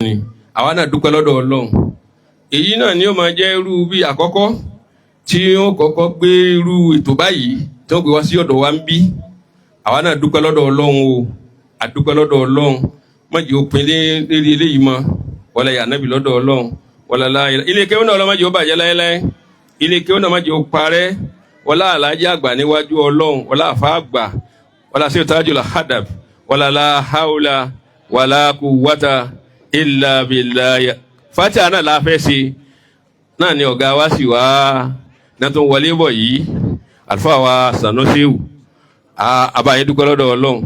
ni àwa náà dúpẹ́ lọ́dọ̀ Ọlọ́run èyí náà ni ó máa jẹ́ irú bí àkọ́kọ́ tí wọ́n kọ́kọ́ gbé irú ètò báyìí tí wọ́n gbé wá sí ọ̀dọ̀ wa ń bí àwa náà dúpẹ́ lọ́dọ̀ Ọlọ́run o àdúpẹ́ lọ́dọ̀ Ọlọ́run má jẹ́ òpin lérí eléyìí mọ́ wọlé ànábì lọ́dọ̀ Ọlọ́run wọlé láyé ilé kéwọ́n náà ọlọ́mọ jẹ́ ó bàjẹ́ láéláé ilé kéwọ́n náà má jẹ́ ó parẹ́ wọlé àlàájá àgbà níwájú Ọlọ́run wọlé àfa àgbà wọlé àṣẹ tajul hadab wọlé la haula wala quwwata illa billahi Fatiha náà la fẹ́ ṣe náà ni ọ̀gá wa sì wá náà tó ń wọlé bọ̀ yìí àlùfáà wa Sanusiu àbáyé dúpẹ́ lọ́dọ̀ Ọlọ́run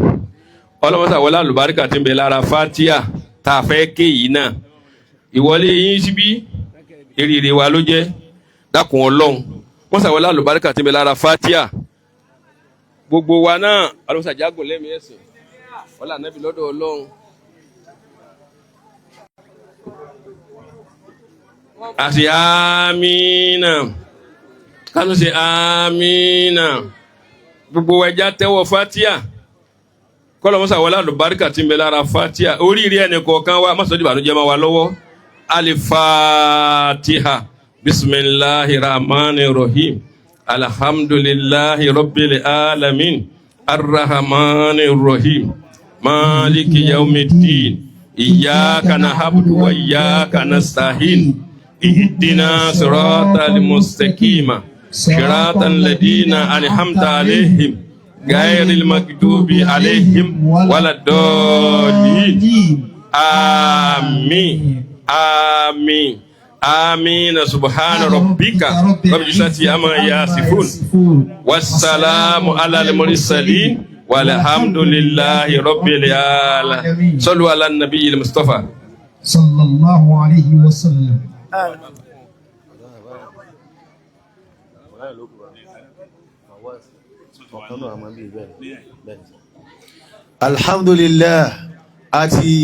ọlọ́mọsà wọlé àlùbáríkà tí ń bẹ lára Fatiha tá a fẹ́ ké yìí náà ìwọlé yín síbí èrè wa ló jẹ́ dákun Ọlọ́run wọ́n sàwọlé àlùbáríkà tí ń bẹ lára Fatiha gbogbo wa náà ọlọ́mọsà jágùn lẹ́mìí ẹ̀sìn wọlé ànábì lọ́dọ̀ Ọlọ́run. Àṣì àmínà kánú ṣe àmínà gbogbo ẹja tẹ́wọ́ Fatiha kọlọmọsà wọlé àlùbáríkà tí ń bẹ lára Fatiha oríire ẹnì kọ̀ọ̀kan wa má sọ di ìbànújẹ́ máa wà lọ́wọ́ alifatiha bisimilahi rahmani rahim alhamdulillahi rabbil alamin arrahmani rahim maliki yawmiddin iyyaka na'budu wa iyyaka nasta'in ihdina siratal mustaqim siratal ladina an'amta alaihim ghayril maghdubi alaihim waladdallin amin amin amin subhana rabbika rabbil izzati amma yasifun wassalamu alal mursalin walhamdulillahi rabbil alamin sallu ala nabiyil mustafa sallallahu alayhi wa sallam. Alhamdulillah àti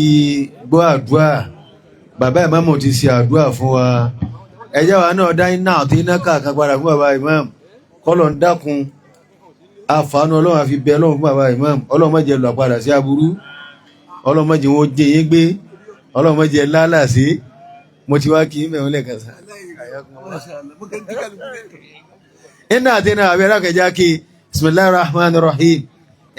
gbọ́ àdúrà bàbá ìmáàmù ti ṣe àdúrà fún wa ẹjẹ́ wa náà dá iná àti iná kàkà padà fún bàbá ìmáàmù kọ́lọ̀ ń dákun àfàánú ọlọ́run àfi bẹ ọlọ́run fún bàbá ìmáàmù ọlọ́run má jẹ́ lọ padà sí aburú ọlọ́run má jẹ́ wọn jẹ́ yín gbé ọlọ́run má jẹ́ lálàsí mo ti wá kí mẹ́wọ́n lẹ́ẹ̀kan sá iná àti iná àbí ẹ̀rákẹjá kí bismillahir rahmanir rahim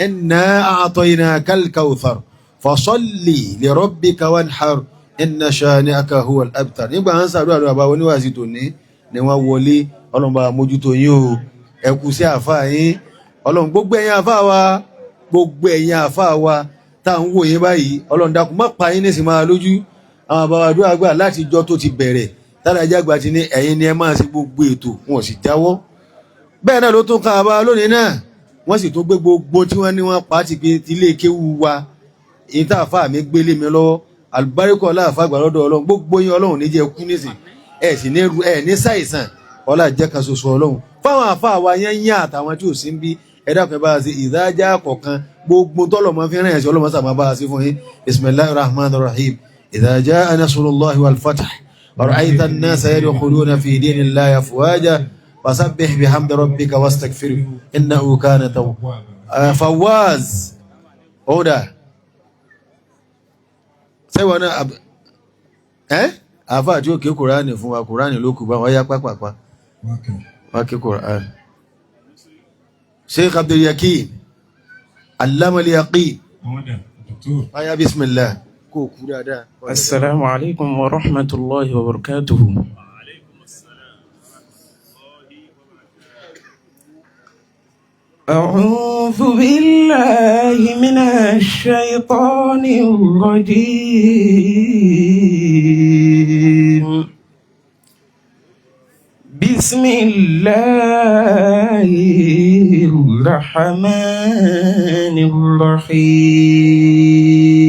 inna a'tainakal kawthar fasalli li rabbika wanhar inna shani'aka huwal abtar nígbà ń sàdúrà lọ́wọ́ àbáwọn oníwàásí tòní ni wọ́n wọlé ọlọ́run bá mójútó yín o ẹ kú sí àfáà yín ọlọ́run gbogbo ẹ̀yin àfáà wa tá à ń wò yín báyìí ọlọ́run dákun má pa yín nísìnyí máa lójú àwọn àbáwá àdúrà gbà láti ijọ́ tó ti bẹ̀rẹ̀ tálájà àgbà ti ní ẹ̀yin ni ẹ máa ṣe gbogbo ètò wọn sì jáwọ́ bẹ́ẹ̀ náà ló tún ká àbá lónìí náà wọ́n sì tún gbé gbogbo tí wọ́n ní wọ́n pa á ti gbé ilé kéwu wa èyí tá àfáà mi gbélé mi lọ́wọ́ àlùbáríkọ aláàfáà gbà lọ́dọ̀ ọlọ́run gbogbo yín ọlọ́run níjẹ́ kú nísìn ẹ̀ sì ní ṣàìsàn ọlá jẹ́ kan ṣoṣo ọlọ́run fáwọn àfáà wa yẹn yán àtàwọn tí ò sí ń bí ẹ dákun bá a ṣe ìdájà kọ̀ọ̀kan gbogbo tọ́lọ̀mọ́ fi rìn ẹ̀sìn ọlọ́mọ sàmà bá a ṣe fún yín bismillahir rahmanir rahim idha jaa nasrullahi wal fath wa ra'aita an-nasa yadkhuluna fi dinillahi afwaja fasabbih bihamdi rabbika wastaghfirhu innahu kana tawwaba Fawaz ọ̀dà sẹ́wọ̀n náà àfáà tí ó ké kùránì fún wa kùránì ló kù bá wọ́n yá pápápá wọ́n ké kùránì Sheikh Abdul Yakin Allama al-Yaqin aya bismillah kó kú dáadáa. Assalamu alaikum wa rahmatullahi wa barakatuhu. أعوذ بالله من الشيطان الرجيم بسم الله الرحمن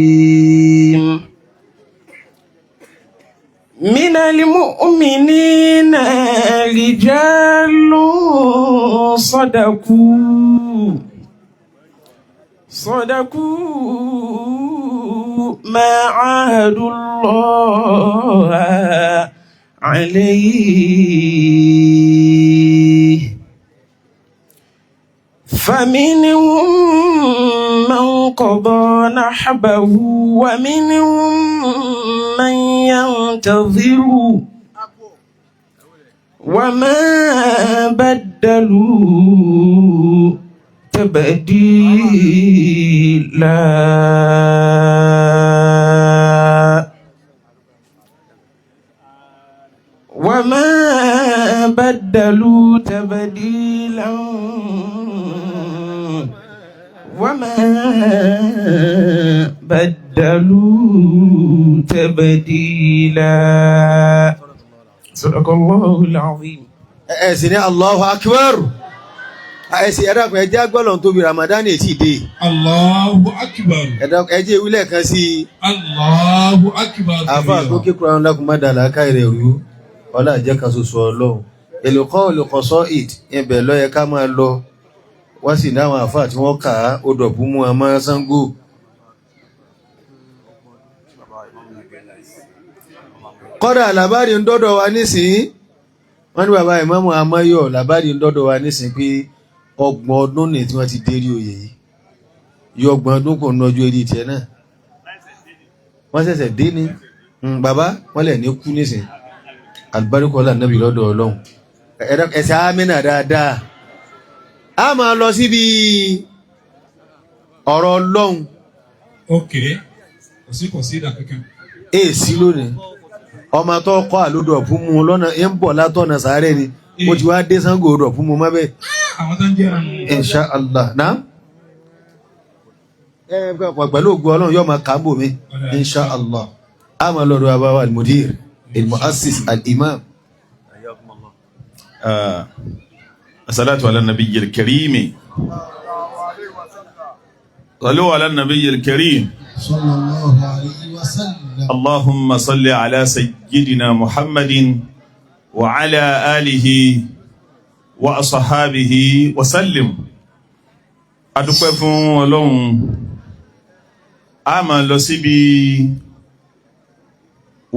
الرحيم من المؤمنين رجال صدقوا ما عاهدوا الله عليه فمنهم من قضى نحبه ومنهم من فانتظروا وما بدلوا تبديلا وما بدلوا تبديلا وما بدلوا تبديلا صدق الله العظيم. sì ní Allahu Akbar ẹ̀sìn ẹ̀dàkùn ẹjẹ́ agbọ́lọ̀ tóbi Ramadan ètí dé. Allahu Akbar. ẹjẹ́ ìwílẹ̀ kan sí Allahu Akbar. àfà tó kí Kùránì lákùn má dà láká rẹ̀ rú ọlá jẹ́ kan ṣoṣo Ọlọ́run èlùkọ́ olùkọ́sọ́ ìd ibẹ̀ ló yẹ ká máa lọ wọ́n sì ní àwọn àfà tí wọ́n kà á ó dọ̀bú mú ọmọ Ṣàngó. kọ́dà làbárí ń dọ́dọ̀ wa nísìn wọ́n ní bàbá Ìmáàmù Amáyọ̀ làbárí ń dọ́dọ̀ wa nísìn pé 30 ọdún ní tí wọ́n ti dérí oyè yìí yọ 30 ọdún kò ní ọjọ́ eré tiẹ̀ náà wọ́n ṣẹ̀ṣẹ̀ dé ní bàbá wọ́n lẹ̀ ní kú nísìn àlùbáríkọ́lá nàbì lọ́dọ̀ Ọlọ́run ẹ̀sẹ̀ àmínà dáadáa a máa lọ síbi ọ̀rọ̀ Ọlọ́run. ok kò sí ìdá kankan. èsì lónìí ọmọ tó kọ́ àlódò fún mu lọ́nà ń bọ̀ látọ̀nà sáré ni ó ti wá dé Ṣàngó odò fún mu mọ́bẹ̀. àwọn tó ń jẹ́ àmì. insha Allah náà pẹ̀lú ògùn Ọlọ́run yóò máa kàábò mi insha Allah a máa lọ́dọ̀ àbáwá al-mudir al-muassis al-imam. الصلاة على النبي الكريم صلوا على النبي الكريم صلى الله عليه وسلم. اللهم صل على سيدنا محمد وعلى آله وأصحابه وسلم. adúpẹ́ fún Ọlọ́run a máa lọ síbi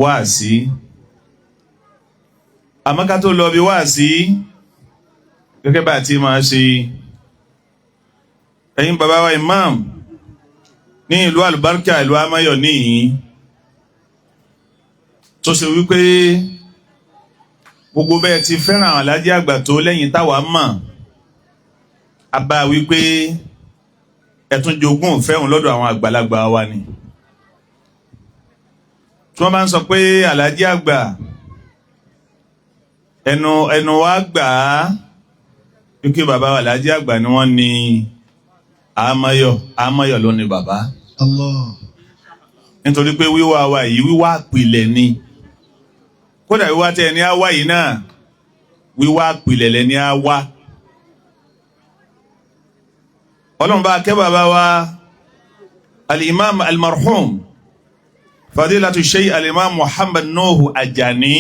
wáàsí àmọ́ ká tó lọ bí wáàsí gẹ́gẹ́ bá ti máa ṣe ẹ̀yin bàbá wa imam ní ìlú àlùbáríkà ìlú Amáyọ̀ níyìí tó ṣe wípé gbogbo bẹ́ẹ̀ ti fẹ́ràn Àlájì àgbà tó lẹ́yìn táwa mọ̀ a bá wípé ẹ̀tún jogún fẹ́hùn lọ́dọ̀ àwọn àgbàlagbà wa ni tí wọ́n bá ń sọ pé Àlájì àgbà ẹnu wa gbà á wípé bàbá wa Àlájì àgbà ni wọ́n ní Amáyọ̀ ló ní bàbá. Allah. nítorí pé wíwá wa yìí wíwá àpìlẹ̀ ni kódà wíwá tẹ́ ẹni á wá yìí náà wíwá àpìlẹ̀ lẹ́ni á wá. Ọlọ́run bá kẹ́ bàbá wa al-imam al-marhum fadilatu shaykh al-imam Muhammad Nuhu Ajani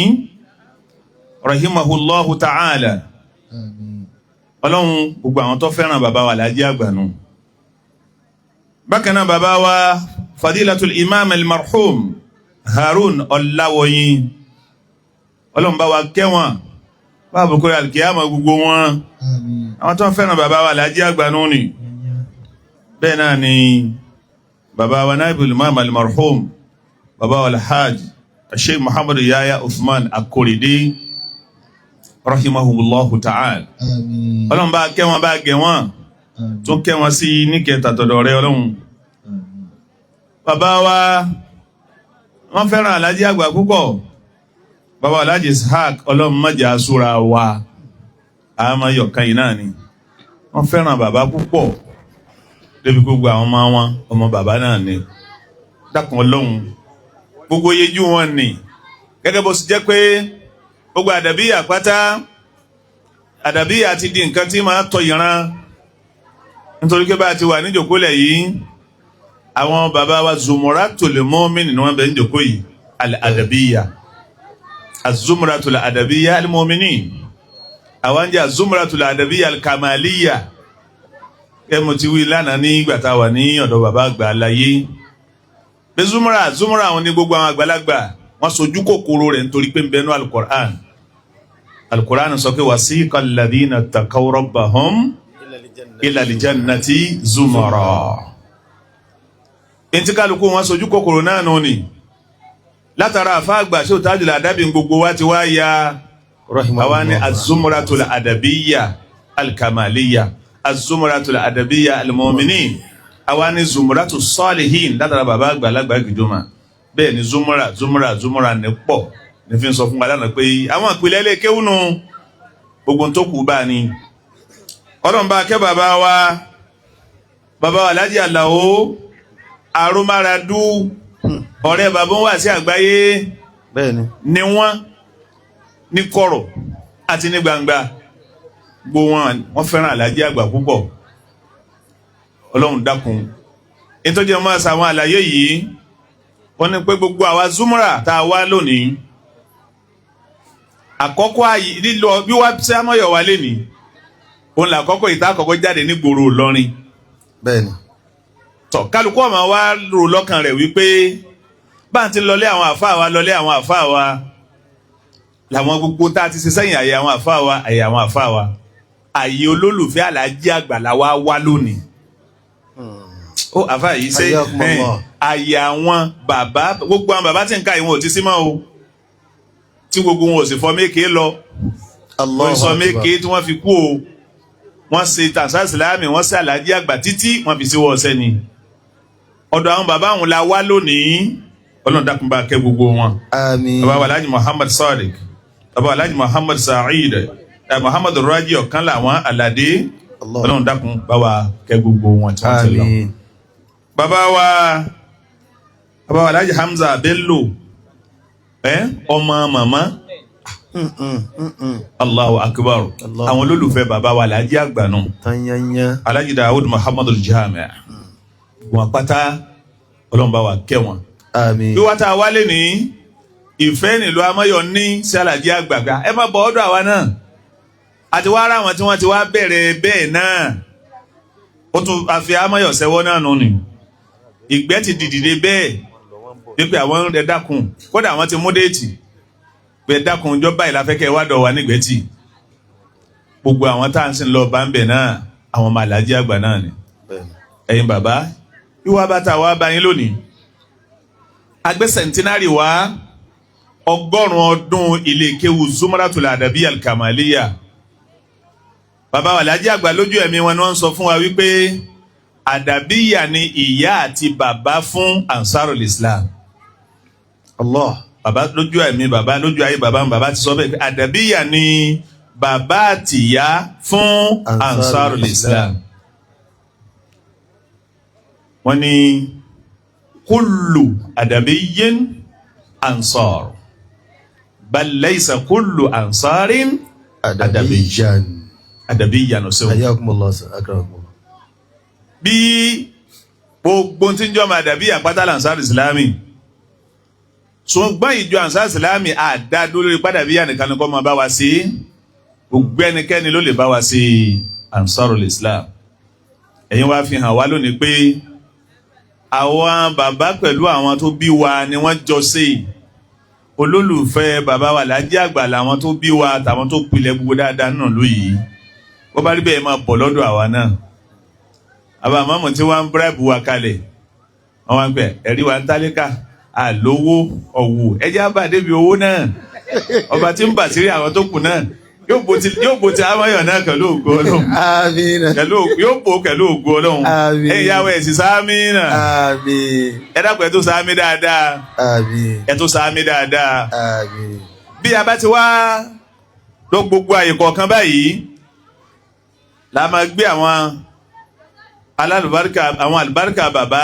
rahimahullahu ta'ala. Ọlọ́run gbogbo àwọn tó fẹ́ràn bàbá wa Àlájì àgbà nù. bákan náà bàbá wa fadilatul imam al-marhum Harun Ọláwọyìn Ọlọ́run bá wa kẹ́ wọn báàbù kúrò alkiyama gbogbo wọn àwọn tó fẹ́ràn bàbá wa Àlájì àgbà nù ni. bẹ́ẹ̀ náà ni bàbá wa naibul imam al-marhum bàbá wa al-hajj Sheikh Muhammad Yahya Uthman Akorede rahimahullahu ta'ala. Ọlọ́run bá kẹ́ wọn bá gẹ̀ wọ́n tó kẹ́ wọn sí níkẹta tọ̀dọ̀ rẹ̀ Ọlọ́run. Bàbá wa wọ́n fẹ́ràn Àlájì àgbà púpọ̀. Bàbá Alhaji Ishaq Ọlọ́run má jẹ́ àsúra wa Amáyọ̀ kan yìí náà ni wọ́n fẹ́ràn bàbá púpọ̀ débi gbogbo àwọn ọmọ wọn ọmọ bàbá náà ni dákun Ọlọ́run gbogbo yejú wọn ni gẹ́gẹ́ bó sì jẹ́ pé gbogbo àdàbíyà pátá àdàbíyà ti di nǹkan tí máa tọ ìran nítorí pé bá ti wà níjòkólẹ̀ yìí àwọn bàbá wa Zumratul Mu'min ni wọ́n bẹ̀ níjòkó yìí al-àdàbíyà az-Zumratul àdàbíyà al-Mu'minin àwọn jẹ́ az-Zumratul àdàbíyà al-Kamaliyya kẹ́ mo ti wí lánàá ní ìgbà tá a wà ní ọ̀dọ̀ bàbá àgbà aláyé bí Zumra àwọn ní gbogbo àwọn àgbàlagbà wọ́n sojú kòkòrò rẹ̀ nítorí pé ń bẹnu al-Qur'an sọ pé wasiqa alladhina taqaw rabbahum ila al-jannati zumara. Ẹni tí kálukú wọn sojú kòkòrò náà nù ni látara àfa àgbà ṣé Tajul Adabi gbogbo wa ti wá ya àwa ní az-zumratul adabiyya al-kamaliyya az-zumratul adabiyya al-mu'minin àwa ní zumratus salihin látara bàbá àgbàlagbà Gidoma bẹ́ẹ̀ ni zumra ní pọ̀ ní fi ń sọ fún wa lánàá pé àwọn ìpìlẹ̀ ilé kéwùnú gbogbo tó kù bá ní ọlọ́mbà kẹ́ bàbá wa Alhaji Alao Aromaradu ọ̀rẹ́ bàbá wà sí àgbáyé bẹ́ẹ̀ni ni wọ́n ní kọ̀rọ̀ àti ní gbangba gbogbo wọn fẹ́ràn Alhaji àgbà púpọ̀ Ọlọ́run dákun nítorí ọmọ àṣà àwọn àlàyé yìí wọ́n ní pé gbogbo àwa zumra tá a wá lónìí àkọ́kọ́ lílọ bí wá sí amọ́yọ̀ wá lé ní òun làkọ́kọ́ ìta àkọ́kọ́ jáde ní gbòòrò Ìlọrin bẹ́ẹ̀ni tọ̀ kálukú ọmọ wa rò lọ́kàn rẹ̀ wípé bá ń ti lọlé àwọn àfáà wa làwọn gbogbo tá a ti ṣe sẹ́yìn àyè àwọn àfáà wa àyè olólùfẹ́ Alhaji àgbà la wá wá lónìí ó àfáà yìí ṣe àyè àwọn bàbá gbogbo àwọn bàbá tí ń ka ìwọ̀n ò ti sí mọ́ o tí gbogbo wọn ò sì fọ méke lọ wọ́n sọ méke tí wọ́n fi kú o wọ́n ṣe tàṣà ìsìlámì wọ́n ṣe Alhaji àgbà títí wọ́n fi síwọ́ ọ̀sẹ́ ni ọ̀dọ̀ àwọn bàbá àwọn la wá lónìí Ọlọ́run dákun bá kẹ́ gbogbo wọn. Àmín. Bàbá wa Alhaji Muhammad Sadiq bàbá wa Alhaji Muhammad Sa'id Muhammad Raji ọ̀kan làwọn Aládé Ọlọ́run dákun bá wa kẹ́ gbogbo wọn tí wọ́n ti lọ. bàbá wa Alhaji Hamza Bello ọmọ màmá Allahu akbar àwọn olólùfẹ́ bàbá wa Alhaji àgbà náà tanyanya Alhaji Dawud Muhammad al-Jami' wọn pátá Ọlọ́run bá wa kẹ́ wọn. Àmín. bí wọ́n ta wálé ní ìfẹ́ nílùú Amáyọ̀ ní sí Alhaji àgbà ẹ má bọ̀ ọ́dọ̀ àwa náà àti wá ara àwọn tí wọ́n ti wá bẹ̀rẹ̀ bẹ́ẹ̀ náà ó tún àfi Amáyọ̀ sẹ́wọ́ náà nù ní ìgbẹ́ ti dìdìde bẹ́ẹ̀ wípé àwọn ẹ̀ dákun kódà àwọn ti mú déètì pé dákun ìjọba ìlàfẹ́kẹ́ wádọ̀ wà nígbẹ́tì gbogbo àwọn tá à ń sìn lọ bá ń bẹ̀ náà àwọn ọmọ Alhaji àgbà náà ni ẹ̀yin bàbá wíwá bá ta wá bá yín lónìí agbé sẹ̀ntínárì wá 100 ọdún ilé kéwù Zumratul Adabiyya al-Kamaliyya bàbá wa Alhaji àgbà lójú ẹ̀mí wọn ni wọ́n sọ fún wa wípé Adabiyya ni ìyá àti bàbá fún Ansarul Islam Allah bàbá lójú ẹ̀mí bàbá lójú ayé bàbá ti sọ bẹ́ẹ̀ Adabiyya ni bàbá àtìyá fún Ansarul Islam wọ́n ní kullu adabiyyin ansar bal laysa kullu ansarin adabiyyan ọ̀sẹ̀ ayakumullah akramakumullah. bí gbogbo tí ń jọ ọmọ Adabiyya pátá Ansar Islami ṣùgbọ́n ìjọ Ansar Islami àdádó lórí Adabiyya nìkan ni kọ́ máa bá wa sí gbogbo ẹnikẹ́ni ló lè bá wa sí Ansarul Islam ẹ̀yin wá fi hàn wá lónìí pé àwọn bàbá pẹ̀lú àwọn tó bí wa ni wọ́n jọ sí olólùfẹ́ bàbá wa Alhaji àgbà làwọn tó bí wa àtàwọn tó pilẹ̀ gbogbo dáadáa náà lóyìí wọ́n bá rí bẹ́ẹ̀ máa bọ̀ lọ́dọ̀ àwa náà àbá àmọ́mọ́ tí wọ́n ń bíráìbù wa kalẹ̀ wọ́n wá ń pẹ̀ ẹ̀rí wa ń tálíkà àlówó ọ̀wù ẹjẹ́ àbá débi owó náà ọba tí ń bà sírí àwọn tó kù náà yóò bó ti Amáyọ̀ náà pẹ̀lú ògo Ọlọ́run. Àmín. Yóò bó pẹ̀lú ògo Ọlọ́run. Àmín. Ẹ̀yin ìyàwó ẹ̀ sì sáámì náà. Àmín. Ẹ dákun ẹ tó sáámì dáadáa. Àmín. Ẹ tó sáámì dáadáa. Àmín. Bí a bá ti wá lọ gbogbo àyè kọ̀ọ̀kan báyìí la máa gbé àwọn àlùbáríkà bàbá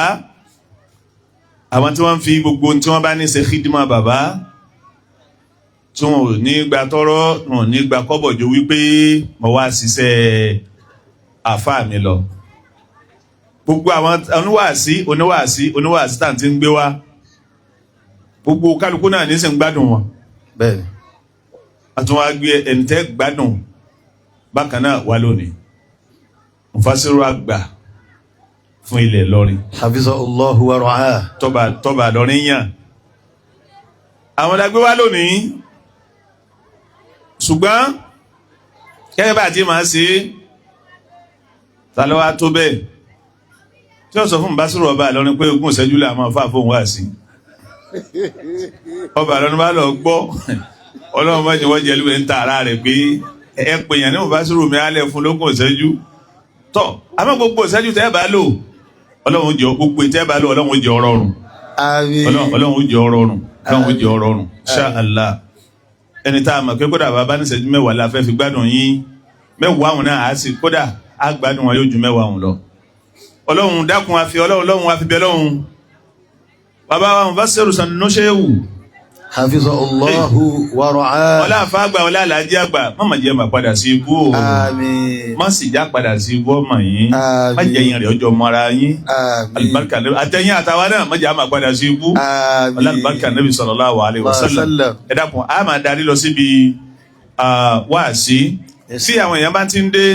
àwọn tí wọ́n fi gbogbo tí wọ́n bá ní ṣe khidma bàbá tí wọn ò ní gba tọrọ wọn ò ní gba kọ́bọ̀ jọ wípé mo wá ṣiṣẹ́ àfáà mi lọ gbogbo àwọn oníwàásí tá à ń ti ń gbé wá gbogbo kálukú náà ní sì ń gbádùn wọn bẹ́ẹ̀ni àtúnwá gbé ẹni tẹ́ gbádùn bákan náà wá lónìí mufasiru àgbà fún ilẹ̀ Ìlọrin hafizahullahu wa ra'ah tọba Ìlọrin yàn àwọn dàgbé wá lónìí ṣùgbọ́n kẹ́kẹ́ bá ti máa ṣe tàlọ́wà tó bẹ́ẹ̀ tí ó sọ fún Basiru ọba Ìlọrin pé ogún ìṣẹ́jú lè máa fà fóun wá sí ọba lọ́nu bá lọ gbọ́ ọlọ́run bá jẹ́ wọ́n jẹ́ lóore ń ta ara rẹ̀ pé ẹ pè yàn ní òbá sùúrù mi alẹ́ fún lógún ìṣẹ́jú tọ́ àmọ́ gbogbo ìṣẹ́jú tẹ́ bá lò ọlọ́run jẹ́ gbogbo tẹ́ bá lò ọlọ́run jẹ́ ọrọ̀rùn ọlọ́run jẹ́ ọrọ̀rùn ọlọ́run jẹ́ ọrọ̀rùn Insha Allah ẹni tá a mọ̀ pé kódà bàbá ní ìṣẹ́jú mẹ́wàá la fẹ́ fi gbádùn yín mẹ́wàá àwọn náà á sì kódà á gbádùn wọn yóò ju mẹ́wàá àwọn lọ ọlọ́run dákun àfi ọlọ́run àfi bẹ́ẹ̀ lọ́run bàbá wa Mufassiru Sanusi'u hafiza Allahu wa ra'ah. ọlá àfa àgbà ọlá àlàájì àgbà má jẹ́ máa padà sí ibú o Àmín. má sì já padà sí ibú ọmọ yín Àmín. má jẹ́ yín rẹ̀ ọjọ́ mọ́ra yín Àmín. alibarika àtẹ̀yìn àtàwa náà má jẹ́ máa padà sí ibú Àmín. ọlá alibarika Nabi sallallahu alaihi wasallam ẹ dákun a máa darí lọ síbi wáàsí tí àwọn èèyàn bá ti ń dé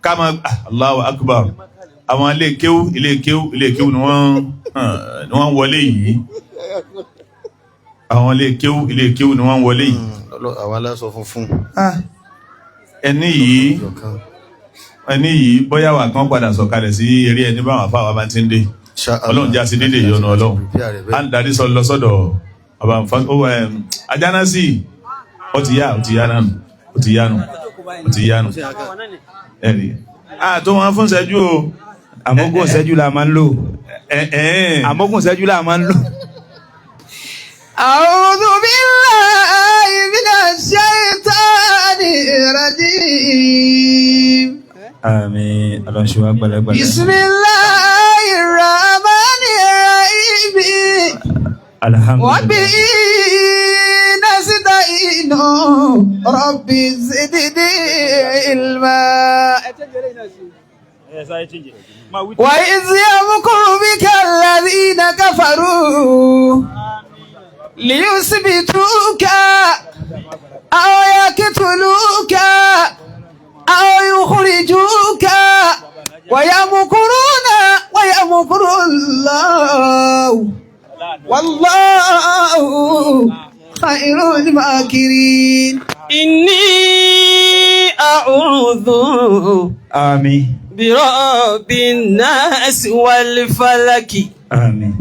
ká máa Allahu akbar àwọn ilé kéwú ni wọ́n wọlé yìí àwọn ilé kéwú ni wọ́n wọlé yìí. Àwọn aláṣọ funfun. ẹni yìí bóyá wà kán padà sọ̀kalẹ̀ sí eré ẹni báwọn afáwà bá ti ń dé ọlọ́run já sí dédé ìyọnu ọlọ́run à ń darí sọ lọ sọ́dọ̀ Ajánásì ó ti yánu ẹ̀rí tó wọn fún ṣẹ́jú o àmọ́gùn ṣẹ́jú la máa ń lò àmọ́gùn ṣẹ́jú la máa ń lò. أعوذ بالله من الشيطان الرجيم àmín ọlọ́ṣùwà gbalagbala. بسم الله الرحمن الرحيم alhamdulillah. وبه نستعين رب زدني علما وإذ يمكر بك الذين كفروا ليثبتوك أو يقتلوك أو يخرجوك ويمكرون ويمكر الله والله خير الماكرين إني أعوذ àmín برب الناس والفلك àmín.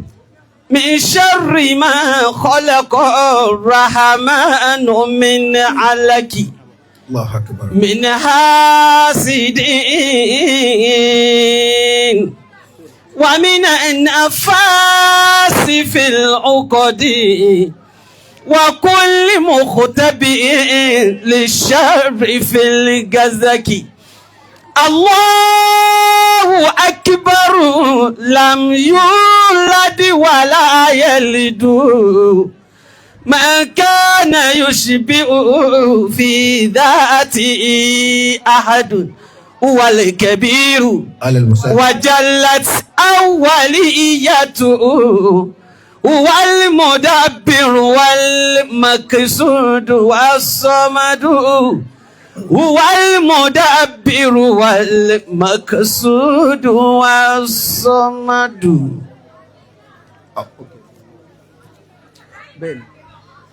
من شر ما خلق الرحمن من علك Allahu akbar. من حاسد ومن النفاس في العقد وكل مختبئ للشر في الجزك الله أكبر لم يولد ولا يلد ما كان يشبه في ذاته أحد هو الكبير على المساعد. وجلت أوليته هو المدبر والمقصود والصمد هو المدبر والمقصود والصمد.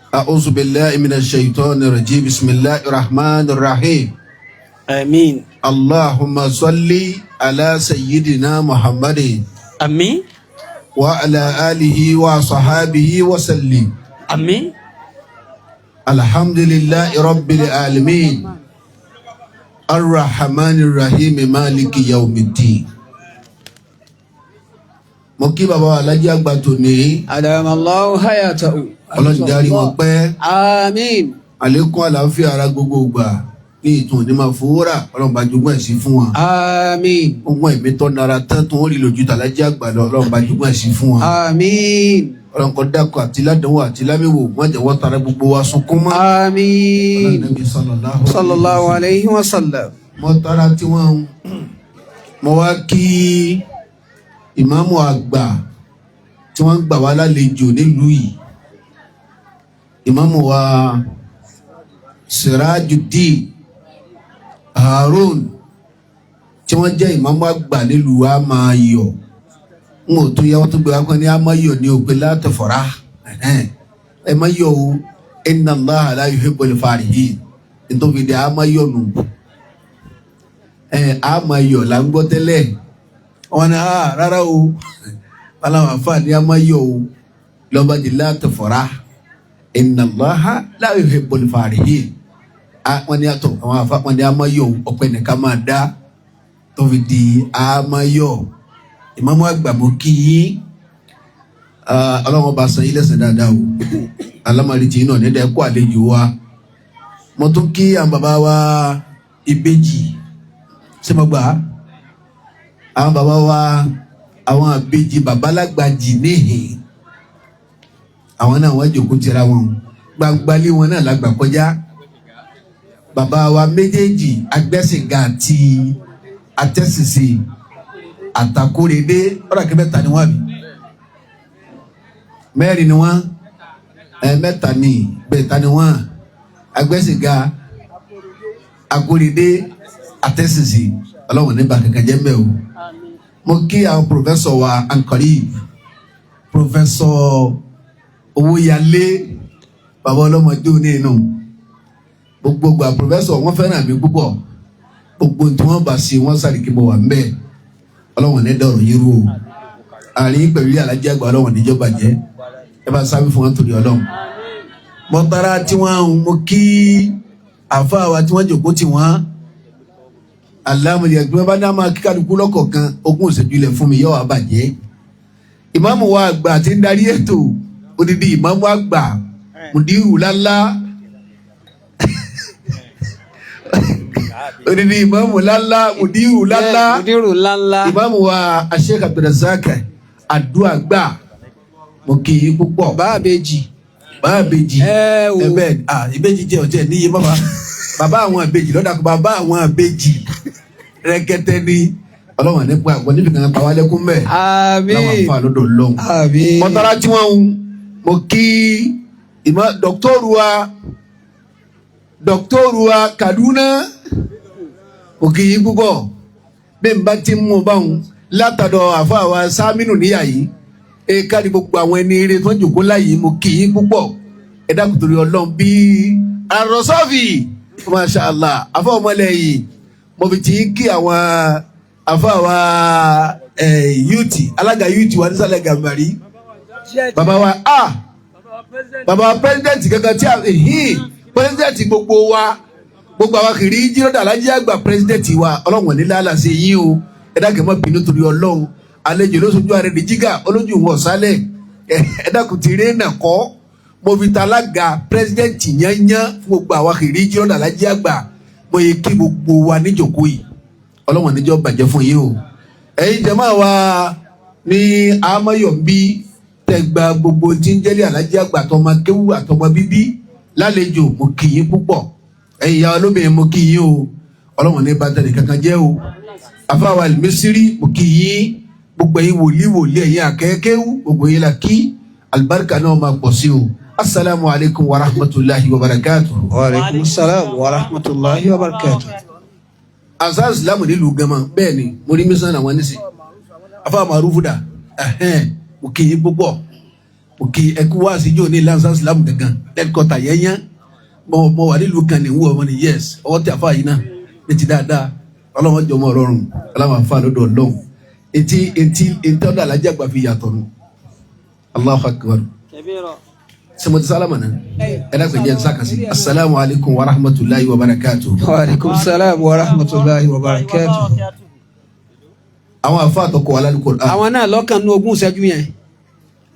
أعوذ بالله من الشيطان الرجيم بسم الله الرحمن الرحيم آمين اللهم صل على سيدنا محمد آمين وعلى آله وصحابه وسلم آمين. الحمد لله رب العالمين الرحمن الرحيم مالك يوم الدين. mo kí bàbá wa Alhaji àgbà tòní أدام الله حياته. Ọlọ́run darí wọn pẹ́ آمين àlékún àlàáfíà ara gbogbo gbà ní ìtàn ní máa fowó rà Ọlọ́run bá jogún ẹ̀ sí fún wọn. آمين Ọgbọ́n ìmí tọ́ nara tán tó ń rí lójú tàlájí àgbà lọ Ọlọ́run bá jogún ẹ̀ sí fún wọn. آمين Ọlọ́run kọ́ dákọ̀ àti ládánwò àti lámìwò wọ́n jẹ́wọ́ tara gbogbo wa sunkún mọ́. آمين Ànábì صلى الله عليه وسلم. mo tara tí wọ́n mo wá kí ìmáàmù àgbà tí wọ́n gbà wá lálejò nílùú yìí ìmáàmù wa Sirajuddin Harun tí wọ́n jẹ́ ìmáàmù àgbà nílùú wa máa yọ̀ n ò tún yẹ wọ́n tún gbé wá pé ní a máa yọ̀ ní òpin látọ̀fọ̀rá ẹ máa yọ̀ o inna Allaha la yuhibbul farihin nítorí de a máa yọ̀ nù a máa yọ̀ là ń gbọ́ tẹ́lẹ̀ wọn ni rárá o aláwọ̀ àfáà ni a máa yọ̀ o lọ́ba di la tafrah inna Allaha la yuhibbul farihin. Wọ́n ní àtọ̀ àwọn afa wọ́n ní amáyọ̀ ọ̀pẹ nìkan máa dá tó fi di amáyọ̀. Ìmáàmù àgbà mo kí yín ọlọ́run bá san ilé ẹ̀sìn dáadáa o alámọ̀rí tí náà nídàá kó àlejò wa. Mo tún kí àwọn bàbá wa ìbejì ṣé mo gbà á àwọn bàbá wa àwọn ìbejì babalágbàjì níhìn àwọn náà wọ́n jòkó tira wọn gbangbalé wọn náà lágbà kọjá. Bàbá wa méjèèjì agbẹ́sìnga àti atẹ́sìsì àtàkórèdé ọ̀rọ̀ kí mẹ́ta ni wọ́n bí mẹ́rin ni wọ́n mẹ́ta ni bẹ́ẹ̀ta ni wọ́n agbẹ́sìnga akórèdé atẹ́sìsì ọlọ́wọ̀n nígbà kankan jẹ́ mbẹ́ o. Mo kí àwọn pòfẹ́sọ̀ wa ankari pòfẹ́sọ̀ Owóyalé bàbá ọlọ́mọdé òní inú gbogbo pòfẹ́sọ̀ wọ́n fẹ́ràn mi púpọ̀ gbogbo tí wọ́n bá ṣe wọ́n sáré kí mo wà mbẹ́ ọlọ́wọ̀n ní dọ̀rọ̀ yìí rú o àárín pẹ̀lú alájẹ́ àgbà ọlọ́wọ̀n níjọba jẹ́ ẹ bá sábẹ́ fún wọn torí ọlọ́run. Mo tara tí wọ́n mo kí àfa wa tí wọ́n jòkó tí wọ́n aláàmúlẹ̀ ẹgbẹ́ bá dá máa kíkàdùkú lọ́kọ̀ọ̀kan ogún ìṣẹ́jú ilẹ̀ fún mi yọ̀ wá bàjẹ́. Ìmáàmù wa àgbà tí ń darí ètò odidi ìmáàmù àgbà mùdírù lálá odidi ìmáàmù lálá mùdírù lálá ìmáàmù wa Sheikh Abdulrazak àdúrà gbà mo kì í púpọ̀. Báàbèjì ẹbẹ ìbejì jẹ ọjẹ níye bàbá àwọn ìbejì lọ́dà kó bàbá àwọn ìbejì rẹ́kẹ́tẹ́ ní ọlọ́wọ̀n nípa àgbọn níbi kan pa wá lẹ́kún mẹ́. Àmín. Láwọn àfa lọ́dọ̀ lọ́hùn. Àmín. Mọ̀tàrà tí wọ́n ń mo kí ìmọ̀ dọ́kítọ́rù wa Kaduna mo kí yín púpọ̀ bí n bá ti mú un báwọn látàdọ̀ àfa wa Sámínù níyà yìí káàdì gbogbo àwọn ẹni eré tó ń jòkó láyìí mo kí yín púpọ̀ ẹ dákun torí Ọlọ́run bí arọ́sọ́fì Masha Allah àfa ọmọlẹ̀ yìí mo fi ti kí àwọn àfa wa yúùtì alága yúùtì wa nísàlẹ̀ Gàmbàrí bàbá wa bàbá pẹ́sidẹ̀ntì kankan tí pẹ́sidẹ̀ntì gbogbo wa gbogbo àwọn kiri jíròdà alájẹ́ àgbà pẹ́sidẹ̀ntì wa Ọlọ́run ní lálàsẹ̀ yín o ẹ dákun mọ́ bínú torí Ọlọ́run àlejò lóṣojú ààrẹ ní jígà olójú wọn sálẹ̀ ẹ dákun ti rí nà kọ́ mo fi ta alága pẹ́sidẹ̀ntì yányán fún gbogbo àwọn kiri jíròdà alájẹ́ àgbà mo yẹ kí gbogbo wa níjòkó yìí Ọlọ́run níjọ́ bàjẹ́ fún yín o. Ẹ̀yin jàmáà wa ní amáyọ̀mbí tẹ̀gbà gbogbo tí ń jẹ́lé alájẹ́ àgbà àtọmọ kéwú àtọmọ bíbí lálejò mo kì í púpọ̀ ẹ̀yin ìyá olóbìnrin mo kì í o Ọlọ́run ní bàtà ní kankan jẹ́ o. Àfáwà Al-Misri mo kì í gbogbo ẹ̀yin wòlíì ẹ̀yin akẹ́kẹ́wú gbogbo yín la kí alibarika náà máa pọ̀ sí o. Assalamu alaikum wa rahmatulahi wa barakatuh. Wa alaikum salam wa rahmatulahi wa barakatuh. Ansar Islam nílùú Gama bẹ́ẹ̀ ni mo rí mísàn àwọn nísì afa Marufu dà mo kì í púpọ̀ mo kì í ẹkú wá síjó ní Ansar Islam gangan lẹ́kọ̀ọ́ta yẹ́nyẹ́ mo wà nílùú kan ní wúwo ni yes ọwọ́ tí afa yìí náà ní ti dáadáa ọlọ́wọ́n jọmọ ọlọ́run ọlọ́wọ́n afa lọ́dọ̀ ọlọ́run etí ọ̀dọ̀ alájà gbà fi yàtọ̀ nù Allahu Akbar sẹmọtì sálámà náà ẹ dákun jẹ́ nsàkàsí asalaamu alaykum wa rahmatulahi wa barakatuh. Wa alaikum salam wa rahmatulahi wa barakatuh. Àwọn afa àtọkọ alálùkọ. Àwọn náà lọ́kàn ní ogún ìṣẹ́jú yẹn.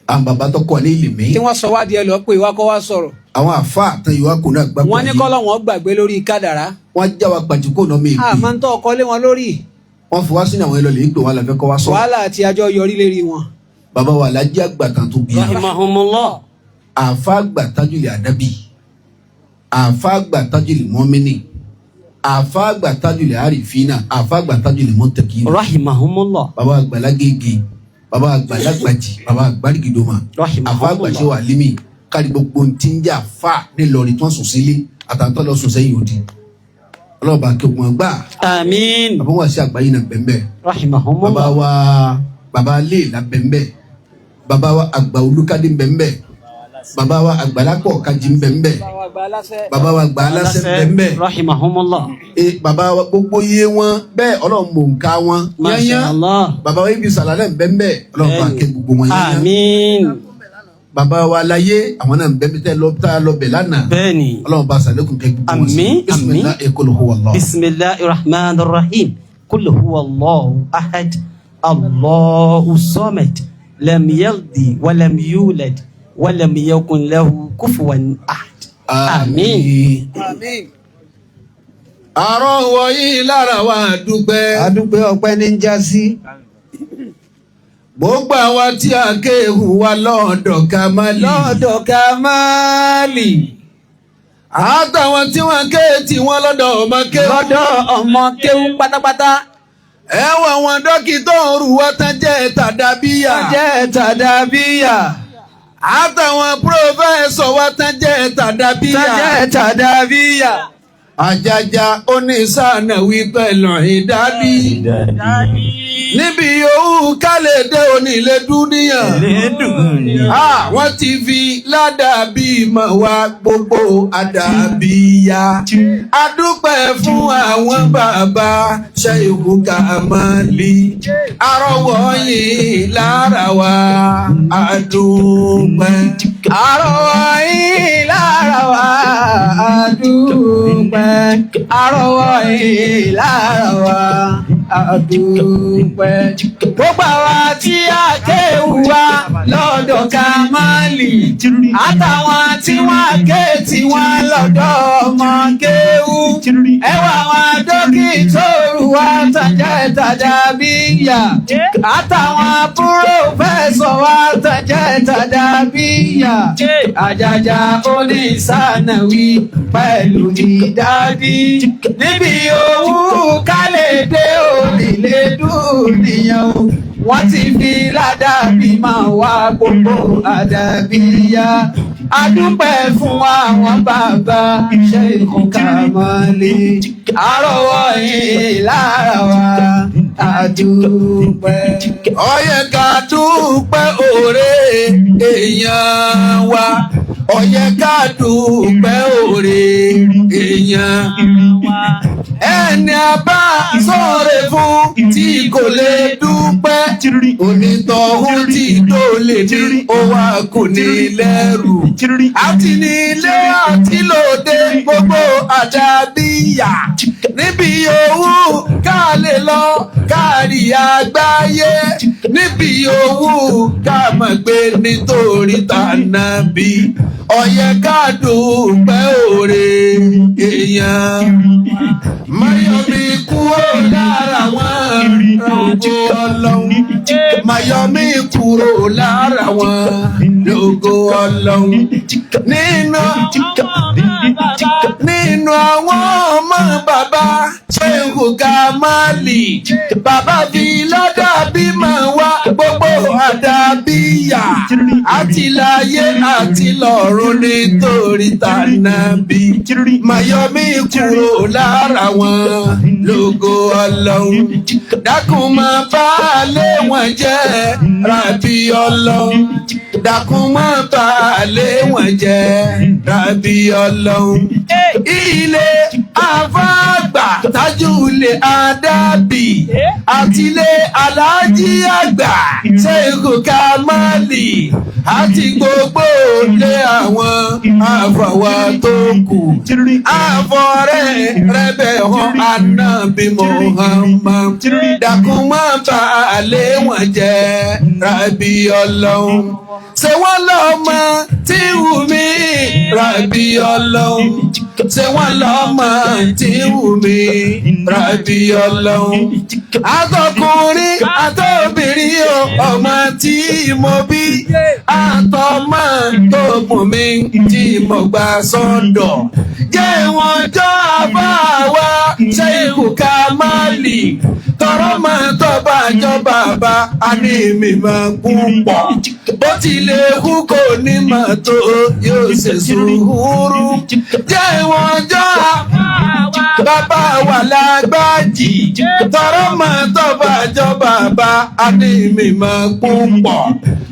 Àwọn bàbá tọkọ ní ilé mi. Tí wọ́n sọ wádìí ẹ lọ pé ìwà kọ́ wá sọ̀rọ̀. Àwọn afa àtàn ìwà kò náà gbàgbọ́ yìí. Wọ́n ní kọ́lọ́ wọn gbàgbé lórí kádàrá. Wọ́n já wa gbàjúkò náà mi gbé. Àmọ́ ń tọ́ ọkọ lé wọn lórí. Wọ́n fi wá sínú àwọn ẹlọ́lẹ̀ ìgbò wọn làfẹ́ kọ́ wá sọ. Wàhálà àti àjọ yọrí lérí wọn. Bàbá wa Alhaji àgbà kan tó bí. rahimahumullah. Àfa àgbà Tajul Adabi. Àfa àgbà Tajul Mọ́mínì. Àfa àgbà Tajul Arifina. Àfa àgbà Tajul Muttaqin. rahimahumullah. Bàbá àgbà Lágége. Bàbá àgbà Lágbàjì. Bàbá àgbà Rigidoma. Àfa àgbà ṣe wà límì. Kárí gbogbo tí ń jà fà nílọrin tí wọ́n sùn sílé àtàntọ́ lọ sùn sẹ́yìn òdì. Ọlọ́ọ̀bà kí ogun àgbà. àmín. Bàbá wa ṣe àgbáyé náà bẹ́ẹ̀ rahimahumullah. bàbá wa bàbá Léèlà bẹ́ẹ̀ bàbá wa àgbà Olúkádé bẹ́ẹ̀ bàbá wa àgbàlápọ̀ Kájí bẹ́ẹ̀ bàbá wa àgbà Aláṣẹ bẹ́ẹ̀ rahimahumullah. bàbá wa gbogbo yé wọn bẹ́ẹ̀ Ọlọ́run mò ń ká wọn Masha Allah. bàbá wa ibi sàlálẹ̀ bẹ́ẹ̀ Ọlọ́run bá kẹ́ gbogbo wọn yányán. àmín. bàbá wa láyé àwọn náà ń bẹ mi tẹ́ lọ tá a lọ bẹ̀ lánàá bẹ́ẹ̀ni. ọlọ́run bá sàlékún kẹ́ gbogbo wọn sí Àmín, bisimilah ekolo huwallah. bisimilahi rahman rahim kul huwa allahu ahad allahu samad lam yaldi walam yulad walam yakun lahu kufuwan ahad. Àmín. àárọ̀ wọ̀nyí lára wa dúpẹ́. àdúpẹ́ ọpẹ́ ní ń já sí. gbogbo àwa tí a kéhù wa lọ́dọ̀ Kamali. lọ́dọ̀ Kamali. àtàwọn tí wọ́n ké tí wọ́n lọ́dọ̀ ọmọ kéhù. lọ́dọ̀ ọmọ kéwú pátápátá. ẹ wọ àwọn dókítà òru wa tán jẹ́ tàdàbíyà. jẹ́ tàdàbíyà. àtàwọn pírọfẹ́sọ̀ wa tán jẹ́ tàdàbíyà. jẹ́ tàdàbíyà. àjàjà onísànà wípé lọ́hìn dádì. níbi yòówù kálẹ̀ dé onílé dúníyàn. wọ́n ti fi ládàbí mọ̀ wá gbogbo àdàbíyà. a dúpẹ́ fún àwọn bàbá Ṣẹ́ìkù Kamali. àrọ̀wọ̀ yìí lára wa a dúpẹ́. àrọ̀wọ̀ yìí lára wa a dúpẹ́. àrọ̀wọ̀ yìí lára wa a dúpẹ́. gbogbo àwa tí a kéwù wa lọ́dọ̀ Kamali. àtàwọn tí wọ́n ké tí wọ́n lọ́dọ̀ ọmọ kéwù. ẹwà àwọn dókítà wa tàjẹ́ tàdàbíyà. àtàwọn púròfẹ́sọ̀ wa tàjẹ́ tàdàbíyà. àjàjà onísànàwí pẹ̀lú ìdádí. níbi owó kálẹ̀ dé onílé dúníyàn. wọ́n ti fi ládàbí máa wá gbogbo àdàbíyá. a dúpẹ́ fún àwọn bàbá Ṣẹ́ìkù Kamali. àrọ̀wọ̀ yìí lára wa a dúpẹ́. ó yẹ ká dúpẹ́ oore èèyàn wa. ó yẹ ká dúpẹ́ oore èèyàn. ẹni a bá sọ̀rọ̀ fún tí kò lè dúpẹ́. onítọ̀hún tí tó lè ní ó wá kò ní lẹ́rù. àti nílé àti lóde gbogbo àdàbíyà. níbi owó ká lè lọ kárí àgbáyé. níbi owó ká mọ̀ pé nítorí tànàbí. ó yẹ ká dúpẹ́ oore èèyàn. Máyọ̀mí kúrò lára wọn lógo Ọlọ́run. Máyọ̀mí kúrò lára wọn lógo Ọlọ́run. Nínú àwọn ọmọ bàbá Ṣẹ́ìkù Kamali. Bàbá fi ládàbí máa wá gbogbo àdàbíyà. àti láyé àti lọ́run nítorí tànàbí. Máyọ̀mí kúrò lára wọn lógo Ọlọ́run. Dákun máa bá lé wọn jẹ́ rábí Ọlọ́run. Dákun máa bá lé wọn jẹ́ rábí Ọlọ́run. Ilé àfáàgbà Tajulẹ̀ Àdàbí àtìlé Aláàjì àgbà Ṣẹ́ìkù Kamali àti gbogbo ilé àwọn àfàwà tó kù. Àfọ̀rẹ́ rẹ̀bẹ̀ hàn Ànábì Muhammad. Dákun má bà lé wọn jẹ́ rábí Ọlọ́run. Ṣé wọ́n lọ́mọ tí wù mí rábí Ọlọ́run. Ṣé wọ́n lọ́mọ tí wù mí rábí Ọlọ́run. Àtọkùnrin àtobìnrin ọmọ tí mo bí. Àtọmọ tó bùn mí tí mo gbà sọ́dọ̀. Jẹ́ wọn jọ àbá wa Ṣẹ́ìkù Kamali. Tọrọ máa tọ́ba jọ bàbá àní mi máa púpọ̀. Bó tilẹ̀ kú kò ní máa tó yóò ṣe sùúrù. Jẹ́ wọn jọ bàbá wà lágbájì. Tọrọ máa tọ́ba jọ bàbá àní mi máa púpọ̀.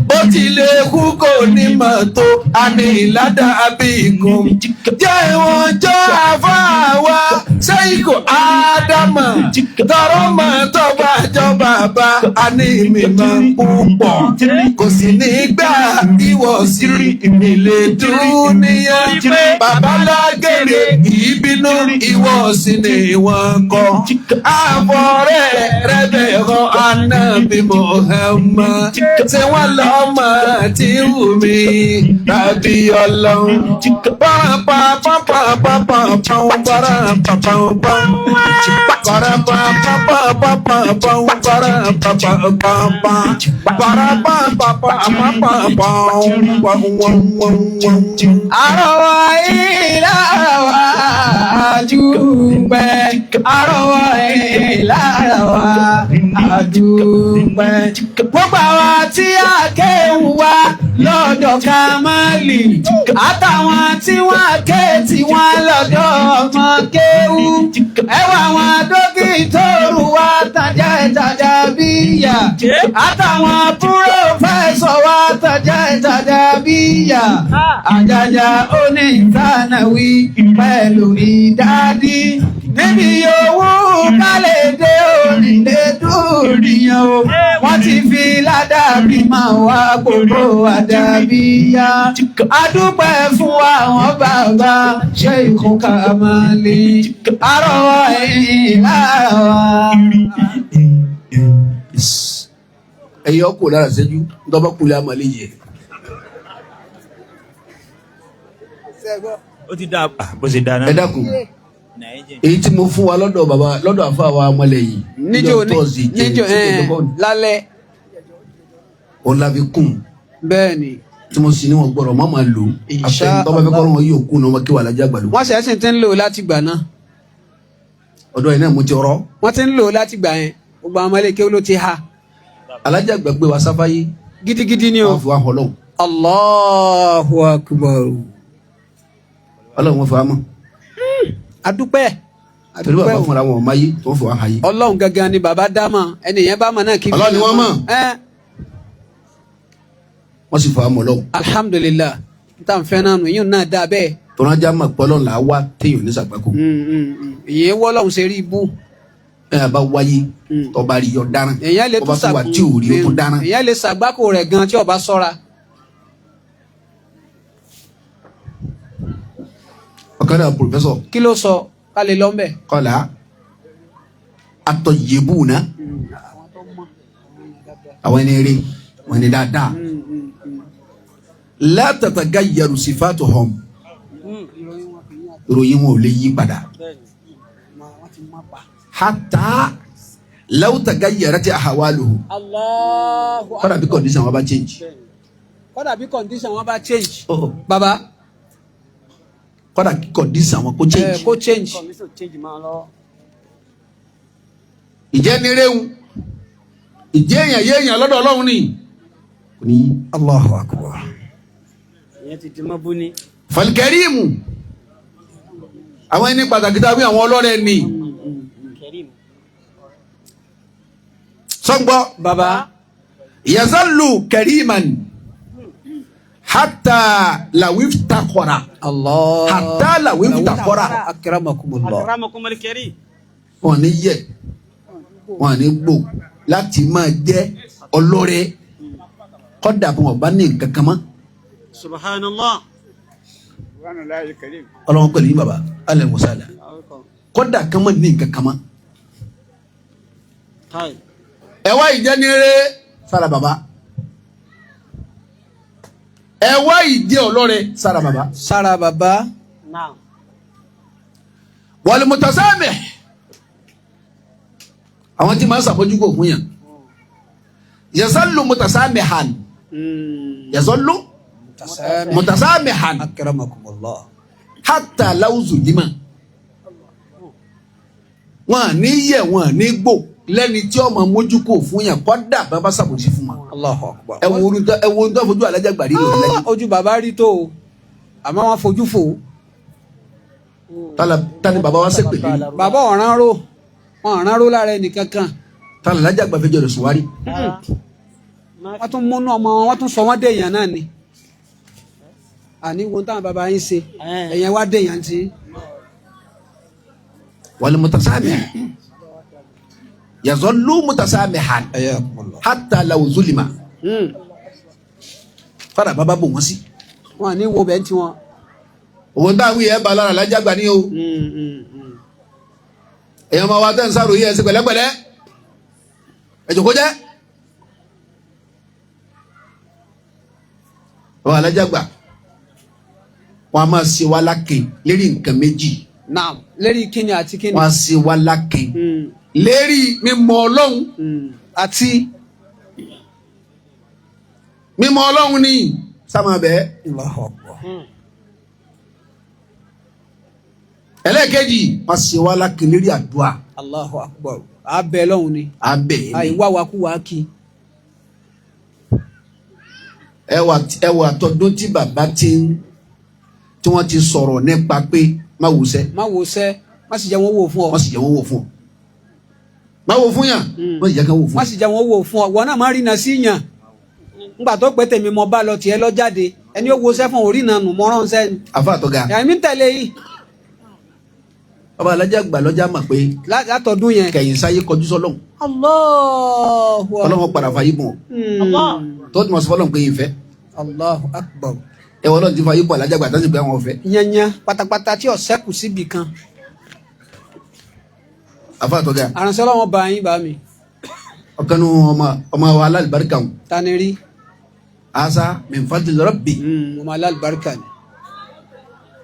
Bó tilẹ̀ kú kò ní máa tó àní ládàbí gùn. Jẹ́ wọn jọ àfáà wa ṣe Sheikh Ádámà tọrọ mọ tọba jọ bàbá àní mímọ́ púpọ̀ kò sì ní gbà ìwọ sí ìmìlẹ dúníyà bàbá lágẹrẹ ìbínú ìwọ sí ni wọn kọ àbọrẹ rẹbẹ họ Ànábì Muhammad tí wọn lọ mọ tí wù mí tàbí Ọlọ́run àrọwà ìlàrọwà àdúpẹ́ àrọwà ìlàrọwà àdúpẹ́ gbogbo àwa tí a kéwù wá lọ́dọ̀ Kamali àtàwọn tí wọ́n ké tí wọ́n lọ́dọ̀ ọmọ kéwù ẹwà àwọn dókítọ̀rù wa tàjà ìtàjà bíyà àtàwọn púròfẹ́sọ̀ wa tàjà ìtàjà bíyà àjàjà onítànàwí pẹ̀lú ìdádí níbi owó kálẹ̀ dé onílé dúrìyàn o wọ́n ti fi ládàbí máa wá gbogbo àdàbíyá adúpẹ́ fún àwọn bàbá Sheikh Kamali àrọwà ìlàwà. ẹyọ kò lára ṣẹ́jú ntọ́ba kulẹ̀ àmàlẹ́ yẹ. ó ti dá bó ṣe dáná. ẹ dákun èyí tí mo fún wa lọ́dọ̀ bàbá lọ́dọ̀ àfa wa ọmọlẹ̀ yìí níjó lálẹ́ òun la fi kún bẹ́ẹ̀ ni tí mo sì ní wọn gbọ́dọ̀ má máa lò àfẹn tọ́ba fẹ́ kọ́ wọn yóò kún ní wọn kí wà lájà gbàlú. wọ́n ṣe ẹ̀sìn tí ń lò láti gbà náà. ọ̀dọ̀ yìí náà mo ti rọ́. wọ́n ti ń lò láti gbà yẹn gbogbo àwọn ọmọlẹ́ kéwú ló ti ha. alájà gbàgbé wa sáfáyé. gidigidi ni o. wọ́n fi wá hàn lọ́hùn. Allahu akbar. ọlọ́run wọn fi wá mọ̀. adúpẹ́. torí bàbá fúnra wọn ọmọ ayé tó ń fi wá hayé. ọlọ́run gangan ni bàbá dá mọ̀ ẹnìyẹn bá mọ̀ náà kí. ọlọ́run ni wọ́n mọ̀. wọ́n sì fa amọ̀ lọ́wọ́. alhamdulilah n ta n fẹ́ náà nù yín náà dáa bẹ́ẹ̀. tọ́lájà máa pọ́ lọ́nà là á wá téèyàn ní sàgbákò. ìyẹn wọ́ lọ́hùn ṣe rí ibú. ẹ bá wáyé tọ́ba rí yọ dáná. èyàn lè tún sàgbákò tí ò rí o tún dáná. èyàn lè sàgbákò rẹ̀ gan tí ọba sọ́ra. ọ̀kadà pòfẹ́sọ̀. kí ló sọ ká lè lọ mbẹ. kọ́lá atọ̀yẹ̀bù náà àwọn ẹni rí wọn ni dáadáa látàtàgá yẹrù sífàtò hàn ìròyìn wọn ò lè yí padà hàtà láwùtàgá yẹrẹ ti àhàwálò kọ́dà bí condition wọn bá change. kọ́dà bí condition wọn bá change. baba. kọ́dà bí condition wọn kó change. kó change. ìjẹ́ nírẹ́hùn ìjẹ́ èèyàn yé èèyàn lọ́dọ̀ ọlọ́run ni. ní Allahu akbar. ìyẹn ti di mọ́ bú ni. Falkarimu àwọn ẹni pàtàkì tàbí àwọn ọlọ́rẹ̀ ni. sọ́gbọ́ baba. yazallu kariman hatta lawif takora. Allah. hatta lawif takora. akramakumullah. akramakumul karim. wọn ní yẹ wọn ní gbò láti máa jẹ́ ọlọ́rẹ̀ kọ́dà bí wọn bá ní nǹkan kan mọ́. subhanallah. ọlọ́wọ́n pẹ̀lú yín bàbá alẹ́ musala kọ́dà kan mọ́ ní nǹkan kan mọ́. ẹ wá ìjẹnire sára bàbá ẹ wá ìjẹ ọlọ́rẹ̀ sára bàbá. sára bàbá. wal mutasamih àwọn tí máa ń sàmójúkò fún yàn yazallu mutasamihan yazallu mutasamihan akramakumullah. hatta lawzu jima wọn ní yẹ wọn ní gbò lẹ́ni tí ó máa mójúkò fún yàn kódà bàbá sàbòsí fún wa. Allahu akbar. ẹ wo ń tó fojú alájà gbàrí lòdì lẹ́yìn. ojú bàbá rí tó o àmọ́ wọ́n fojú fò. tani bàbá wa ṣépè lé. bàbá ọ̀ràn ró ọ̀ràn ró lára ẹnì kankan. tani alájà gbàfẹ́jọ rẹ̀ sùwárí. wọ́n tún múnú ọmọ wọn wọ́n tún sọ wọ́n déèyàn náà ni. àní wo táwọn bàbá yín ṣe ẹ̀yẹn wá déèyàn tí. wal mutasamiha yazallu mutasamihan hatta law zulima fara bàbá bò wọ́n sí. wọn ní wo bẹ́ẹ̀ tí wọn. òun táwọn yẹn bá lára lájàgbá ní o èèyàn máa wá tẹ́ ń sáró yẹ ẹsẹ̀ pẹ̀lẹ́pẹ̀lẹ́ ẹ̀jọ̀ kó jẹ́ wọn alájàgbá wọn a máa ṣe wá lákè lérí nǹkan méjì. naam lérí kíni àti kíni. wọn a ṣe wá lákè lérí mímọ̀ Ọlọ́run àti mímọ̀ Ọlọ́run ní sáma bẹ́ẹ̀. ẹlẹ́ẹ̀kejì wọn ṣe wá lákè lérí àdúrà. Allahu akbar abẹ lọ́hùn ni. abẹ ni àìwá wa kú wa kí. ẹwà tọdún tí bàbá tí wọ́n ti sọ̀rọ̀ nípa pé má wòsẹ́. má wòsẹ́ má sì jẹ́ wọ́n wò fún ọ. má sì jẹ́ wọ́n wò fún ọ. má wò fún yàn. má sì jẹ́ kí wọ́n wò fún ọ. má sì jẹ́ wọ́n wò fún ọ wọn náà má rí iná sí yàn. ngbà tó pẹ́ tèmi mọ bá lọ tiẹ̀ lọ jáde ẹni ó wòsẹ́ fún orí ìnànú mọ́rán sẹ́ni. àfa àtọ́ga. ẹ̀mí tẹ̀lé yìí. ọba alájà gbà lọ́jà mà pé. látọdún yẹn. kẹ̀yìn sáyé kọjú sọ́lọ́hún. Allahu akbar. ọlọ́wọ́ padà fàyè bọ̀. tó ti mọ̀ sí fọlọ́hún pé yìí fẹ́. Allahu akbar. ẹ wọ́n lọ́n ti fàyè bọ̀ alájà gbà tó ti gbé àwọn ọ̀fẹ́. yanyan pátápátá tí ọ̀sẹ́ kù síbi kan. àfa àtọ́ga. àránṣẹ́ ọlọ́wọ́n bá yín bá mi. ọ̀kanu ọmọ wa alálùbáríkà wọn. tani rí. asa min fadli rabbi. ọmọ alálùbáríkà ni.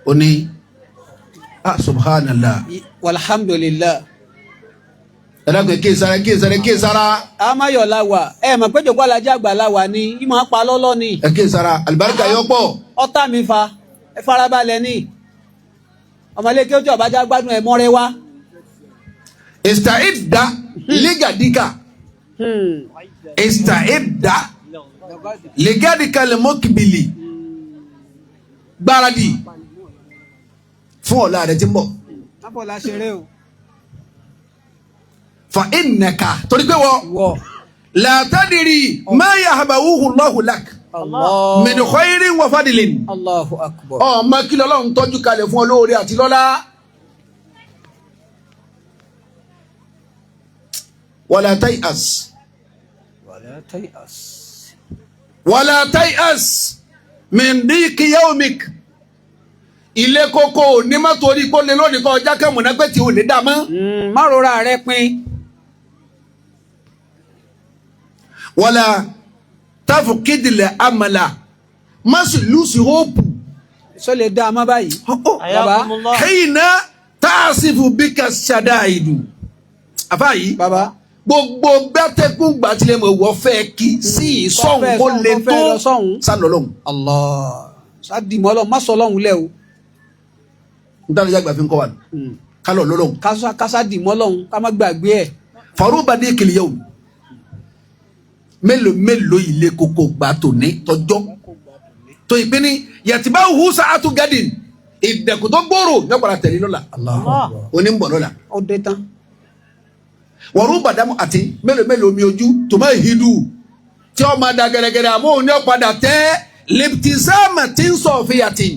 ó ní subhanallah. walhamdulillah. ẹ dákun kéésàrà. amáyọ̀ la wà mọ̀ pé jòkó alájà àgbà la wà ní ìmọ̀ apá lọ́lọ́ ni. ẹ kéésàrà alibarika yọ pọ̀. ọ̀tá mi fa ẹ farabalẹ̀ ní ọmọlẹ́kẹ́ ojú ọ̀bájá gbádùn ẹ̀ mọ́rẹ́ wá. ista'idda ligadika. ista'idda ligadika lemokibili. gbáradì fún ọ̀la rẹ̀ tí ń bọ̀. lábọ̀lá ṣeré o. fa innaka torí pé wọ́ la tadiri ma yahabahu Allahu lak min khairin wa fadlin. Allahu akbar. ọmọ kí lọ́lọ́run tọ́jú kalẹ̀ fún olóore àti lọ́lá. wala tay'as. wala tay'as min diqi yawmik. ilé kókó ní má torí kó lè lónìí kan ọjà kẹ́mùnà pé tí ò ní dá mọ́. má rora rẹ pin. wala tafukidilẹ̀ amala má sì lùsì hóòpù. sọ lè dá a má báyìí. baba hina taasifu bika shadaidu. àfa yìí baba gbogbo gbàtẹ́kùn gbàtílẹ̀ mọ̀ wọ́ fẹ́ kí sí ìsọ̀hún kó lè tó sálọ́lọ́hún. Allah sádìmọ́ ọlọ́run má sọ ọlọ́run lẹ́ o. ntàlẹ́ yàgbà fi ń kọ́ wa kálọ̀ lọ́lọ́hún. kásá dìmọ́ ọlọ́run ká má gbàgbé ẹ̀. farubadi kìlìyàwó mélòó mélòó ilé koko gbà tó ní tọjọ́ tó ìpín ní yàtìbá hùsà àtúgádìn ìdẹ̀kùn tó gbòòrò yọ̀pọ̀lá tẹ̀lé lọ́la onímbọ̀ lọ́la. ó dé tán. wọ̀rú bàdámù àti mélòó mélòó mi ojú tó máa hidu tí ó máa da gẹ̀rẹ́gẹ̀rẹ́ àmọ́ òun yóò padà tẹ́ liptisama tí ń sọ fìyà tì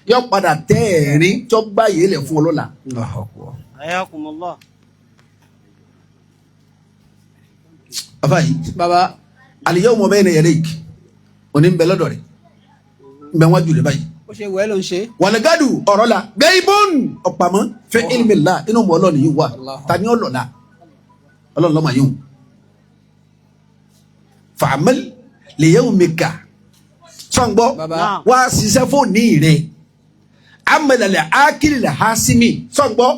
yóò padà tẹ́ ẹ̀rín tó gbá yé lẹ̀ fún ọlọ́la. afa yi baba al-yawma bayna yadayk òní ń bẹ lọ́dọ̀ rẹ̀ ń bẹ wájú rẹ̀ báyìí. ó ṣe wẹ́ẹ́ ló ń ṣe. wàlẹ́gàdù ọ̀rọ̀ la ghaibun ọ̀pamọ́ fẹ́ ilmi Allah inú mọ́ ọlọ́ọ̀ni yìí wà tani ọlọ́la ọlọ́ọ̀ni lọ́mọ yìí fa'amal li yawmika sọ̀ngbọ́ wá ṣiṣẹ́ fóònì rẹ̀ amalẹ̀ akílẹ̀ hasimi sọ̀ngbọ́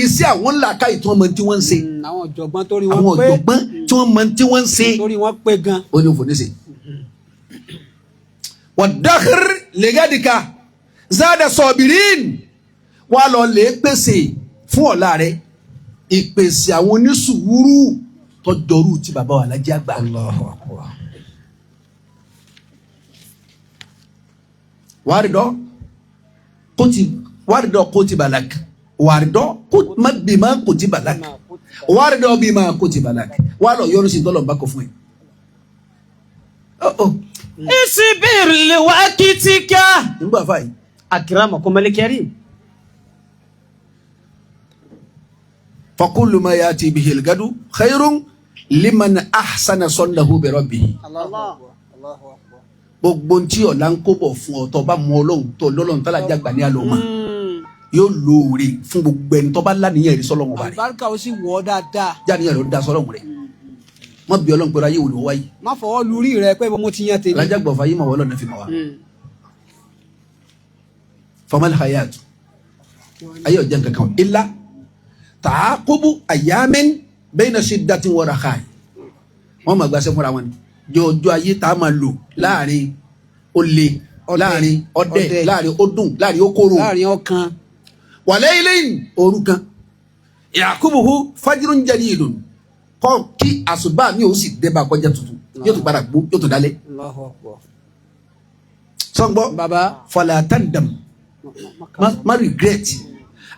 iṣẹ́ àwọn ńlá ká ìtún ọmọ tí wọ́n ń ṣe àwọn ọ̀jọ̀gbọ́n torí wọ́n pé àwọn ọ̀jọ̀gbọ́n tí wọ́n mọ tí wọ́n ń ṣe torí wọ́n pé gan. ó ní òfò ní ṣe. wadakhir ligadika zada sọ̀bìrín wà lọ lè pèsè fún ọ̀la rẹ̀ ìpèsè àwọn onísùúrù tọjọrú tí bàbá wa Lájí Àgbà. wàrídọ́ kó ti balak wàrídọ́ bímá kó ti balak wàrídọ́ bímá kó ti balak wà lọ yọrù sí tọ́lọ̀ bá kọ fún ẹ. isbir li waqitika. nígbà fàyè. akramakumul karim. فكل ما يأتي به الغد خير لمن أحسن صنه بربه. gbogbo ntí ọ̀la ń kó bọ̀ fún ọ tó bá mọ ọlọ́run tó lọ́lọ́run tó lájà gbà ní àlọ́mà yóò lóore fún gbogbo ẹni tó bá lánìyàn rí sọ́lọ́run ọba rẹ̀. àlùbáríkà ó sì wọ̀ ọ́ dáadáa. jáníyàn ló da sọ́lọ́run rẹ̀ má bí ọlọ́run pẹ̀lú ayé wò ló wáyé. má fọwọ́ lórí rẹ pé mo ti yan tèmi. alájà gbọ̀fà yìí mà wọ́n lọ́nà fi mà wá. famal hayat ayé ọ̀jẹ̀ kankan illa tààkùbù àyàmẹ́n bayna shiddatin wa rakhai wọ́n máa gbàṣẹ́ fúnra wọn ni jọjọ ayé tá a máa lò láàrin olè láàrin ọdẹ láàrin ọdún láàrin okoro láàrin ọkàn wàlẹ́ ilé òru kan yakubuhu fajirun jadidun kọ́ kí àṣùbà mi ò sì débà kọjá tuntun yóò tún padà gbó yóò tún dalẹ̀. sọ́ngbọ́ baba fala tandam má regret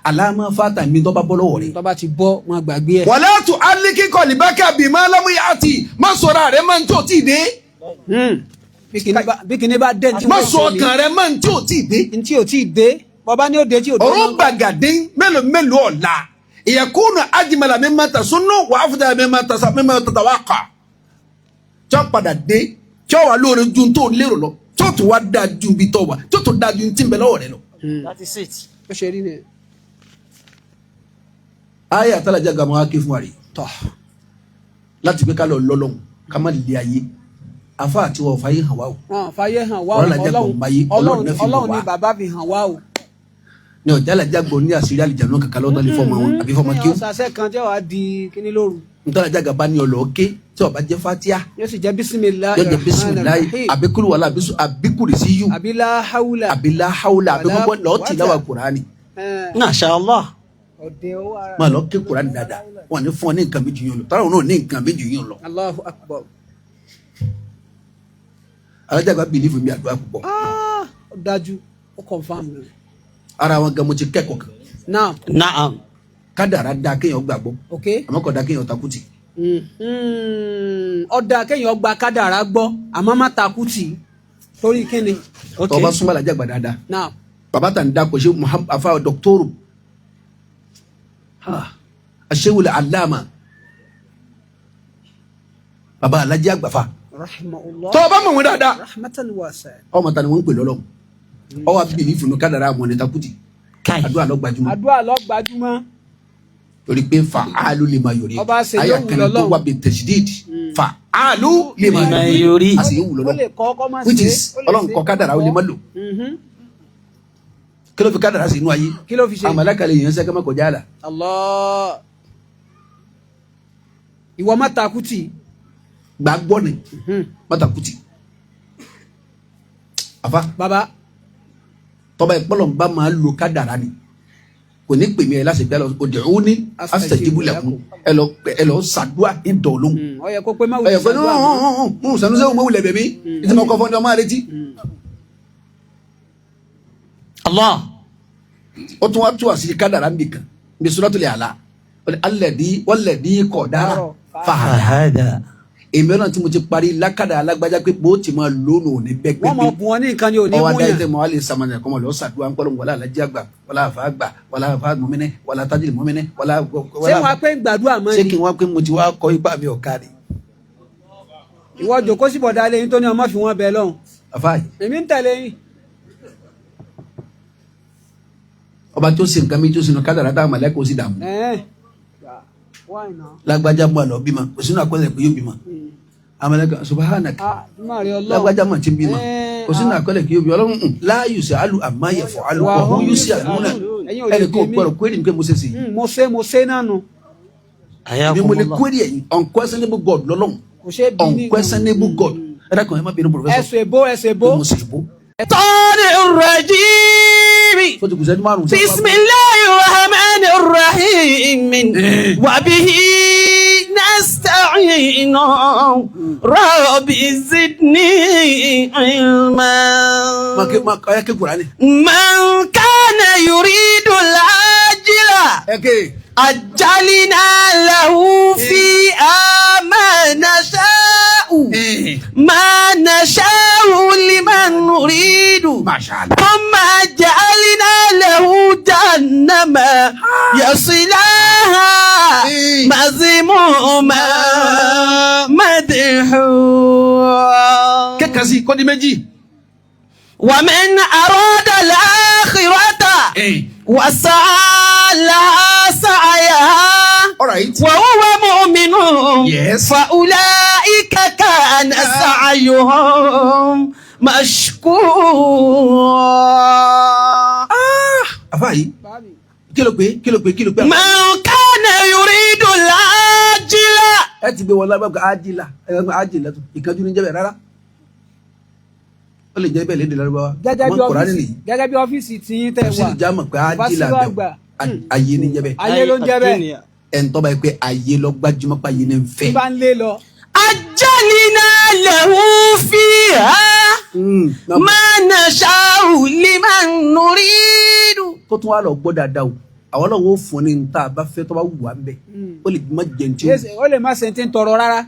alama fata mi tó bá bọ́ lọ́wọ́ rẹ̀. tó bá ti bọ́ máa gbàgbé ẹ̀. wala tu alikikọ libaka bima lamu yati má sọ̀rọ̀ rẹ̀ máa ń tó tí ì dé. bí kìíní bá dé. má sọ ọkàn rẹ̀ máa ń tó tí ì dé. ntí ò tí ì dé bàbá ní òde tí ò dé. ọ̀rọ̀ gbàgàdé mélòó mélòó ọ̀la ìyẹ̀kúnù ajimala mi máa ta sunu wà á fúdà mi máa ta sa mi máa tata wá kà. tí wọ́n padà dé tí wọ́n wà lóore ju tó lérò lọ tí wọ́n tún wá dáa ju bí tọ́ wa tí wọ́n tún dáa ju tí ń bẹ lọ́wọ́ rẹ̀ lọ. That is it. ó ṣe rí ni. ayé àtàlájà gàmọ́ wá ké fún wa rè tọ́ láti pé ká lọ lọ́lọ́hún ká má lè ayé afa àti wọn fàyè hàn wá o. fàyè hàn wá o ọlọ́run ní bàbá fi hàn wá o. ní ọjà alájà gbọ́ ní àṣírí àlìjáná kankan lọ́dọ̀ lè fọmọ wọn àbí fọmọ kí ó. ọ̀sàsẹ́ kan tí wàá di kíní lóru. ntọ́lájà gàba ní ọlọ́ọ̀ké tí ọba jẹ́ fatia. yóò sì jẹ́ bisimilayi. yóò jẹ́ bisimilayi abikulu wàlá abikuli sí yú. abila hawula. abila hawula abikulu lọ́ọ̀tì láwa kurani. Masha Allah. máa lọ ké kurani dáadáa wọn ní fún ọ ní nǹkan méjì yín lọ tọ́lá wọn náà ní nǹkan méjì yín lọ. Allahu akbar. alájà gba bìlífù mi àdúrà púpọ̀. ó dájú ó confam rẹ. ara wọn gan mo ti kẹ́kọ̀ọ́ kan. Naam. kádàrá da kéèyàn gbàgbọ́. ok àmọ́ kò da kéèyàn takùtì. ọ̀dà kéèyàn gba kádàrá gbọ́ àmọ́ má takùtì torí kíni. tọ́ bá súnmọ́ alájà gbà dáadáa. Naam. bàbá tà ń da kò ṣe Muhammad afa dọ́kítọ́rù aṣẹ́wòlẹ̀ aláàmà bàbá alájà àgbàfà. rahimahullah. tọ́ bá mọ̀ wọn dáadáa. rahmatan wasi'a. ọmọ ta ni wọ́n ń pè lọ́lọ́ ọwọ́ abíyẹ̀ní funu kádàrá àmọ́ ní takùtì. àdúrà lọ gbajúmọ̀. àdúrà lọ gbajúmọ̀. torí pé fa alu lè ma yòrí. ọba ṣe yóò wù kan lọ́lọ́. tó wà bí tẹ̀sídìdì fa alu lè ma yòrí. a sì yóò wù ó lè lọ́lọ́. kọ́ ọkọ́ máa ṣe. which is ọlọ́run kọ kádàrá ó lè má lò. kí ló fi kádàrá sí inú ayé. kí ló fi ṣe. àmàlàkàlẹ̀ yẹn sẹ́kẹ́ mọ́ kọjá la. Allah. ìwọ má takùtì. gbàgbọ́ ni mọ́tàkùtì. àfa baba. tọ́ba ìpọ́lọ̀ ń bá máa lo kádàrá ni kò ní pèmí ẹ láti gbẹ lọ òdì òun ní astajibu lakum ẹ lọ sàdúà ìdọ̀ọ̀lóhùn. ó yẹ kó pé má ẹ wulẹ̀ yẹ pé sàdúrà. sanusi ọmọ wulẹ̀ bẹ̀mí ìtí mo kọ́ fún ọmọ àrètí. Allah. ó tún wá tú àṣírí kádàrá nbì kan nbí suratul A'la walladhi qadara fahada. Fahada. èmi náà tí mo ti parí lákàdá alágbájá pé bó ti máa lónìí ò ní bẹ́ pé wọ́n mọ̀ bùn wọn ní nǹkan ni ò ní ọwọ́ mú adáyé yàn. tẹ mọ́ wálé sàmánà kọ́mọ lọ́ọ́ sàdúrà ńpọ́lọ́ wọlé alájí àgbà wọlé àfa àgbà wọlé àfa mọ́mẹ́nẹ́ wọlé àtàjì mọ́mẹ́nẹ́ wọlé. ṣé wọn á pé ń gbàdúrà mọ́ ṣé ni. kí wọ́n pé mo ti wá kọ́ ipá mi ọ̀ka ni. ìwọ jòkó sí bọ̀dá lẹ́yìn tó ní ọmọ fi wọn bẹ̀ lọ́hùn. àfáàyè èmi ń tẹ̀lé yín. ọba tó ṣe nǹkan mi tó sinú kádàrá táwọn mọ̀lẹ́kọ̀ sì dààmú. why now. lágbájá mọ́ àlọ́ bímọ kò sínú àkọsílẹ̀ pé yóò bímọ. amọ̀lẹ́kọ̀ subhanaka má rí ọlọ́run. lágbájá mọ̀ ti bímọ kò sínú àkọsílẹ̀ pé yóò bímọ ọlọ́run la yusalu amma yaf'alu wa hum yusaluna ẹnì kan gbọ́dọ̀ kúrẹ́dì pé mo ṣe sí. mo ṣe náà nù. èmi mo lè kúrẹ́dì ẹ̀yìn unquestionable God lọ́lọ́run kò ṣe bí ní. unquestionable God ẹ̀rọ kan ẹ̀ má bínú professor. ẹsẹ̀ èbó. mo sì bó. Tani rajimi. fo ti kù sẹ́ni márùn-ún. Bismillahirrahmanirrahim. Wa bihi nasta'in. Rabbi zidni ilma. ma aya ke Qur'ani. Man kana yuridu al-ajila. أجلنا له فيها ما نشاء ما نشاء لمن نريد ثم جعلنا له جهنم يصلاها مذموما مدحورا kẹ́kàsí kọ́dí méjì. ومن أراد الآخرة وسعى لها سعيها alright. وهو مؤمن Yes. فأولئك كان سعيهم مشكورا àfa yìí kí ló pé. من كان يريد العاجلة ẹ ti gbé wọn lábẹ́ ájìlá tó ìkanjú ní jẹ́bẹ̀ rárá. ó lè jẹ́ bẹ́ẹ̀ lédè lárúbáwá. gẹ́gẹ́ bí ọ́fíìsì tí yín tẹ̀ tafsiri wá já mọ̀ pé ájìlá Fásirò bẹ̀ àgbà. ayé ní jẹ́bẹ̀. ayé ló ń jẹ́ bẹ́ẹ̀ ẹ̀ ń tọ́ba yìí pé ayé lọ gbajúmọ̀ pé ayé ní ń tí fẹ́. bá ń lé lọ. أجلنا له فيها ما نشاء لمن نريد tó tún wà lọ gbọ́ dáadáa o àwọn náà wọ́n fún ní níta bá fẹ́ tó bá wù wá ń bẹ̀. ó lè má jẹun tí ó lè má ṣe ti ń tọrọ rárá.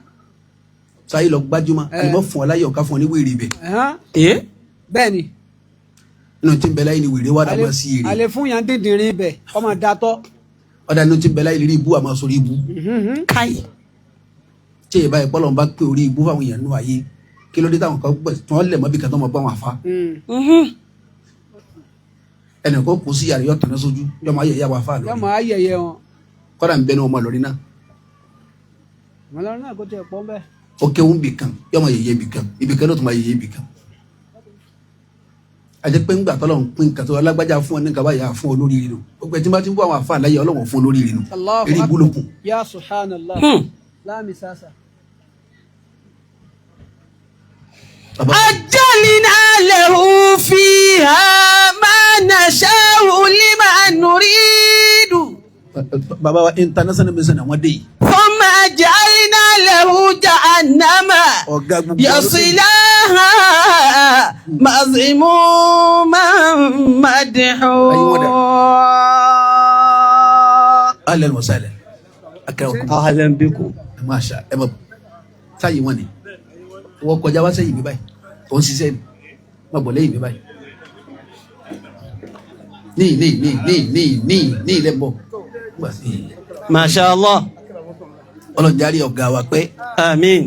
sáyé lọ gbajúmọ̀ àlùmọ́ fún ọ láyé ọ̀ká fún ọ ní wèrè bẹ̀. bẹ́ẹ̀ ni inú tí ń bẹ láyé ni wèrè wà dàgbà sí èrè. àlè fún yàn dídìrín bẹ̀ ọmọ datọ́. ọ̀dà inú tí ń bẹ láyé ni ibú àmọ́ sórí ibú. káyì tí èyí báyìí pọ́lọ́n bá pé orí ibú fáwọn èèyàn nù ayé kí ló dé táwọn kan gbẹ tí wọ́n lẹ̀ mọ́ bí kan tó mọ̀ bá wọn àfa. ẹnì kan kò sí yàrá yọ tẹ̀lé sójú yọmọ ayẹyẹ àwọn afa lórí yọmọ ayẹyẹ wọn. kọ́dà ń bẹnu ọmọ lórí náà ọmọlọrin náà kò tiẹ̀ pọ́n bẹ́ẹ̀. ó kéwòn bì kan yọmọ yẹyẹ bì kan ibì kan ló tún máa yẹyẹ bì kan. àti pé ńgbà tọ́lọ̀ ń pín nǹkan tó alágbájá fún ọ ní nǹkan báyà fún ọ lórí rinu gbogbo ẹ̀ tí bá ti ń bọ́ àwọn afa àláyé ọlọ́wọ̀n fún ọ lórí rinu eré ìbúlòkùn. ya subhanallah láàmì sàṣà. أجلنا له فيها ما نشاء لمن نريد baba wa international mission àwọn dé yìí. ثم جعلنا له جهنم ọ̀gá gbogbo يصلاها مذموما مدحورا ahlan wa sahlan akramakum أهلا بكم masha ẹ bọ sáyé wọn ni wọ́n kọjá wá sẹ́yìn mi báyìí ó ń ṣiṣẹ́ mi má bọ̀ lẹ́yìn mi báyìí ní ilẹ̀ bọ̀ ما شاء الله ọlọ́njárí ọ̀gá wa pé آمين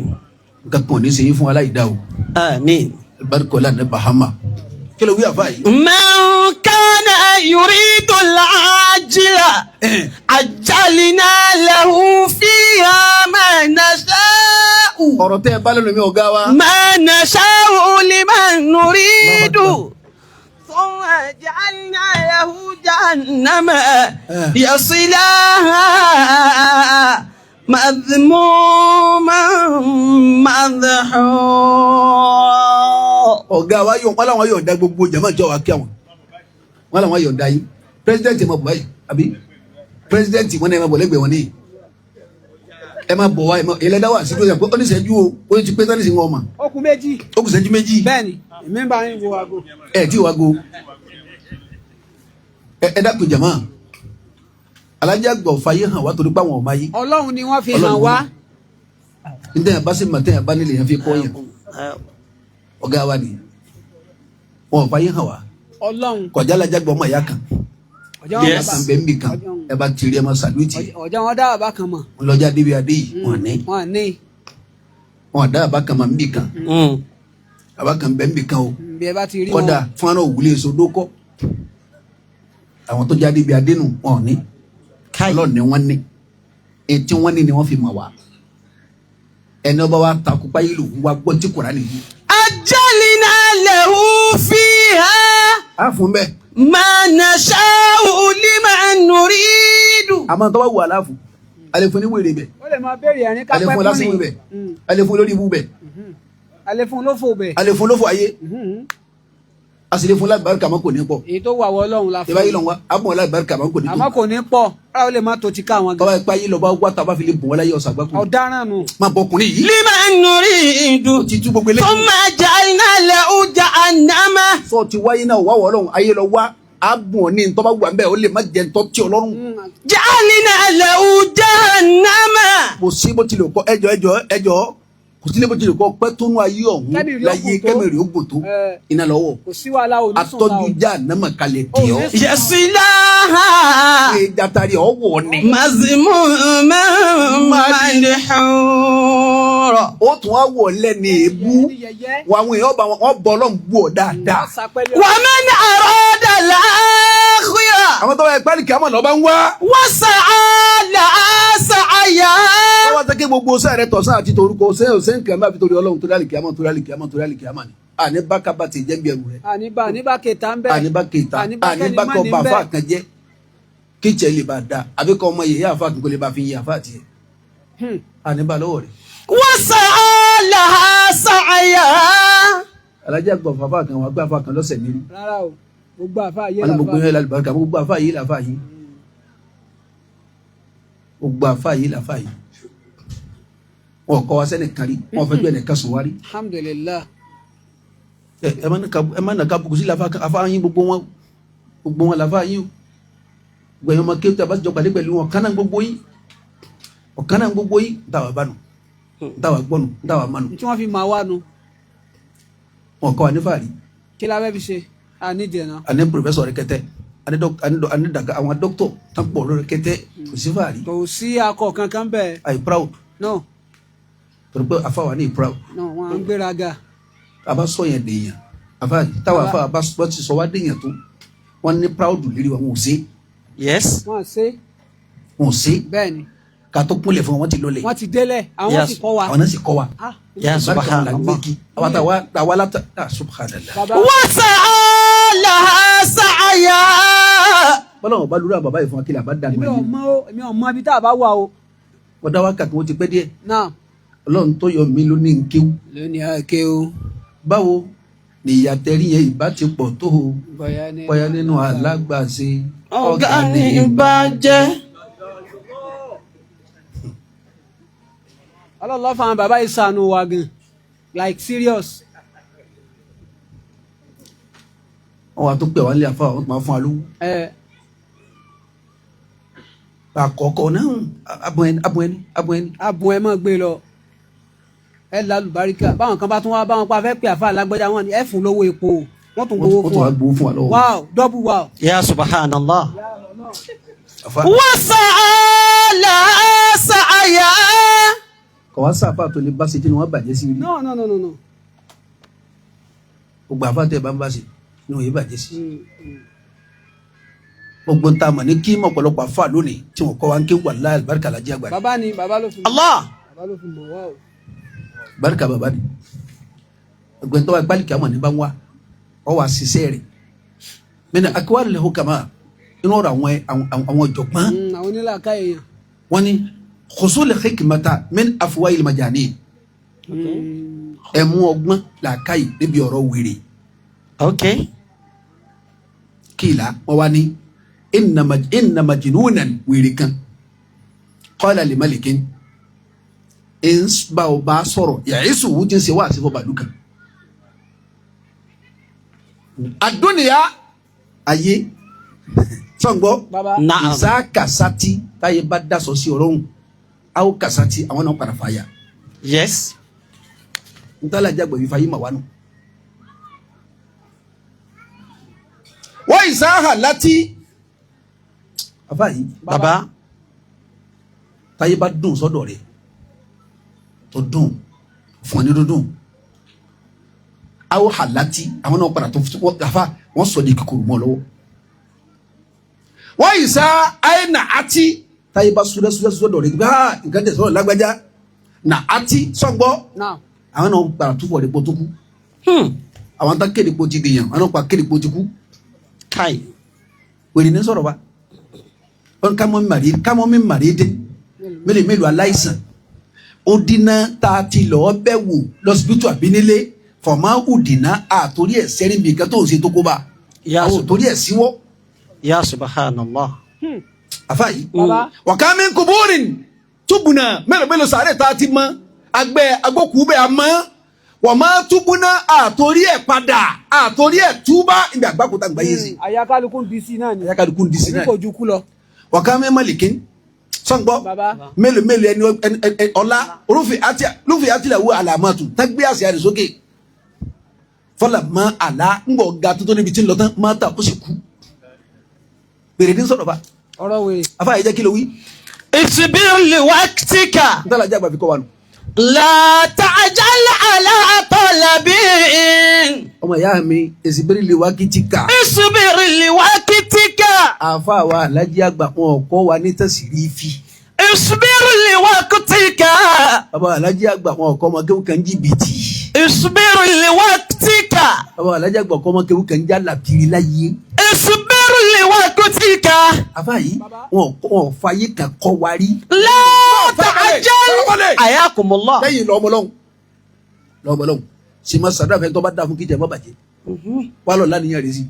nǹkan kan ò ní ṣe yín fún aláìdá o آمين barikola ní bahama kí ló wí àfa yìí. من كان يريد العاجلة عجلنا له فيها ما نشاء ọ̀rọ̀ tẹ́ ẹ bá lẹ́nu mi ọ̀gá wa. ما نشاء لمن نريد ثم جعلنا له جهنم يصلاها مذموما مدحورا ọ̀gá wa yọ̀ wọ́n làwọn yọ̀ ọ̀dà gbogbo jama jọ wa kí àwọn wọ́n làwọn yọ̀ ọ̀dà yìí pírẹsidẹ́ǹtì ẹ̀ máa bọ̀ báyìí àbí pírẹsidẹ́ǹtì wọn náà ẹ̀ máa bọ̀ lẹ́gbẹ̀ẹ́ wọn ní ẹ máa bọ̀ wá ẹ máa ẹlẹ́dá wà sí lóṣèlú pé ó ní ìṣẹ́jú o ó ti pé tánìsì wọn mà ó kù méjì. ó kù ìṣẹ́jú méjì bẹ́ẹ̀ni èmi ń bá yín wo aago. ẹ tí wàá go ẹ dákun jama alájà gbọ̀ fàyè hàn wá torí pé àwọn ọ̀ma yìí ọlọ́run ni wọ́n fi hàn wá. nítorí bá sì mà tẹ́yà bá nílé yẹn fi kọ́ yẹn ọ̀gá wa ni wọn ò fàyè hàn wá ọlọ́run. kọjá alájà gbọ̀ ọmọ ìyá kan ọjọ́ wọn kan bẹ́ẹ̀ ń bì kan ẹ bá tiri ẹ máa sàlùtì ọjọ́ wọn dá bàbá kan mọ̀. ńlọjà débi adé yìí wọn ní wọn ní. wọn dá bàbá kan máa ń bì kan bàbá kan bẹ́ẹ̀ ń bì kan o bí ẹ bá ti rí wọn. kọ́dà fúnra òwúlé èso dókọ́ àwọn tó jáde bí adé nù wọn ní ọlọ́ọ̀ni wọn ní etí wọn ní ni wọ́n fi mọ̀ wá ẹni ọba wa takú páyé lò ń wá gbọ́ tí Kùránì nìyí. أجلنا له فيها a fún bẹ́ẹ̀. ما نشاء لمن نريد àmọ́ tó bá wù aláàfù alẹ́ fún ní wèrè bẹ̀ ó lè máa béèrè ẹni ká alẹ́ pẹ́ fún fún lásìkò bẹ̀ alẹ́ fún lórí ibú bẹ̀ alẹ́ fún ló fò bẹ̀. alẹ́ fún lófò ayé a sì lè fún lágbàrúkà mọ́ kò ní pọ̀ èyí tó wà wọ ọlọ́run la fún. ìbáyé lọ wá a bọ̀ lágbàrúkà mọ́ kò ní àmọ́ tó kò ní pọ̀ ara ó lè má tó ti ká àwọn gan. tọ́ba ìpá yìí lọ bá wá tàbá fi lè bọ̀ wọ́n láyé ọ̀sà gbáko ọ̀daràn nù. má bọ̀ ọkùnrin yìí لمن نريد ó ti tú gbogbo eléyìí ثم جعلنا له جهنم sọ ti wáyé náà wá wọ́ ọlọ́run ayé lọ wá a bùn ní ntọ́ba wà ń bẹ́ẹ̀ ó lè má jẹ ntọ́ tí ọlọ́run جعلنا له جهنم kò sí bó tilẹ̀ kọ́ ẹjọ́ kò sí bó tilẹ̀ kọ́ pẹ́ tó nú ayé ọ̀hún Kẹ́mìrì ó láyé gùn tó. kẹ́mìrì ó gùn tó iná lọ́wọ́ kò sí wàhálà onísùn atọ́jú já nàmà kalẹ̀ tì ọ́ يصلاها gbé jatari ọwọ́ ni. mazmuman madhura. ó tún wá wọ̀ lẹ́ni èébú wọ àwọn èèyàn bá wọn bọ́ ọlọ́run bú ọ dáadáa. wa man arada al-akhirah. àwọn tó bá yẹ pálí kí á mọ̀ lọ́ bá ń wá. wa sa'a laha sa'ya. wọ́n wá sẹ́kẹ́ gbogbo sẹ́ẹ̀rẹ́ tọ̀sán àti torúkọ sẹ́yìn nǹkan bá fi torí ọlọ́run torí àlìkíyàmọ̀ torí àlìkíyàmọ̀ torí àlìkíyàmọ̀ ni. àní bá kábà ti jẹ́ bí ẹrù rẹ̀. àníbá kẹta ń bẹ. àníbá kẹta àníbá kọ bá àfa kan jẹ́ kí ìjẹ́ lè bá da àbí kọ́ ọmọ yẹ̀yẹ́ àfa kan kó lè bá fi yin àfa tiẹ̀. àníbá lọ́wọ́ rẹ̀. wa sa'a laha sa'ya. alájà gbọ̀ fàfà kan wà gbé àfa kan lọ́sẹ̀ nírí. rárá o gbogbo àfa yé wọn ni gbogbo yẹn lálùbáríkà gbogbo àfa yìí làfa yìí gbogbo àfa yìí làfa yìí wọn kọ́ wa sẹ́ni kárí wọn fẹ́ jọ ẹnìkan sùn wárí. alhamdulillah. ẹ má nà ká bùkún sí làfa àfa yín gbogbo wọn làfa yín o gbẹ̀yìn ọmọ kéwìtì àbá ti jọ pàdé pẹ̀lú wọn kánà gbogbo yín ọ̀kánà gbogbo yín ntàwà bánu ntàwà gbọ́nu ntàwà mánu. tí wọ́n fi máa wá nu. wọn kọ́ wa ní fàárí. kí la fẹ́ fi ṣe àníjẹ náà. àní pòfẹ́sọ̀ rẹ̀ kẹtẹ àní dàgbà àwọn dókítọ̀ tán pọ̀ lórí kẹtẹ kò sí fàárí. kò sí akọ kankan bẹ́ẹ̀. àyè proud. no. torí pé afa wa ní proud. no wọn à ń gbéraga. a bá sọ yẹn dèèyàn afa táwa afa bá ti sọ wá dèèyàn tó wọn ní proud lérí wa wọn ò sí. yes. wọn ṣe. wọn ò sí. bẹ́ẹ̀ni. ká tó kúnlẹ̀ fún wọn ti lọlẹ̀. wọn ti délẹ̀ àwọn sì kọ́ wa. àwọn náà sì kọ́ wa. ya subhanallah. àwọn táwa látà subhanallah. wa sa'a laha sa'ya. bọ́lá wọn bá lura bàbá yìí fún akílẹ̀ àbá dàgbà yìí. èmi ò mọ ibi tá a bá wà o. wọ́n dá wákàtí wọ́n ti pẹ́ díẹ̀. náà. ọlọ́run tó yọ mí lónìí ń kéwú. lónìí á kéwú. báwo ni ìyàtẹ̀rí yẹn ìbá ti pọ̀ tó o. bóyá nínú alágbàṣe. ọ̀gá ni ìbá jẹ́. ọlọ́lọ́ fún àwọn bàbá ìsànù wa gan like serious. wọ́n wá tó pè wá lé àfa wọ́n máa fún wa lówó. àkọ́kọ́ náà abùn ẹ mọ̀ gbé lọ ẹ lálùbáríkà báwọn kan bá tún wá báwọn pa fẹ́ pè àfa alágbájá wọn ni ẹ fún lówó epo wọ́n tún gbowó fún wa lọ́wọ́. wow double wow. ya subhanallah. wa sa'a laha sa'ya. kọ̀ wá sáfà tó lè bá ṣe tí wọ́n bàjẹ́ sí rí. no. gbogbo àfa tẹ̀ bá ń bá ṣe ni wọ́n yé bàjẹ́ sí. gbogbo ń ta mọ̀ ní kí ọ̀pọ̀lọpọ̀ àfa lónìí tí wọ́n kọ́ wa ń ké wà láì àlùbáríkà lájí àgbà. bàbá ló fi mọ̀. Allah. bàbá ló fi mọ̀ wá o. barika bàbá ni ẹgbẹ́ tó wà gbálíkì àmọ̀ ní bá ń wá ọ wà ṣiṣẹ́ rẹ̀ mẹ́ni akíwárí lẹ́hó kàmá inú ọ̀rọ̀ àwọn ọ̀jọ̀gbọ́n. àwọn onílà ká èèyàn. wọ́n ní khusul hikmata min afwahil majanin ẹ̀mú ọgbọ́n làákàyè níbi ọ̀rọ̀ wèrè. ok. kìlá wọ́n wá ní inna majnunan wèrè kan qala li malikin bá o bá sọ̀rọ̀ yàísù wú ti ń ṣe wá àti fọ́ bàlúkà. àdúnìyá ayé sọ̀ngbọ́ ìsá kàsátì táyé bá dasọ̀ sí ọ̀rọ̀ òun àwọn kàsátì àwọn náà padà fàyà. yes. n tala jágbọ̀ yìí fàyè mà wánu. wọ́n ìsá hà láti àfáà yìí baba táyé bá dùn sọ́dọ̀ rẹ̀ tó dùn fún ẹni dúdùn awo halati àwọn náà padà tó gafa wọn sọ di kíkúrú mọ́ lọ́wọ́ wọn yìí sá ayé na ati táyé bá súdẹ dọ̀rẹ́ gbá nǹkan tẹ̀ sọ́dọ̀ lágbájá na ati sọ́gbọ́ àwọn náà padà tó fọ̀ ọ́ tó kú àwọn tá kéde po ti dèèyàn àwọn náà pa kéde po ti kú kai wèrè ní sọ̀rọ̀ wa wọn kámọ́ mi màrí dé mélòó aláìsàn ó dínà tá a ti lọ́ọ́ bẹ̀ wò lọ́sibítù àbínilé fọ̀mọ́ òdìnnà àtòrí ẹ̀ sẹ́rí mi kan tó ń ṣe tó kó bá àwọn òtòrí ẹ̀ síwọ́. ya subhanallah. àfa yìí wàká mi kò bórin túbùnà mélòó sàárè tá a ti mọ agbókùú bẹ́ẹ̀ a mọ́ wọ́n máa túbùnà àtòrí ẹ̀ padà àtòrí ẹ̀ túbá ìgbà àgbàkúta gbáyé sí. àyàkálukú ń di sí náà ni. àyàkálukú ń di sí náà ni. kò ju kú lọ. wàká mi malikin sọ́ngbọ́ mélòó ẹni ọlá lófin àtìláwó àlàmọ́tò tágbé àṣẹ rẹ̀ sókè fọlá mọ́ àlá ńgbọ̀ ga tuntun níbi tí ń lọ tán máa ta kó sì kú bèrè ní sọ̀rọ̀ bá. ọ̀rọ̀ wèrè. afa yìí jẹ́ kí ló wí. اصبر لوقتك ntàlá jágbà fi kọ́ wa nù. لا تعجل على طلب ọmọ ìyá mi èsì bẹ́rẹ̀ lè wá kí ti kà. اصبر لوقتك àfa wa alájí àgbà wọn kọ́ wa ní tẹ̀sírí fi. اصبر لوقتك bàbá alájí àgbà wọn kọ́ ọmọ kéwù kan jìbìtì. اصبر لوقتك bàbá alájí àgbà kọ́ ọmọ kéwù kan já làbìrì láyé. اصبر لوقتك àfa yìí wọn fàyè kan kọ́ wa rí. لا تعجل حياكم الله. lẹ́yìn lọ́mọlọ́hún sì máa sàdúrà fẹ́ tó bá dà fún kíjẹ má bàjẹ́. wà lọ lánìyàn rẹ sí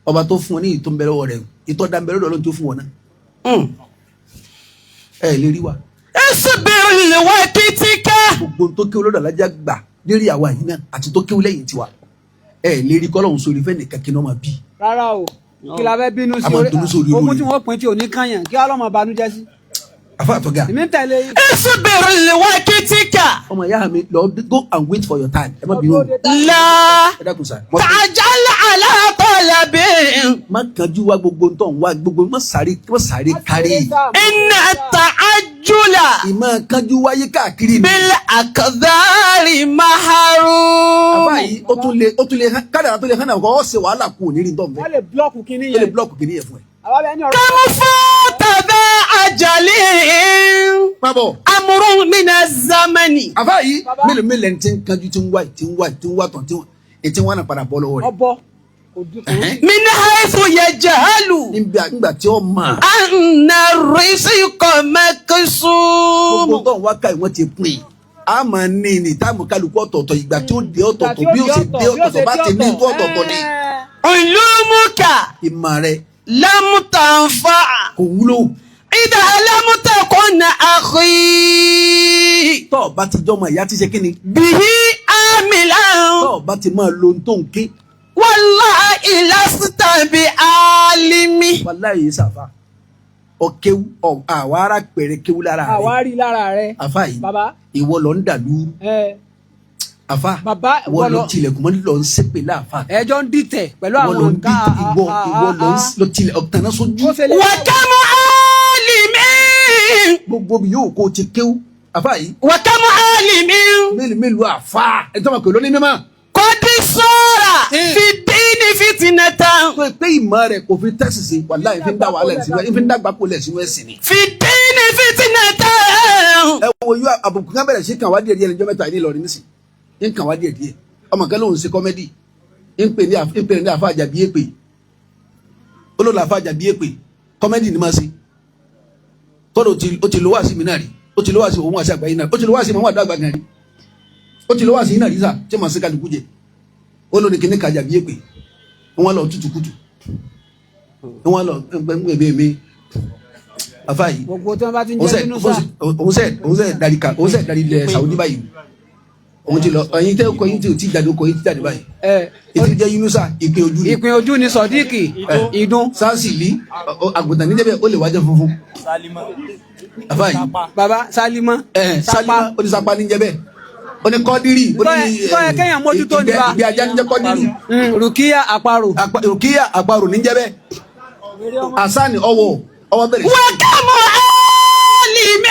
ọba tó fún ọ ní ìtọ́ nbẹ̀rẹ̀ wọ̀ rẹ̀ ìtọ́ da nbẹ̀rẹ̀ lọ́dọ̀ tó fún ọ náà. ẹ lè rí wa. اصبر لوقتك gbogbo tó kéwú lọ́dọ̀ alájà gbà lérí àwa yìí náà àti tó kéwú lẹ́yìn tiwa ẹ lè rí kọ́lọ́hún sórí fẹ́ nìkan kí ni wọ́n máa bí. rárá o kí la fẹ́ bínú sí A máa dunú sórí ogún olórí. tí wọ́n pín tí ò ní kànyàn kí ọlọ́mọ banújẹ́ sí. àfa àtọ́gà èmi ń tẹ̀lé yín. اصبر لوقتك ọmọ ìyá mi lọ go and wait for your time ẹ má bínú لا ẹ dákun sa. تعجل على طلب má kánjú wá gbogbo ntọ́ wá gbogbo má sáré kárí. إن التعجل ìmọ̀ kánjú wáyé káàkiri ni. بالأقدار àfa محروم. yìí ó tún lè kádàrà tó lè hàn náà kọ́ ọ́ ṣe wàhálà kù ní rí ntọ́ wọ́n nfẹ́. lè búlọ́ọ̀kù kínní ó lè yẹn. búlọ́ọ̀kù kìíní yẹn fún ẹ. àwa bẹ́ẹ̀ ní ọ̀rọ̀. كم فات ذا أجل má bọ̀. أمر من الزمن. àfa yìí mélòó mélòó ẹni tí ń kánjú tí ń wá tán tí wọ́n náà padà bọ́ lọ́wọ́ rẹ̀. ọbọ ojú kan. من حيث يجهل nígbà tí ó mọ̀ أن الرزق مقسوم. gbogbo tó ń wá ká ìwọ́n ti pín in a máa ní ní táàmù kálukú ọ̀tọ̀ọ̀tọ̀ ìgbà tí ó dé ọ̀tọ̀ọ̀tọ̀ bí ó ṣe dé ọ̀tọ̀ọ̀tọ̀ bá ti ní ikú ọ̀tọ̀ọ̀tọ̀ ni. علومك ìmọ̀ rẹ̀ لم تنفع kò wúlò إذا لم تكن أخي tó o bá ti jọmọ ìyá ti ṣe kí ni به عاملا tó o bá ti máa lo ohun tó ń ké والله لست بعالم. wàláhì yìí sàfà ọ̀kéwú àwọn ará pèrè kéwú lára àwa rẹ̀ rí lára rẹ. àfà yìí bàbá ìwọ lọ ń dàlú àfà bàbá ìwọ lọ tilẹ̀kùn mọ́ lọ ń ṣépè láàfà ẹjọ́ ń dìtẹ̀ pẹ̀lú ìwọ lọ àwọn ń bí ìwọ lọ tilẹ̀ ọ̀tàná sójú ó ṣe lè. وكم عالم gbogbo bí yóò kó o ti kéwú àfà yìí وكم عالم mélòó àfà ẹ̀ tó máa pè lóní mímọ́. قد صار في الدين فتنة. tó yẹ pé ìmọ̀ rẹ̀ kò fi tẹ́sí sí wàláhì fi ń dá wàhálà sínú ẹ̀ fi ń dàgbà kó lẹ̀ sínú ẹ̀sìn ni. في الدين فتنة. ẹ wo yóò àbùkù kan bẹ̀rẹ̀ sí kàn wá díẹ̀ díẹ̀ lẹ́jọ́ mẹ́ta ní Ìlọrin nísì ń kàn wá díẹ̀ díẹ̀ ọmọ kan lóun ṣe kọ́mẹ́dì ń pè ní àfa àjàbí èpè olóòlù àfa àjàbí èpè kọ́mẹ́dì ni máa ṣe tọ́lọ̀ ó ti lo wá sí mi náà rí ó ti lo wá sí òun àti àgbáyé náà ó ti lo wá sí màmú àdàgbà gan rí ó ti lo wá sí iná rí sà tí màá ṣe kálukú jẹ olóòlù kìíní kan àjàbí èpè wọn lọ tútùkùtù wọn lọ gbẹgbẹ afa yìí gbogbo tí wọn bá ti ń jẹ nínú sá. òun sẹ dari ilẹ̀ Saudi báyìí òun ti lọ ẹyin tẹ ọkọ yín tí o ti jáde ọkọ yín ti jáde báyìí ètò ìjẹ Yunusa ìpín ojú ni ìpín ojú ni sọdíkì ìdún. sáàsì lí àgùntàn níjẹbẹ ó lè wájẹ funfun afa yìí baba Salima. Salima ó ní Sapa níjẹbẹ ó ní Kọdírì ó ní tọ́yẹ kéèyàn mójútó ní bá ìgbé ajá níjẹ Kọdírì Rukiya àparò. Rukiya àparò níjẹbẹ Asani ọwọ́ bẹ̀rẹ̀ وكم عالم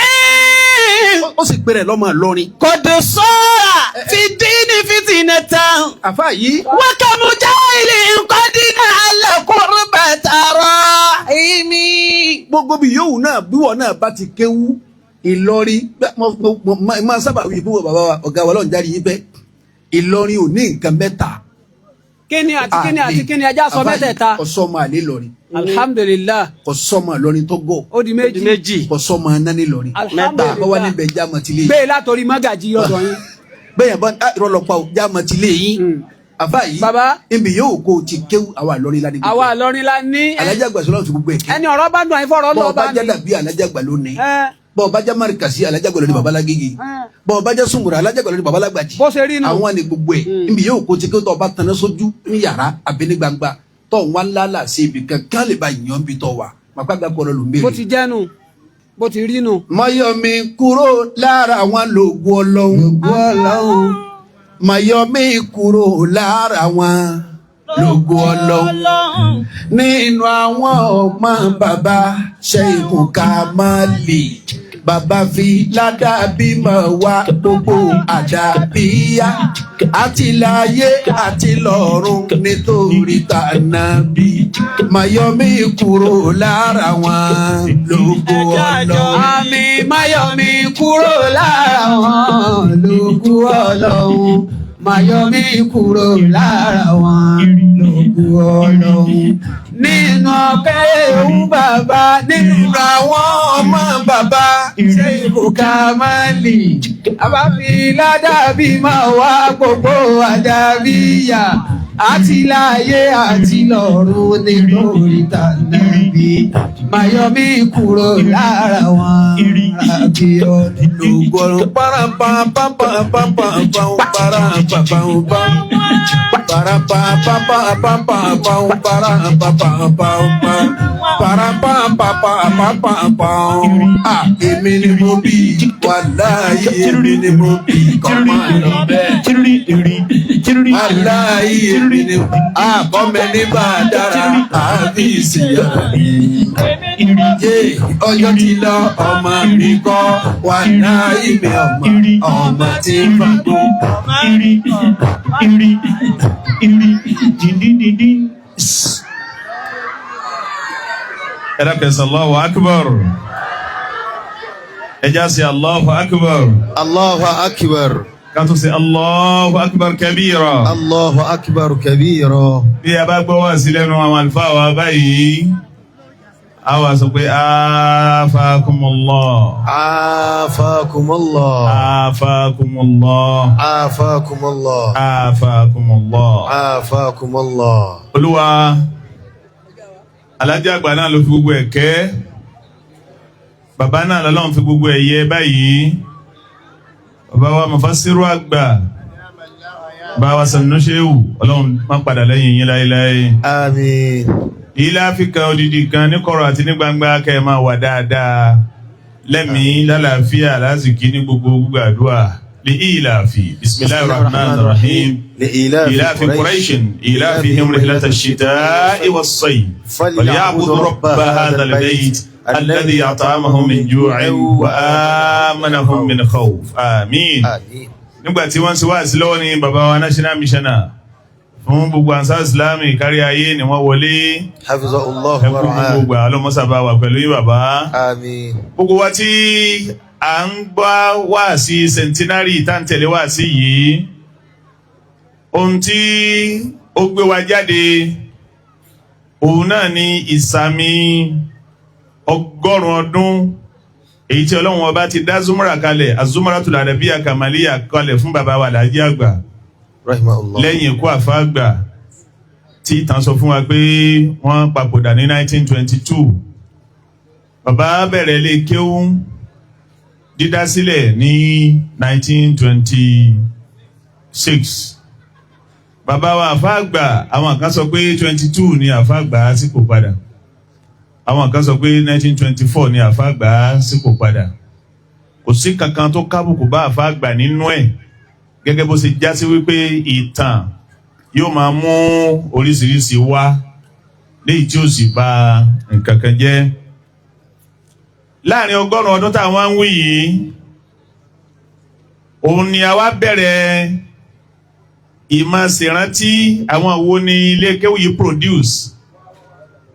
ó sì pèrè lọ́mọ Ìlọrin. قد صار في الدين فتنة. àfa yìí وكم جاهل قد نال قربة رحم. gbogbo bí yòówù náà bíwọ náà bá ti kéwú Ìlọrin máa sábà wí fún bàbá wa ọ̀gá wa lọ́n jáde yín pẹ́ Ìlọrin ò ní nǹkan mẹ́ta. kíni àti kíni àti kíni ẹja sọ mẹ́tẹ̀ẹ̀ta. ọ̀sọ́mọ àlè lọ́rin alhamdulilah. ọ̀sọ́mọ Ìlọrin tó gọ̀ ó di méjì. ọ̀sọ́mọ anáni lọ́rin alhamdulilah. bàbá wa níbẹ̀ jámọ̀tìlẹ̀ yìí gbé látòrí mágàjì ọ̀dọ̀ yín. bẹ́ẹ̀ yẹn bá rọlọ́pàá jámọ̀tìlẹ̀ yìí àfa yìí baba ibi yóò kó o ti kéwú àwa Ìlọrin ládé àwa Ìlọrin la ní. alájà gbàsọ́ lọ́wọ́ ti gbogbo ẹ̀ kí ẹni ọ̀rọ̀ bá dùn àyífọ̀rọ̀ bọ́ọ̀ lọ́ọ́ bá bá jẹ́ ní. dàbí alájà gbà lónìí bọ́ọ̀ bá jẹ́ marikasi alájà gbà lónìí babalágége bọ́ọ̀ bá jẹ́ sùnmùrà alájà gbà lónìí babalágbàjì bó ṣe rí nù. àwọn ni gbogbo ẹ̀ ibi yóò kó ti kéwú tó bá tanná sójú ní yàrá àbí ní gbangba tó ń wá ńlá sí ibi kankan lè ba yàn bí tó wà màpá gbà kọ́ ló ń bó ti béèrè. jẹ́ nù bó ti rí nù. Máyọ̀mí kúrò lára àwọn lògùn Ọlọ́run Máyọ̀mí kúrò lára àwọn lógo Ọlọ́run nínú àwọn ọmọ bàbá Ṣẹ́ìkù Kàmálì bàbá fi ládàbí mọ̀ wá gbogbo àdàbíyá àti láyé àti lọ́run nítorí tànàbí Máyọ̀mí kúrò lára wọn lógo Ọlọ́run. Àmì Máyọ̀mí kúrò lára wọn lógo Ọlọ́run. Máyọ̀mí kúrò lára wọn lógo Ọlọ́run. Nínú ọ̀kẹ́ ewu bàbá nínú àwọn ọmọ bàbá Ṣẹ́ìkù Kàmálì àbáfi ládàbí máa wá gbogbo àdàbíyà àti láyé àti lọ́run nítorí tànàbí Máyọ̀mí kúrò lára wọn àbí ọdún lógo Ọlọ́run. Èmi ni mo bí wàláyé èmi ni mo bí kọ́mọ lọ bẹ́ẹ̀. Wàláyé èmi ni àbọ̀mẹ́ ní bá a dára àbí ìsìyàrá yé ọjọ́ ti lọ ọmọ mi kọ́ wàláyé mi ọmọ tí ń fagbó. Ẹ̀dá kẹsàn Allahu Akbar. Ẹjá sí Allahu Akbar. Allahu akbar. Ká tún sí Allahu Akbar kabira. Allahu akbar kabira. Bí a bá gbọ́ wá sí lẹ́nu àwọn àlùfáà wa báyìí, a wá sọ pé afakumullah. Afakumullah. Afakumullah. Afakumullah. Afakumullah. Afakumullah. Olúwa, alájà àgbà náà ló fi gbogbo ẹ̀ kẹ́. Bàbá náà lọ́lọ́run fi gbogbo ẹ̀ yẹ báyìí. Bàbá wa Mufassiru àgbà. Bàbá wa Sanu Shehu, Ọlọ́run má padà lẹ́yìn yín láéláé. Àmín. Ilé Áfíríkà odidi kan ní kọ̀rọ̀ àti ní gbangba kẹ́ ẹ máa wà dáadáa. Lẹ́mìí lálàáfíà lásìkí ní gbogbo gbàdúrà. Li-ilafi. Bismillahir-Rahmanir-Rahim. Li-ilafi Qurayshin. Ilafihim rihlatash-shita'i was-sayf. Falyabudu rabba hadhal bayt. الذي أطعمهم من جوع وآمنهم من خوف آمين. Nígbà tí wọ́n sì wá sí lọ́wọ́ ní bàbá wa national missioner fún gbogbo Ansar Islami kárí ayé ni wọ́n wọlé. Hafizahullah wa ra'ah. Gbogbo alọ́mọ́sàbá wà pẹ̀lú yí bàbá. Àmín. Gbogbo wa tí a ń gbọ́ wá sí centenary tántẹ̀lé wá sí yìí, ohun tí ó gbé wa jáde òun náà ni ìsàmì 100 ọdún èyí tí Ọlọ́run ọba ti dá Zumra kalẹ̀ Az-Zumratul Arabiya Kamaliya kalẹ̀ fún bàbá wa Alhaji àgbà lẹ́yìn ikú àfá àgbà tí ìtàn sọ fún wa pé wọ́n papòdà ní 1922. Bàbá bẹ̀rẹ̀ ilé kéwú dídá sílẹ̀ ní 1926. Bàbá wa àfá àgbà àwọn kan sọ pé 22 ni àfá àgbà sípò padà. Àwọn kan sọ pé 1924 ni àfá àgbà sípò padà. Kò sí kankan tó kábùkù bá àfá àgbà nínú ẹ̀ gẹ́gẹ́ bó ṣe já sí wípé ìtàn yóò máa mú oríṣiríṣi wá léyìí tí ó sì bà nǹkan kan jẹ́. Láàrin 100 ọdún táwọn ń wí yìí, òun ni a wá bẹ̀rẹ̀ ìmọ̀ ṣèrántí àwọn wo ni ilé kéwú yìí produce.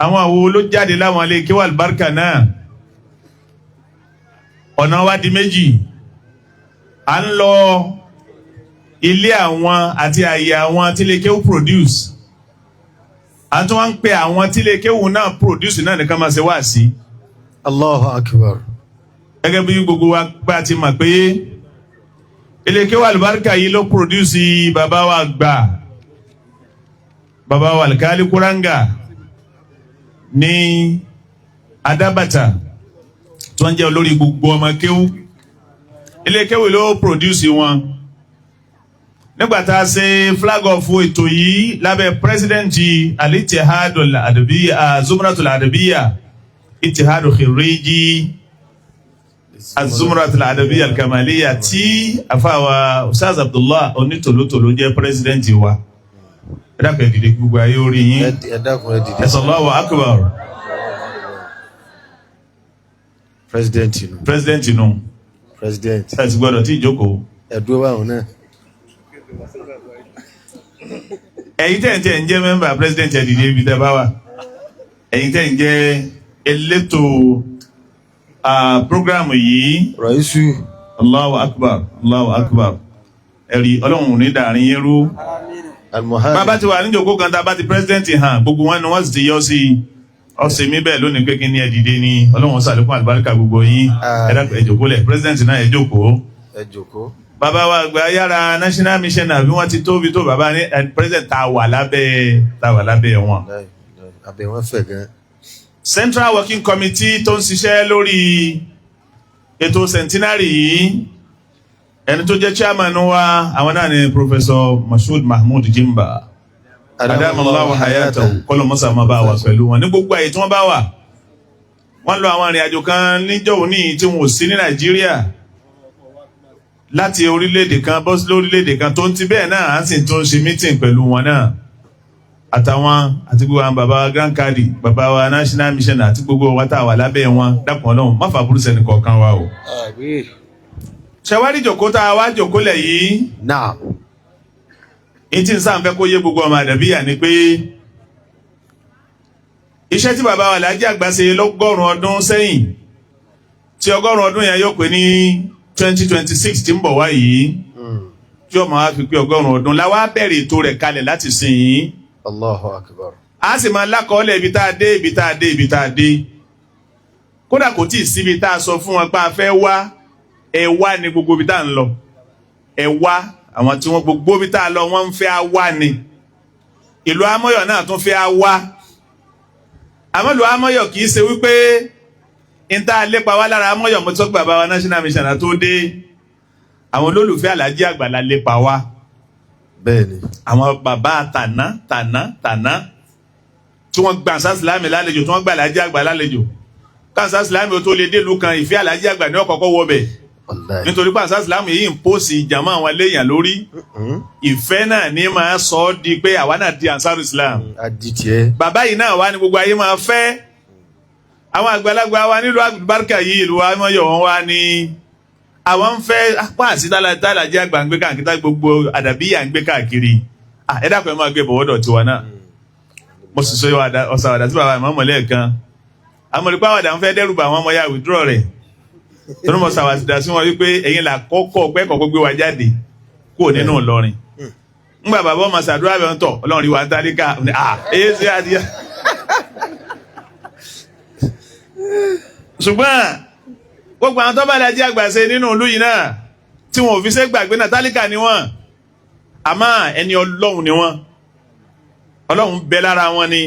Àwọn àwo ló jáde láwọn ilé kéwú àlùbáríkà náà. Ọ̀nà wa di méjì. À ń lọ ilé àwọn àti àyè àwọn tí ilé kéwú produce. A tún wá ń pe àwọn tí ilé kéwú náà produce náà nìkan máa ṣe wá sí. Allahu akbar. Gẹ́gẹ́ bí gbogbo wa bá ti mọ̀ pé ilé kéwú àlùbáríkà yìí ló produce bàbá wa àgbà. Bàbá wa Alkali Kuranga ní Adábàtà tó ń jẹ́ olórí gbogbo ọmọ kéwú. Ilé kéwú ló produce wọn. Nígbàtà ṣe flag of ètò yìí lábẹ́ presidenti Al-Ittihadul Adabiyya Zumratul Adabiyya Ittihadu Khiriji Az-Zumratul Adabiyya Al-Kamaliyya tí àfáwà Ustaz Abdullah Onítòlótòló jẹ́ presidenti wa. ẹ dákun ẹ dìde gbogbo ayé orí yín ẹ dákun ẹ dìde. ẹ sọ Allahu Akbar. president nù. president nù. president. ẹ ti gbọ́dọ̀ tí ìjókòó. ẹ dúró báwọn náà. ẹ̀yin tẹ̀ ń jẹ́ mẹ́mbà president ẹ dìde ibi tẹ́ bá wà. ẹ̀yin tẹ̀ ń jẹ́ elétò programu yìí. rọ̀ísù. Allahu Akbar, Allahu Akbar. ẹ̀rí ọlọ́run ní dàrin yẹn rú. bàbá ti wà níjòkó kan tá a bá ti president hàn gbogbo wọn ni wọ́n sì ti yọ sí i. ọ̀sẹ̀ mi bẹ́ẹ̀ lónìí pé kí ni ẹ dìde ni ọlọ́run sàlékún àlùbáríkà gbogbo yín. ẹ jókòó lẹ̀ president náà ẹ jókòó. ẹ jókòó. bàbá wa gba yàrá national mission náà bí wọ́n ti tóbi tó bàbá ní president tá a wà lábẹ́ wọn. abẹ́ wọn fẹ̀ gan. Central Working Committee tó ń ṣiṣẹ́ lórí ètò centenary yìí ẹni tó jẹ́ chairman wa àwọn náà ni Professor Mashood Mahmood Jimba adamallahu hayatahu kọlọ mọ́sá máa bá wà pẹ̀lú wọn ní gbogbo àyè tí wọ́n bá wà. wọ́n lọ àwọn ìrìn àjò kan níjọ́ òní tí wọn ò sí ní Nàìjíríà láti orílẹ̀-èdè kan bọ́ sí lórílẹ̀-èdè kan tó ń ti bẹ́ẹ̀ náà á sì tún ṣe meeting pẹ̀lú wọn náà àtàwọn àti gbogbo àwọn bàbá Grand Kadi bàbá wa National Mission àti gbogbo wa tá a wà lábẹ́ wọn dákun Ọlọ́run má fà burú sẹ́ni kọ̀ọ̀kan wa o. ṣẹwárí jòkó tá a wá jòkó lẹ̀ yìí. náà. ìtì sáǹfẹ́ kó yé gbogbo ọmọ àdàbíyà ni pé iṣẹ́ tí bàbá wa Alhaji Àgbà ṣe lọ́gọ́rùn ọdún sẹ́yìn tí ọgọ́rùn ọdún yẹn yóò pé ní 2026 tí ń bọ̀ wá yìí tí ọmọ wa fi pé ọgọ́rùn ọdún la wá bẹ̀rẹ̀ ètò rẹ̀ kalẹ̀ láti sìn yìí. Allahu Akbar. a sì máa lákọọ́lẹ̀ ibi tá a dé ibi tá a dé ibi tá a dé kódà kò tí ì síbi tá a sọ fún wọn pé a fẹ́ wá ẹ wá ní gbogbo ibi tá a ń lọ ẹ wá àwọn tí wọ́n gbogbo ibi tá a lọ wọ́n ń fẹ́ a wá ni ìlú Amọ́yọ̀ náà tún fẹ́ a wá àmọ́ ìlú Amọ́yọ̀ kì í ṣe wípé n tá a lépa wá lára Amọ́yọ̀ mo tó gbà bá wa National Mission tó dé àwọn olólùfẹ́ Alhaji Àgbà la lépa wá. bẹ́ẹ̀ni. àwọn bàbá tàná tí wọ́n gba àṣà Ìsìlámù lálejò tí wọ́n gba Alhaji Àgbà lálejò káṣà Ìsìlámù tó lè délùú kan ìfẹ́ Alhaji Àgbà ní ọ̀kọ̀ọ̀kọ̀ wọ bẹ̀ nítorí pé àṣà Ìsìlámù yìí ń pòsì ìjàmọ́ àwọn eléyàn lórí ìfẹ́ náà ní máa sọ ọ́ di pé àwa náà di Ansar Islam. aditẹ. bàbá yìí náà wá ní gbogbo ayé máa fẹ́ àwọn àgbàlagbà wa nílùú àgbàbárkà yìí ìlú Amọ́yọ̀ wọn wá ní àwọn ń fẹ́ apá àti Alhaji Àgbà ń gbé káàkiri tá gbogbo àdàbíyà ń gbé káàkiri ẹ dákun ẹ máa gbé bọ̀wọ́dọ̀ tiwa náà mo sì sọ ọ̀sàwàdà tí bàbá ìmọ̀ mọ̀lẹ́ kan amọ̀lẹ́pá àwàdà ń fẹ́ dẹ́rù bà wọ́n ọmọ ya withdraw rẹ̀ tó ní mo sàwàdà sí wọn wípé ẹ̀yin là kọ́kọ́ pẹ́ kọ́kọ́ gbé wa jáde kúrò nínú Ìlọrin ńgbà bàbá ọmọ sàdúrà bẹ̀ ń tọ̀ Ọlọ́run rí wa ń tálíkà èyí sí adìyẹ. ṣùgbọ́n gbogbo àwọn tó bá Alhaji Àgbà ṣe nínú ìlú yìí náà tí wọn ò fi ṣe gbàgbé náà tálíkà ni wọn àmọ́ ẹni Ọlọ́run ni wọn Ọlọ́run bẹ lára wọn ni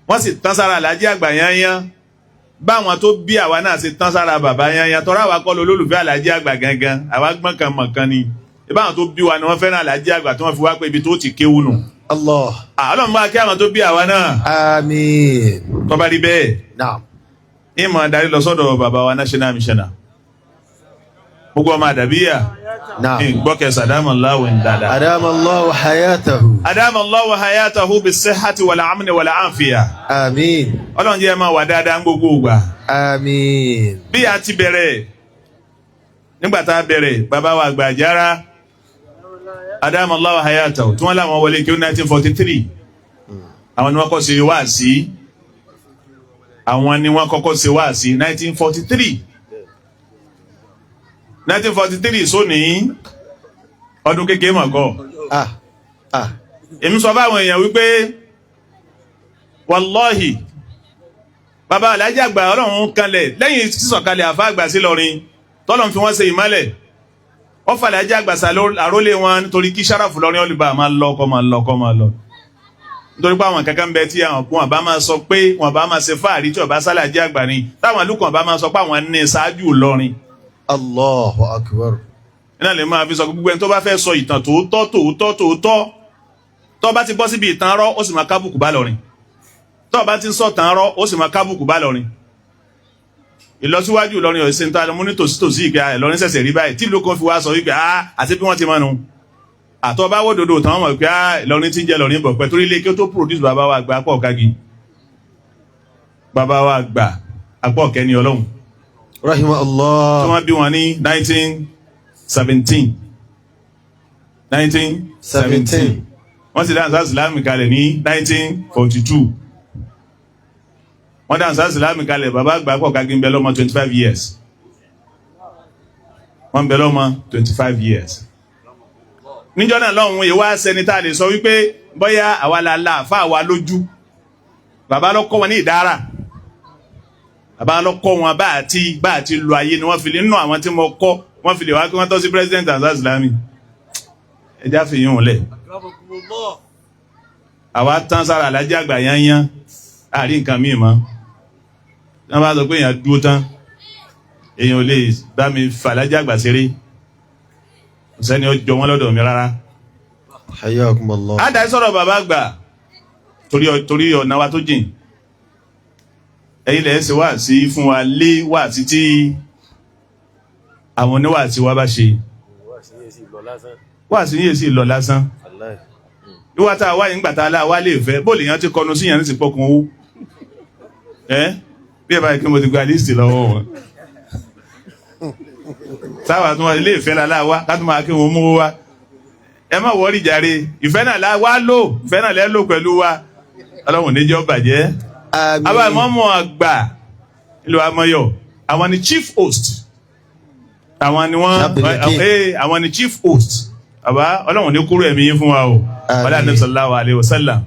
wọ́n sì tán sára Alhaji Àgbà yányán báwọn tó bí àwa náà ṣe tán sára bàbá yányán tọ́ra àwa kọ́ lólùfẹ́ Alhaji Àgbà gangan àwa gbọ́n kan mọ̀ kan ni ìbáwọn tó bí wa ni wọ́n fẹ́ràn Alhaji Àgbà tí wọ́n fi wá pé ibi tó ti kéwù nù. Allah. Ọlọ́run bá kí àwọn tó bí àwa náà. àmín. tó bá rí bẹ́ẹ̀. naam. ìmọ̀ adarí lọ sọ́dọ̀ bàbá wa National Mission gbogbo ọmọ àdàbíyà. naam. gbọ́kẹ́ sàdámàláwò ń dáadáa. adamallahu hayatahu. adamallahu hayatahu bis-sihhati wal-amni wal-afiya. àmín. Ọlọ́run jẹ́ máa wà dáadáa ń gbogbo ìgbà. àmín. bí a ti bẹ̀rẹ̀ nígbà tá a bẹ̀rẹ̀ bàbá wa àgbà Àjàrà adamallahu hayatahu tí wọ́n láwọn wọlé kí ó 1943 àwọn ni wọ́n kọ́ ṣe wáàsí àwọn ni wọ́n kọ́kọ́ ṣe wáàsí 1943 1943 sóní ọdún kékeré mọ̀ kọ́ èmi sọ fáwọn èèyàn wípé wàlọ́hì bàbá Alhaji Àgbà Ọlọ́run kanlẹ̀ lẹ́yìn sísọ̀kalẹ̀ àfá àgbà sí lọrin tọ́lọ̀ fi wọ́n ṣe ìmálẹ̀ wọ́n fà Alhaji Àgbà sà àrólé wọn nítorí kí sáráfù lọrin olùbá máa lọ nítorí pé àwọn kankan bẹ tí àwọn wọn bá máa sọ pé wọn bá máa ṣe fáàrí tí ọba Alhaji Àgbà ni táwọn àlùkò bá máa sọ pé àwọn ní ṣáájú lọrin. Allahu Akbar. iná lè máa fi sọ gbogbo ẹni tó bá fẹ́ sọ ìtàn tòótọ́ tó bá ti bọ́ síbi ìtàn rọ́ ó sì máa kábùkù bá lọrin tó bá ti ń sọ tàn rọ́ ó sì máa kábùkù bá lọrin. ìlọsíwájú Ìlọrin ọ̀sẹ̀ ń ta lọ mú ní tòsítòsí ìgbà Ìlọrin ṣẹ̀ṣẹ̀ rí báyìí tí ìlú kan fi wá sọ wípé àti bí wọ́n ti máa nu àtọ́ bá wò dodo tán mọ̀ pé Ìlọrin ti jẹ́ Ìlọrin bọ̀ pẹ́ torí ilé kí ó tó produce bàbá wa àgbà pọ̀ kági bàbá wa àgbà àpọ̀ kẹ́ni Ọlọ́run rahimahullah tí wọ́n bí wọn ní 1917 wọ́n sì dáhùn sáàsìlámì kalẹ̀ ní 1942 wọ́n dáhùn sáàsìlámì kalẹ̀ bàbá àgbà pọ̀ kági ń bẹ lọ́mọ 25 years wọ́n ń bẹ lọ́mọ 25 years níjọ́ náà lọ́hùn ìwá sẹnitá lè sọ wípé bóyá àwa la àfa àwa lójú bàbá ló kọ́ wọn ní ìdára bàbá ló kọ́ wọn bá àti lu ayé ni wọ́n fi lè nínú àwọn tí mo kọ́ wọ́n fi lè wá kí wọ́n tọ́ sí president Ansar Islami ẹjá fi yún un lẹ̀ àwa tán sára alájà àgbà yányán àrí nǹkan míì mọ́ wọ́n bá sọ pé èèyàn dúró tán èèyàn ò lè bá mi fà alájà àgbà ṣeré sẹ́ni ó jọ wọ́n lọ́dọ̀ mi rárá. hayyakumullah. Àdáyé sọ̀rọ̀ bàbá àgbà torí ọ̀nà wa tó jìn. Ẹ̀yin lẹ̀ ṣe wá sí fún wa lé wá sí tí àwọn oníwà tí wá bá ṣe. Wá sí yìí sí lọ lásán. Wíwá tá a wáyé ńgbà tá a lá wá lè fẹ́ bó lè yàn ti kọnu sí yàn ní ti pọkun owó. Bí ẹ bá yẹ kí mo ti gba líìsì lọ́wọ́ wọn. Sáwà tún wá ilé ìfẹ́ lálá wá látún máa kí wọn mú wá ẹ má wọ́rí jàre ìfẹ́ náà lá wá lò ìfẹ́ náà lẹ́ lò pẹ̀lú wa Ọlọ́run níjọ́ bàjẹ́ àbá ìmọ̀ọ́mọ̀ àgbà ìlú Amọ̀yọ̀ àwọn ni chief host àwọn ni àwọn ni chief host àbá Ọlọ́run ní kúrò ẹ̀mí yín fún wa o wàlá Ànábì sallallahu alaihi wasallam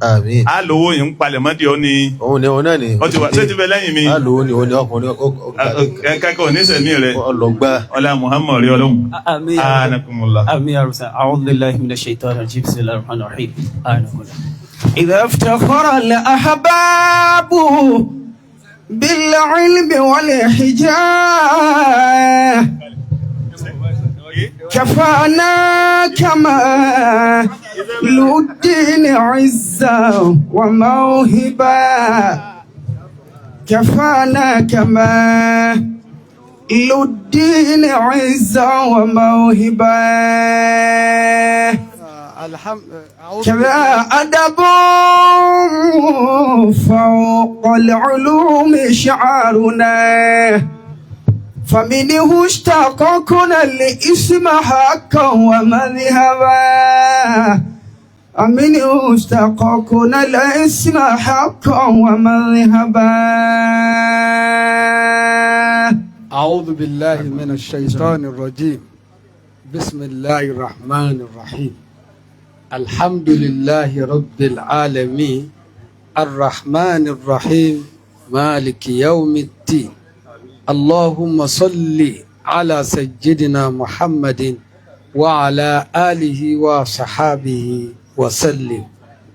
á lówó yìí ń palẹ̀ mọ́dí ọ ni òun náà ni ọ ti wà ṣé ti bẹ lẹ́yìn mi á lówó ni òun ni ọkùnrin kẹ́kọ̀ọ́ oníṣẹ̀mí rẹ̀ ọlọ́gbà ọlá Muhammad rí Ọlọ́run آمين anakumullah. آمين يا رب أعوذ بالله من الشيطان الرجيم بسم الله الرحمن الرحيم إذا افتخر الأحباب بالعلم والحجاب كفانا كما للدين عزا وموهبا كفانا كما للدين عزا وموهبا كذا أدب فوق العلوم شعارنا فمنه اشتققنا الاسم حقا ومذهبا ومنه اشتققنا الاسم حقا ومذهبا أعوذ بالله من الشيطان الرجيم بسم الله الرحمن الرحيم الحمد لله رب العالمين الرحمن الرحيم مالك يوم الدين اللهم صل على سيدنا محمد وعلى آله وصحابه وسلم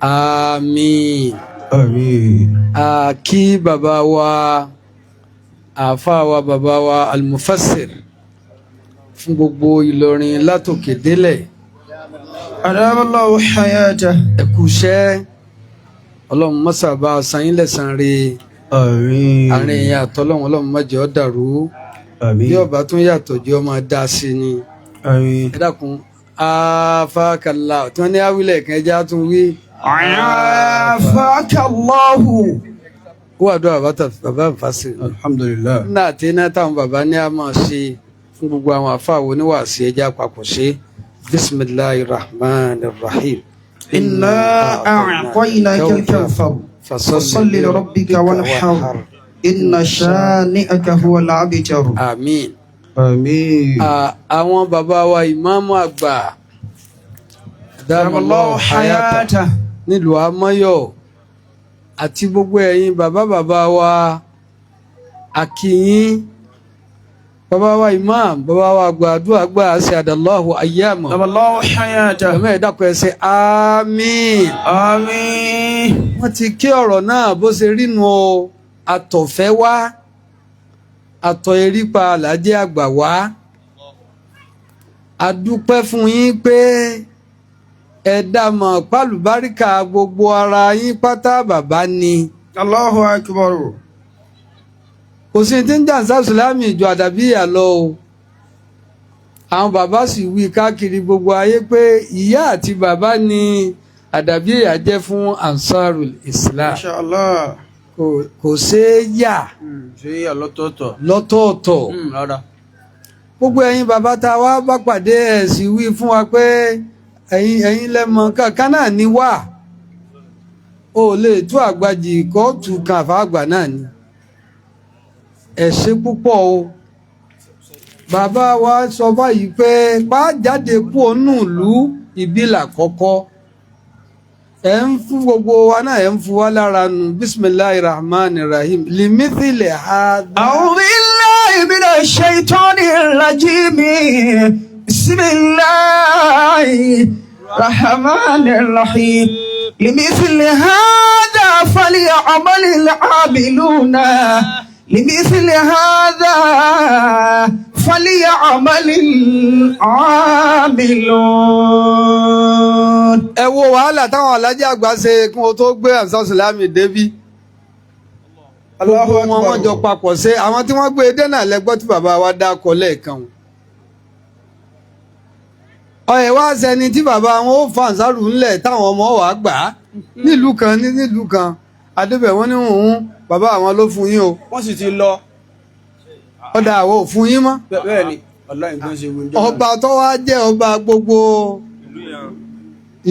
آمين آمين أكي بابا àfáà wa bàbá wa almufassir fún gbogbo Ìlọrin látòkè délẹ̀ adaballahu hayata ẹkùṣẹ́ Ọlọ́run mọ́sà bá san yín lẹ́san rẹ̀ àárín ẹ̀yin àtọ́lọ́run Ọlọ́run má jẹ́ ó dàrú bí ọba tún yàtọ̀ jẹ́ ó máa dá sí ni ẹ dákun afákàlá tí wọ́n ní àwílẹ̀ kan ẹja tún wí afákàláhù wà dọ́ bàbá fásitì alhamdulillah náà tí iná táwọn bàbá ní a máa ṣe fún gbogbo àwọn àfáàwọ oníwàásí ẹja àpapọ̀ ṣe bismillahir rahmanir rahim. inna a'tainaka al-kawthar fasalli li rabbika wanhar inna shani'aka huwal abtar. àmín. àmín. àwọn bàbá wa ìmáàmù àgbà damallahu hayata nílùú Amọ̀yọ̀ àti gbogbo ẹ̀yin bàbá wa akíyín bàbá wa imam bàbá wa àgbàdúrà àgbà àṣẹ àdàlọ́hù ayyámọ̀ damallahu hayata ẹ̀mẹ́ ìdákọ̀ ẹ̀ṣẹ̀ àmín àmín. wọ́n ti kí ọ̀rọ̀ náà bó ṣe rínu o àtọ̀fẹ́ wá àtọ̀ erípa àlàjẹ́ àgbà wá adúpẹ́ fún yín pé ẹ̀dá mọ̀ pálùbáríkà gbogbo ara yín pátá bàbá ni. Allahu akbar. kò sí tí ń jà sáà sùlámì ìjọ àdàbíyà lọ o àwọn bàbá sì wí káàkiri gbogbo ayé pé ìyá àti bàbá ni àdàbí ìyá jẹ́ fún ansarul islam. Inshallah. Kò ṣeé yà Ṣé yà lọ́tọ̀ọ̀tọ̀? lọ́tọ̀ọ̀tọ̀. Rárá. Gbogbo ẹ̀yin bàbá tá a wá bá pàdé ẹ̀ sì wí fún wa pé ẹ̀yin lẹ́mọ kankan náà ni wà. O lè tú àgbàjì kóòtù kan àfàgbà náà ni. Ẹ ṣé púpọ̀ o. Bàbá wa sọ báyìí pé bá jáde kú ònú ìlú ìbílà kọ́kọ́. Ẹ ń fún gbogbo wa náà ẹ ń fún wa lára nù bismillahir rahmanir rahim limithili hadha. أعوذ بالله من الشيطان الرجيم بسم الله الرحمن الرحيم لمثل هذا فليعمل العاملون لمثل هذا فليعمل العاملون. Ẹ wo wàhálà táwọn alájà àgbà ṣe kí wọn tó gbé Ansar Islam débí. Gbogbo wọn jọ papọ̀ ṣe àwọn tí wọ́n gbé e dẹ́nà lẹ́gbọ́ tí bàbá wa dákọ̀ lẹ́ẹ̀kan. Ọ̀yẹ̀ wá sẹni tí bàbá wọn ó fa Ansaru ńlẹ̀ táwọn ọmọ wà gbà á nílùú kan adébẹ̀ wọ́n ní òun bàbá àwọn ló fún yín o. Wọ́n sì ti lọ. Ọ̀dà àwọn ò fún yín mọ́. Bẹ́ẹ̀ ni ọlọ́run tó ń ṣe gbòǹjọ́. Ọba tó wá jẹ́ ọba gbogbo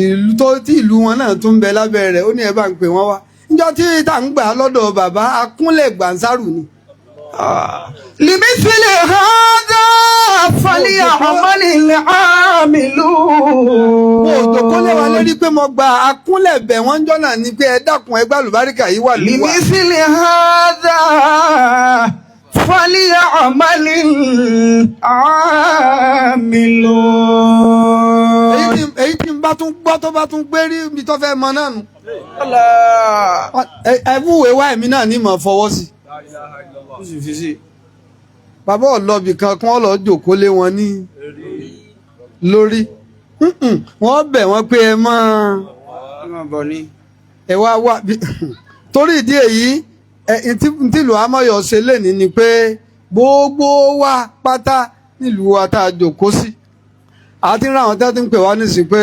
ìlú tó tí ìlú wọn náà tún bẹ lábẹ́ rẹ̀ ó ní ẹ bá ń pè wọ́n wá. Níjọ́ tí tá ń gbà lọ́dọ̀ bàbá akúnlẹ̀ gbàǹsárù ni. لمثل هذا فليعمل العاملون. Mo dòkólé wa lérí pé mo gba akúnlẹ̀ bẹ̀ wọ́n jọ́nà ni pé ẹ dákun ẹgbẹ́ àlùbáríkà yìí wà lùwà. لمثل هذا فليعمل العاملون. Èyí tí n bá tún gbọ́ tó bá tún gbé rí mi tó fẹ́ mọ náà nù. Ẹ fúwèé wá èmi náà ní mọ̀ fọwọ́ sí. Bàbá ọ̀lọ́bì kan kí wọ́n lọ jòkó lé wọn ní lórí. Wọ́n bẹ̀ wọ́n pé ẹ máa bọ̀ ní. Ẹ wá torí ìdí èyí ntìlù amọ̀yọ̀ ṣe lénìí ni pé gbogbo wa pátá nílùú wa tá a jòkó sí. Àti ń ra àwọn tẹ́tí ń pè wá nísìnyí pé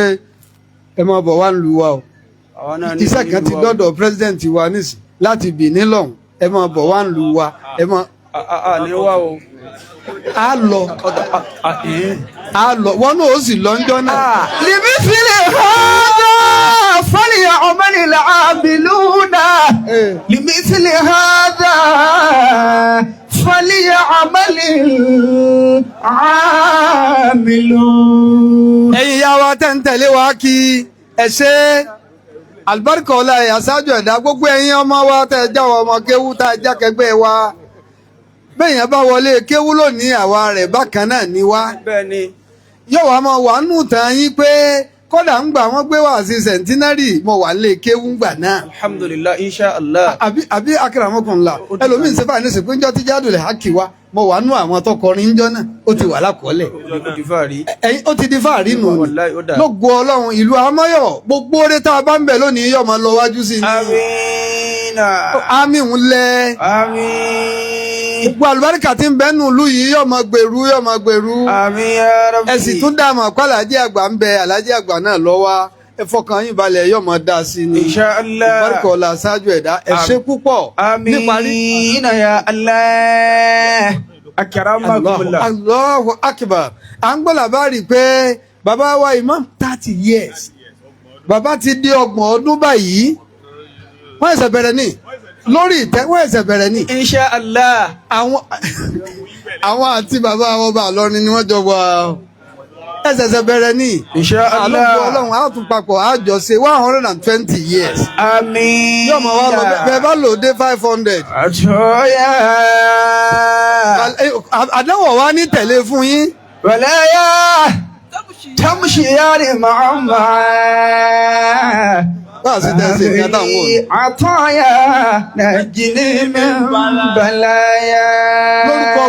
ẹ máa bọ̀ wá nílùú wa o. Iṣẹ́ kan ti dọ́dọ̀ president wa nísìnyí láti Benin lọ́hùn ẹ máa bọ̀ wá nílùú wa ẹ máa. Ní wá o. A lọ wọn náà ó sì lọ ńjọ́ náà. لمثل هذا فليعمل العاملون لمثل هذا فليعمل العاملون. Ẹ̀yin ìyá wa tẹ́ ń tẹ̀lé wa kí ẹ ṣe àlùbáríkà ọlá ẹ̀ aṣáájú ẹ̀dá gbogbo ẹ̀yin ọmọ wa tẹ́ ẹ jáwọ́ ọmọ kéwú tá ẹ jákẹ́gbẹ́ wa bẹ́ẹ̀yàn bá wọlé kéwú lónìí àwa rẹ̀ bákan náà ni wá. Bẹ́ẹ̀ni. Yóò wá máa wà nù tán yín pé kódà ń gbà wọ́n gbé wá sí sẹ̀ńtínárì mo wà lé kéwú ńgbà náà. Alhamdulillah inshallah. Àbí akramakumullah ẹlòmíín ṣe fà ní sèpé ńjọ́ tí jádùlẹ̀ hákì wa mo wà nù àwọn tó kọrin ńjọ́ náà ó ti wà lákọọ́lẹ̀. Ẹ̀yin ó ti di fáàrí nù ní lógo Ọlọ́run ìlú Amáyọ̀ gbogbo oore tá a bá ń bẹ̀ lónìí yóò máa lọ wájú sí ni. Àmín ń lẹ. Gbogbo àlùbáríkà tí ń bẹ nù ìlú yìí yóò máa gbèrú yóò máa gbèrú. Àmín ya Rabbi. Ẹ sì tún dààmú àpá Àlàájì àgbà ń bẹ Àlàájì àgbà náà lọ́wọ́ ẹ fọkàn yín balẹ̀ yóò máa dá sí ni. Inshallah. Àlùbáríkà ọ̀la ṣáájú ẹ̀dá ẹ ṣé púpọ̀. Àmín ya Allah. Akramakumullah. Allahu akbar. À ń gbọ́ làbárì pé bàbá wa Imam 30 years. Bàbá ti di 30 ọdún báyìí. Wọ́n ẹ̀sẹ̀ bẹ̀rẹ̀ ní. Lórí ìtẹ́ wọ́n ẹ̀sẹ̀ bẹ̀rẹ̀ ní. Inshallah. Àwọn àti bàbá wọn bá lọ́rin ni wọ́n jọ wà ẹ̀sẹ̀sẹ̀ bẹ̀rẹ̀ ní. Inshallah. Àlọ́gbọ̀ Ọlọ́run á tún papọ̀ àjọ ṣe 120 years. Àmín. Yóò mọ̀ wá lọ bẹ́ẹ̀ bá lò dé 500. Àjọyà. Àdánwò wa ní tẹ̀lé fún yín. Wàláyà. Tamshi ya ni màmá. Báà sí tẹ́sí ní àtàwọn òní. Àtọ́yà nàìjírí mi bàláyà. Lórúkọ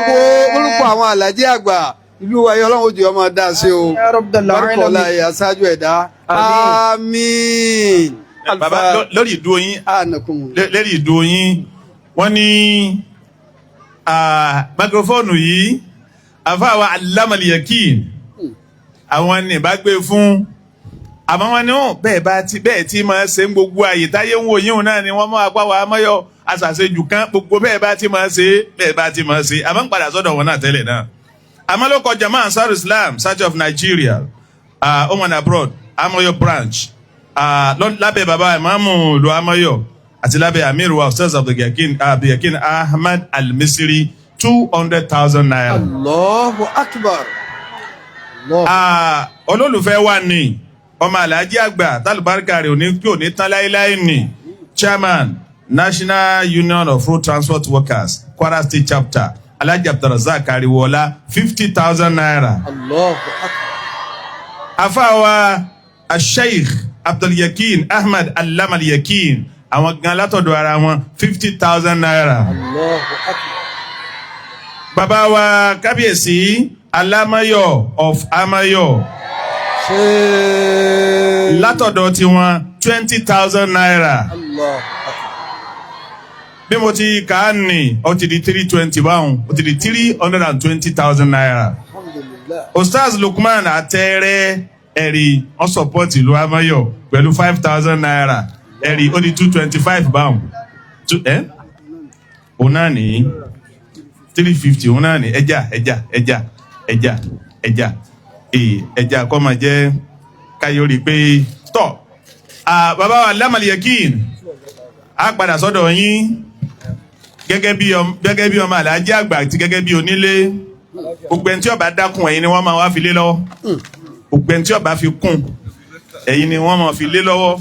àwọn Àlàájì àgbà ìlú wa Ọlọ́run ojú ọmọ dá sí o. Bárúkọ ọlá ẹ̀yà ṣáájú ẹ̀dá. Àmín. Bàbá lórí ìdúró yín lórí ìdúró yín wọ́n ní máikrófóònù yìí àfáàwà Allama al-Yakin àwọn ní bá gbé fún àmọ́ wọn ni wọn bẹ́ẹ̀ tí máa ṣe ń gbogbo àyè táyé ń wò yíhun náà ni wọ́n mọ́ apá wa mọ́yọ́ aṣàṣejù kan gbogbo bẹ́ẹ̀ bá ti máa ṣe àmọ́ ń padà sọ́dọ̀ wọn náà tẹ́lẹ̀ náà àmọ́ ló kọ Jamaat Ansar Islam Church of Nigeria home and abroad Amoyo branch lábẹ́ baba Imamu ìlú Amoyo àti lábẹ́ Amir wa Ustaz Abdulyakin Ahmad Al-Misri 200,000 naira. Allahu Akbar. Olólùfẹ́ wa ni ọmọ Alhaji àgbà tálùbáríkà rẹ̀ òní tán láíláí ni Chairman National Union of Road Transport Workers Kwara State Chapter Alhaji Abdulrazak Ariwola 50,000 naira. Allahu Akbar. Afawa Sheikh Abdulyakin Ahmad Allam Al-Yakin àwọn gan látọ̀dọ̀ ara wọn 50,000 naira. Allahu Akbar. Bàbá wa kábíyèsí Alamayo of Amayo látọ̀dọ̀ tiwọn 20,000 naira. Allahu Akbar. Bí mo ti kà á ní ó ti di 320 báwọn ó ti di 320,000 naira. Alhamdulillah. Ustaz Lukman Atẹ́rẹ́ ẹ̀rí wọ́n support ìlú Amayo pẹ̀lú 5,000 naira ẹ̀rí ó di 225 báwọn. Òun náà ní 350 òun náà ní ẹja kọ́ máa jẹ́ káyọ̀rí pé tọ́ bàbá wa Allam Al-Yakin á padà sọ́dọ̀ yín gẹ́gẹ́ bí ọmọ Alhaji àgbà àti gẹ́gẹ́ bí onílé gbogbo ẹni tí ó bá dákun ẹ̀yin ni wọ́n máa wá fi lé lọ́wọ́ gbogbo ẹni tí ó bá fi kún ẹ̀yin ni wọ́n máa fi lé lọ́wọ́.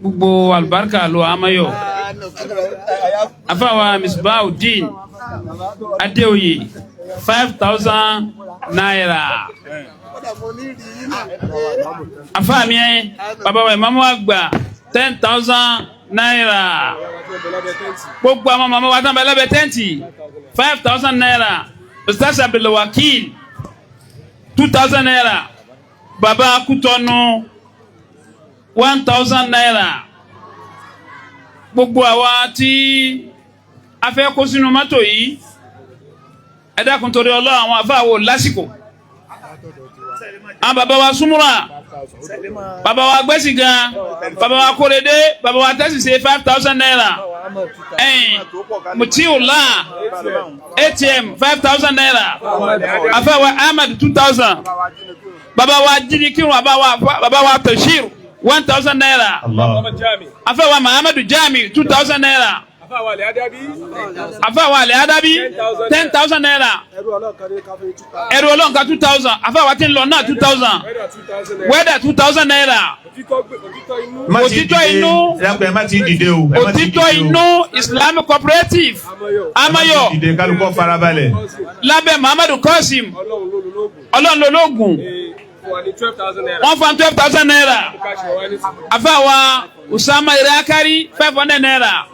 gbogbo alibarika lo Amayo afawa Misbahudeen Adeoye 5,000 naira. Afami baba wa Imamu àgbà 10,000 naira. Gbogbo àwọn mama wa tán bẹ lábẹ́ tẹ́ǹtì 5,000 naira. Ustaz Abdulwakil 2,000 naira. Baba Kutonu 1,000 naira. Gbogbo àwa tí a fẹ́ kó sínú mọ́tò yìí ẹ dákun torí Ọlọ́run àwọn àfáàwò lásìkò. Àwọn bàbá wa Súnmúrà, bàbá wa Gbẹ́sìgà, bàbá wa Kórèdé, bàbá wa Tẹ́sìsẹ́ 5,000 naira. Mutiula ATM 5,000 naira. Àfáàwà Ahmad 2,000. Bàbá wa Jidikirun, bàbá wa Tashir 1,000 naira. Àfáàwà Muhammadu Jami 2,000 naira. Àfáàwà Ali Adabi 10,000 naira. Ẹrù Ọlọ́nka 2,000. Àfáàwà tí ń lọ náà 2,000. Wẹ́dà 2,000 naira. Òtítọ́ inú òtítọ́ inú Islamic Cooperative Amayo lábẹ́ Muhammadu Qasim Ọlọ́nlọ́lọ́gùn wọ́n fún 12,000 naira. Àfáàwà Usama Irakari 500 naira.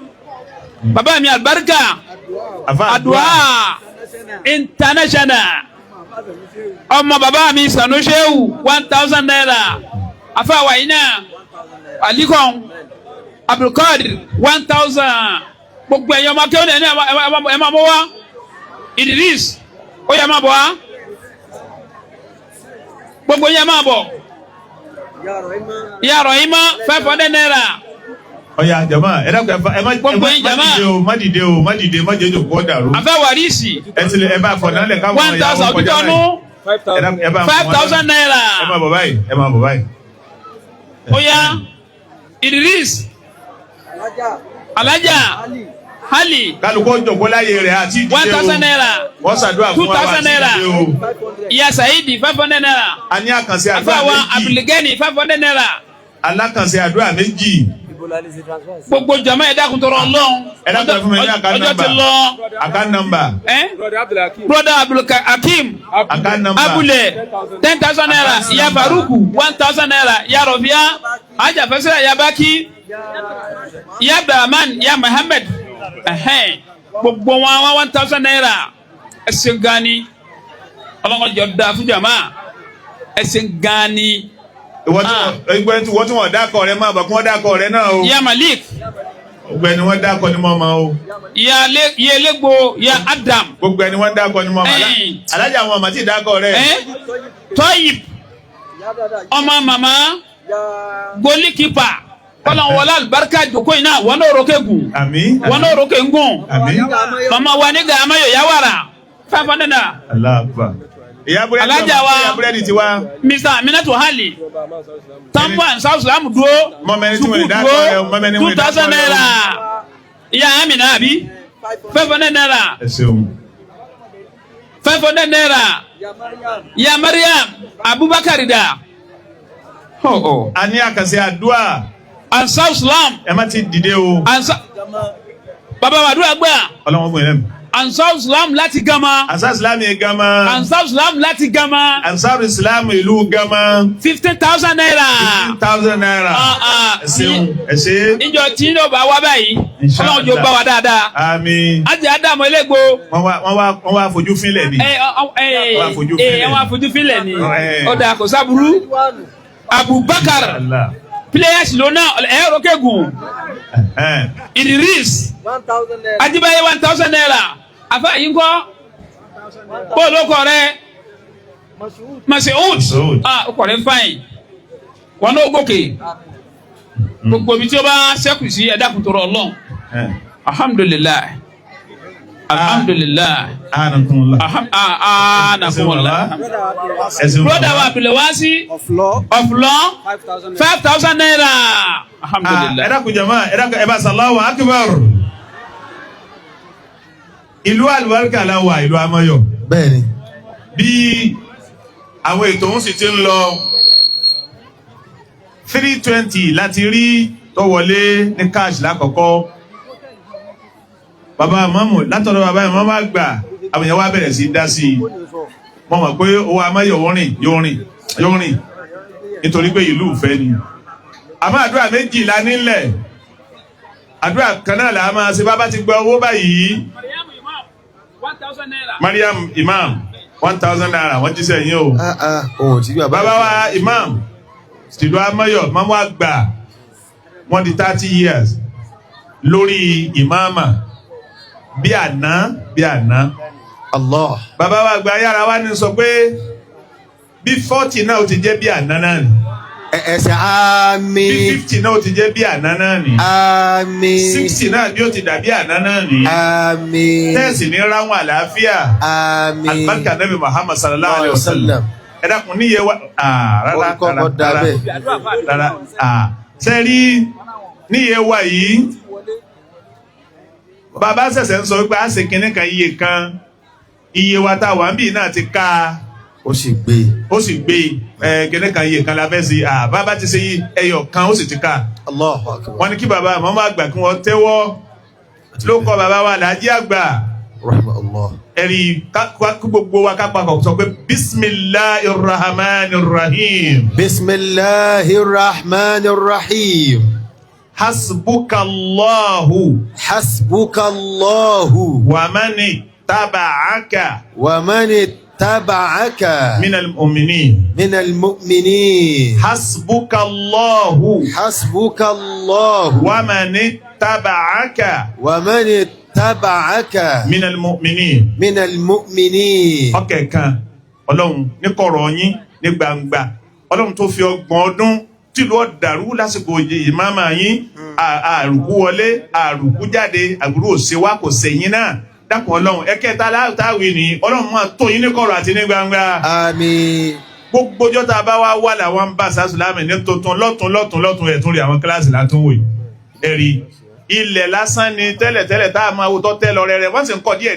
Bàbá mi Albarka Adua International ọmọ bàbá mi Sanushehu 1,000 naira. Àfáàwà iná Alikon Abdulkadir 1,000. Gbogbo ẹ̀yọ́ ọmọ kéwòn ní ẹ̀ máa mọ́ wá. Idris ó yẹ máa bọ̀ wá. Gbogbo yẹn máa bọ̀. Ìyá Rahima 500 naira. Ọya jama má dìde o má jẹjọ kó dàrú. Afẹ́ Warisi. Ẹ bá fọ̀nálẹ̀ káwọn 1,000 ọdún 5,000 naira. Ẹ máa bọ̀ báyìí. Oya Idris Alaja Hali. Kálukọ́ jọ̀gbọ́ láyé rẹ̀ àti ìdílé o. 1,000 naira. Wọ́n ṣàdúrà fún wa àti 2,000 naira. ìdílé o. Ìyá Saidi 500 naira. A ní àkànṣe àdúrà méjì. Àfáàwà Abdulgani 500 naira. Alákànṣe àdúrà méjì. Gbogbo jama ẹ dákun tọrọ Ọlọ́run. Ẹ dákun fún mi ní account number. Ọjọ́ ti lọ. Account number. Brother Abdulhakim Account number. Abule 10,000 naira. Ìyá Faruku 1,000 naira. Ìyá Rọ̀bíà Ajá Fẹsẹ̀rẹ̀ Ìyá Baki. Ìyá Abdulrahman Ìyá Muhammad. Gbogbo wọn 1,000 naira. Ẹsẹ̀ gani. Ọlọ́run jọ da fún jama. Ẹsẹ̀ gani. Ìwọ́n tí wọ́n dákọ̀ rẹ máa bọ̀ kí wọ́n dákọ̀ rẹ náà o. Ìyá Malik gbogbo ẹni wọ́n dákọ ni mọ́ ọmọ o. ìyá elégbò ìyá Adam. gbogbo ẹni wọ́n dákọ ni mọ́ ọmọ. alájà àwọn ọmọ tí ì dákọ rẹ. Tọ́yìb ọmọ màmá gólíkìpà kọ́lọ̀ wọlé alibarika jòkó iná wọn n'o roke gùn. àmín. wọn n'o roke ngùn. àmín. mama wa ni gàmá yọ yawara fẹ́fẹ́ nínú. aláàbà. alájà wa ìyá búrẹ́dì ti wá. Mr. Aminatu Hali tambo and south islam dúró sukuu dúró 2000 naira ìyá Amina àbí 500 naira. ẹ ṣeun. 500 naira ìyá Mariam Abubakar da. a ní àkànṣe àdúrà. and south islam. ẹ má ti dìde o. baba wa àdúrà gbà. ọlọ́wọ́n fún yẹn. Ansar Islam láti Gama. Ansar Islam yẹn Gama. Ansar Islam láti Gama. Ansar Islam ìlú Gama. 15,000 naira. 15,000 naira. ẹ ṣeun ẹ ṣe. ìjọ tí ní o bá wá báyìí. Ọlọ́run jọ bá wa dáadáa. Àmín. Àti Ádámù Elégbò. wọ́n wá fojú fínlẹ̀ ni. wọ́n wá fojú fínlẹ̀ ni. ọ̀dà kò sábúrú. Abubakar. Players lona ẹ̀rọ kẹ́gùn. Idris. 1,000 naira. Ajibaye 1,000 naira. Afa yín kọ́. Bọ́ọ̀lù ọkọ rẹ̀. Masoud. Ọkọ rẹ̀ fáyìn. Wọn n'o gòkè. Gbogbo ibi tí o bá sẹ́kù sí ẹ̀dá kùtùrọ̀ Ọlọ́run. Alhamdulilayi. Alhamdulilayi. Anakunla. Broda wa Abdulwasi. Of law. 5,000 naira. Alhamdulilayi. Ẹ dákun jama ẹ bá Allahu akbar. Ìlú àlùbáríkà la wà ìlú Amáyọ̀. bẹ́ẹ̀ni. Bí àwọn ètò ń sì ti ń lọ 320 láti rí tó wọlé ní cash lákọ̀ọ́kọ́. Bàbá Mọ́mù látọ̀dọ̀ bàbá Mọ́mù àgbà àwọn èèyàn wá bẹ̀rẹ̀ sí dá sí i. Wọ́n mọ̀ pé owó Amáyọ̀ yóò rìn nítorí pé ìlú ìfẹ́ ni. Àmọ́ àdúrà méjì la nílẹ̀. Àdúrà kan náà là máa ṣe bàbá ti gba owó báyìí. Mariam Imam 1,000 naira wọ́n jíṣẹ́ yín o. Bàbá wa Imam tìlú Amáyọ̀ Mọ́mù àgbà wọ́n di 30 years lórí ìmáàmà bí àná. Allah. Bàbá wa àgbà yára wá ní sọ pé bí 40 náà ó ti jẹ́ bí àná náà ni. Ẹsẹ̀ àmín. Bí 50 náà ó ti jẹ́ bí àná náà ni. Àmín. 60 náà bí ó ti dàbí àná náà ni. Àmín. Tẹ́ẹ̀sì ní ráwọn àlàáfíà. Àmín. Alibarika Nabi Muhammad sallallahu alayhi wa sallam. Ẹ dákun níye wa rárá. Sẹ́rí níye wa yìí. Bàbá ṣẹ̀ṣẹ̀ ń sọ wípé a ṣe kinní kan iye wa tá a wà ń bì náà ti ká. Ó sì gbé. Kinní kan iye kan la fẹ́ sí. Bàbá ti ṣe ẹyọ kan ó sì ti ká. Allahu akbar. Wọ́n ní kí bàbá àmọ́ máa gbà kí wọ́n tẹ́wọ́ ló kọ́ bàbá wa Alhaji àgbà. Rahmatullah. Ẹ̀rí kí gbogbo wa ká papọ̀ sọ pé Bismillahirrahmanirrahim. Bismillahirrahmanirrahim. Hasbukallahu. Wa mani taba'aka. Minal mu'minin. Hasbukallahu. Wa mani taba'aka. Minal mu'minin. Ọkẹ̀ kan Ọlọ́run ní kọ̀rọ̀ yín ní gbangba Ọlọ́run tó fi 30 ọdún tìlú ọ̀dàrú lásìkò ìmáàmà yín àrùkú wọlé àrùkú jáde àbúrò òṣèwà kò sẹ́yìn náà dákun Ọlọ́run ẹ̀kẹta láwùtáwì ní Ọlọ́run máa tó yín ní kọ̀rọ̀ àti ní gbangba. Àmín. Gbogbo ọjọ́ tá a bá wá làwọn bá sàṣùlámì ní tuntun lọ́tún ẹ̀tún rí àwọn kíláàsì látúnwò ẹ̀rí ilẹ̀ lásán ni tẹ́lẹ̀ tá a máa wo tọ́ tẹ́ lọ rẹ̀ wọ́n sì ń kọ́ díẹ̀.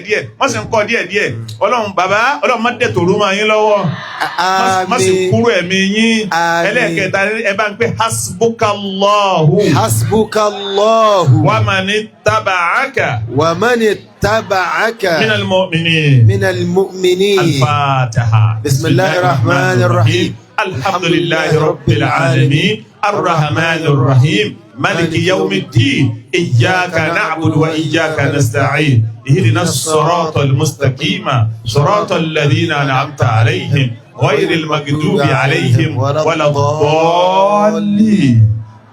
Ọlọ́run bàbá Ọlọ́run má dẹ̀ tòrú máa yín lọ́wọ́. Má sì kúrò ẹ̀mí yín. Ẹlẹ́ẹ̀kẹta ẹ bá ń pè hasbukallahu. Wa mani taba'aka. Minal mu'minin. Al-Fatiha. Bismillahir Rahmanir Rahim. Alhamdulillahi Rabbil Alamin. Ar-Rahmanir Rahim. مالك يوم الدين إياك نعبد وإياك نستعين اهدنا الصراط المستقيم صراط الذين أنعمت عليهم غير المغضوب عليهم ولا الضالين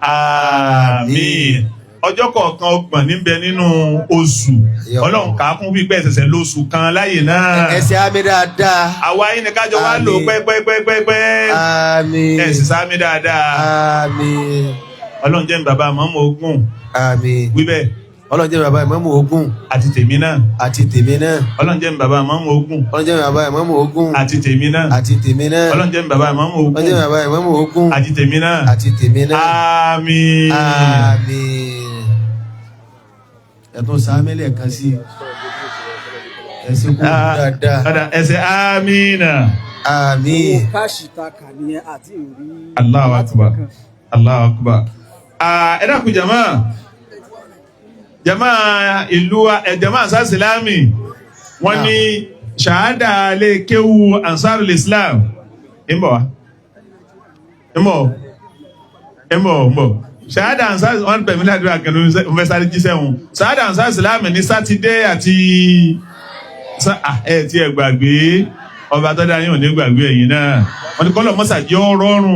آمين. ọjọ́ kọ̀ọ̀kan ọgbọ̀n níbẹ̀ nínú oṣù ọlọ́run kà á kún bí pẹ́ ṣẹ̀ṣẹ̀ lóṣù kan láyè náà. ẹsẹ̀ àmì dáadáa. àwa yìí ni kájọ wá lò pẹ́pẹ́pẹ́pẹ́. àmín. ẹ̀sìn sáàmì dáadáa. àmín. ọlọ́run jẹ́ mi bàbá mọ́mọ́ ogun. àmín. wíbẹ̀. ọlọ́run jẹ́ mi bàbá ìmọ̀mù ogun. àti tèmi náà. àti tèmi náà. ọlọ́run jẹ́ mi bàbá mọ́mọ́ ogun. ọlọ́run jẹ́ mi bàbá ìmọ̀mù ogun. àti tèmi náà. àti tèmi náà. ọlọ́run jẹ́ mi bàbá mọ́mọ́ ogun. ọlọ́run jẹ́ mi bàbá ìmọ̀mù ogun. àti tèmi náà. àti tèmi náà. àmín. àmín. ẹ̀tún sàmílẹ̀ kan sí ẹ̀sìn kú dáadáa. ẹsẹ̀ àmínà. àmín. káàṣì ta kà ní àti ìrí. Allahu akbar. Allahu akbar. ẹ dákun jama ìlú jama ansar islami wọ́n ní ṣahada lè kéwu ansarul islam ìmọ̀ ṣahada ansar wọ́n pẹ̀lú àdúrà kan ló ń fẹ́ sáré jíṣẹ́ wọn ṣahada ansar islami ní sátidé àti tí ẹ gbàgbé ọba tó dá yín ò ní gbàgbé ẹ̀yin náà wọ́n ní kọ́lọ̀ mọ́sàájì ọ̀rọ̀rùn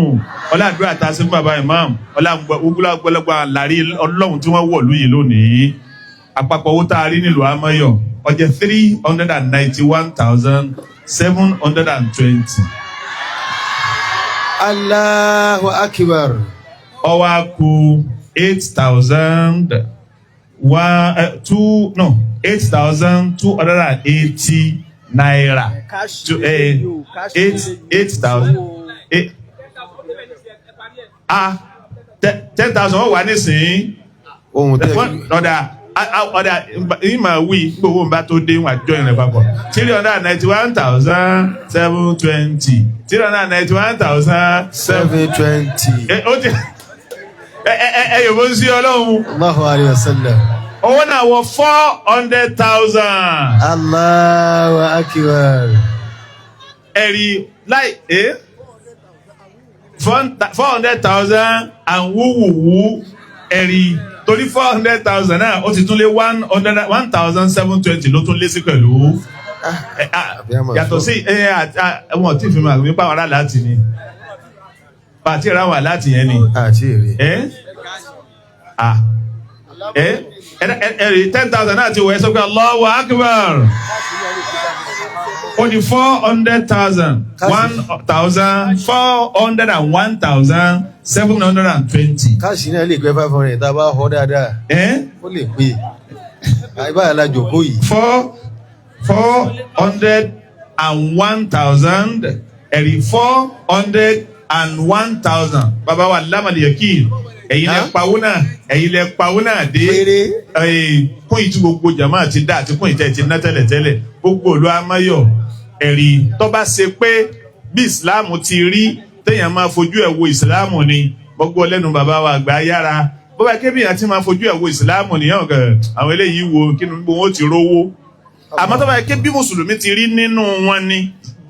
ọládùúrà tá a sí bàbá imam ọlágbọ́lọ́gbọ́ àlàrí ọlọ́run tí wọ́n wọ̀ lóye lónìí àpapọ̀ owó tá a rí nílùú amáyọ̀ ó jẹ́ 391,720. Allahu akbar. Ó wá kù 8,280 naira. 8,000. 10,000 wọ́n wà nísìnyí. ohun tẹ́lẹ̀ ọ̀dà ìmọ̀ wí gbogbo ń bá tó dé wọn àjọ ìrìn papọ̀ 391,720 391,720. ẹ yóò bó ń sí ọlọ́run. Allahu alayhi wa sallam. owó náà wọ 400,000. Allahu akbar. ẹ̀rí láì 400,000 and wúwúwú ẹ̀rí torí 400,000 náà ó ti tún lé 1,720 ló tún lé sí pẹ̀lú yàtọ̀ sí wọn tí fi máa gbé pàwọn ará láti ni pàtí ra wà láti yẹn ni ẹ̀rí 10,000 náà ti wọ̀ ẹ́ sọ pé Allahu akbar ó di 400,000 1,401,720. káàsì náà lè pẹ́ 500 tá a bá họ dáadáa. ó lè pè àìbáyà la jòkó yìí. 401,000 ẹ̀rí 401,000 bàbá wa lámàlì yẹ̀kì ẹ̀yin lẹ pawó náà dé kún ìtú gbogbo jama ti dá àti kún ìtẹ́ ti ná tẹ́lẹ̀tẹ́lẹ̀ gbogbo olú amáyọ̀ ẹ̀rí tó bá ṣe pé bí ìsìláàmù ti rí téèyàn máa fojú ẹ̀ wo ìsìláàmù ni gbogbo lẹ́nu bàbá wa àgbà yára bó bá kébì àti máa fojú ẹ̀ wo ìsìláàmù nìyẹn àwọn eléyìí wo kí ni wọn ti rówó àmọ́ tó bá yẹ kí bí mùsùlùmí ti rí nínú wọn ni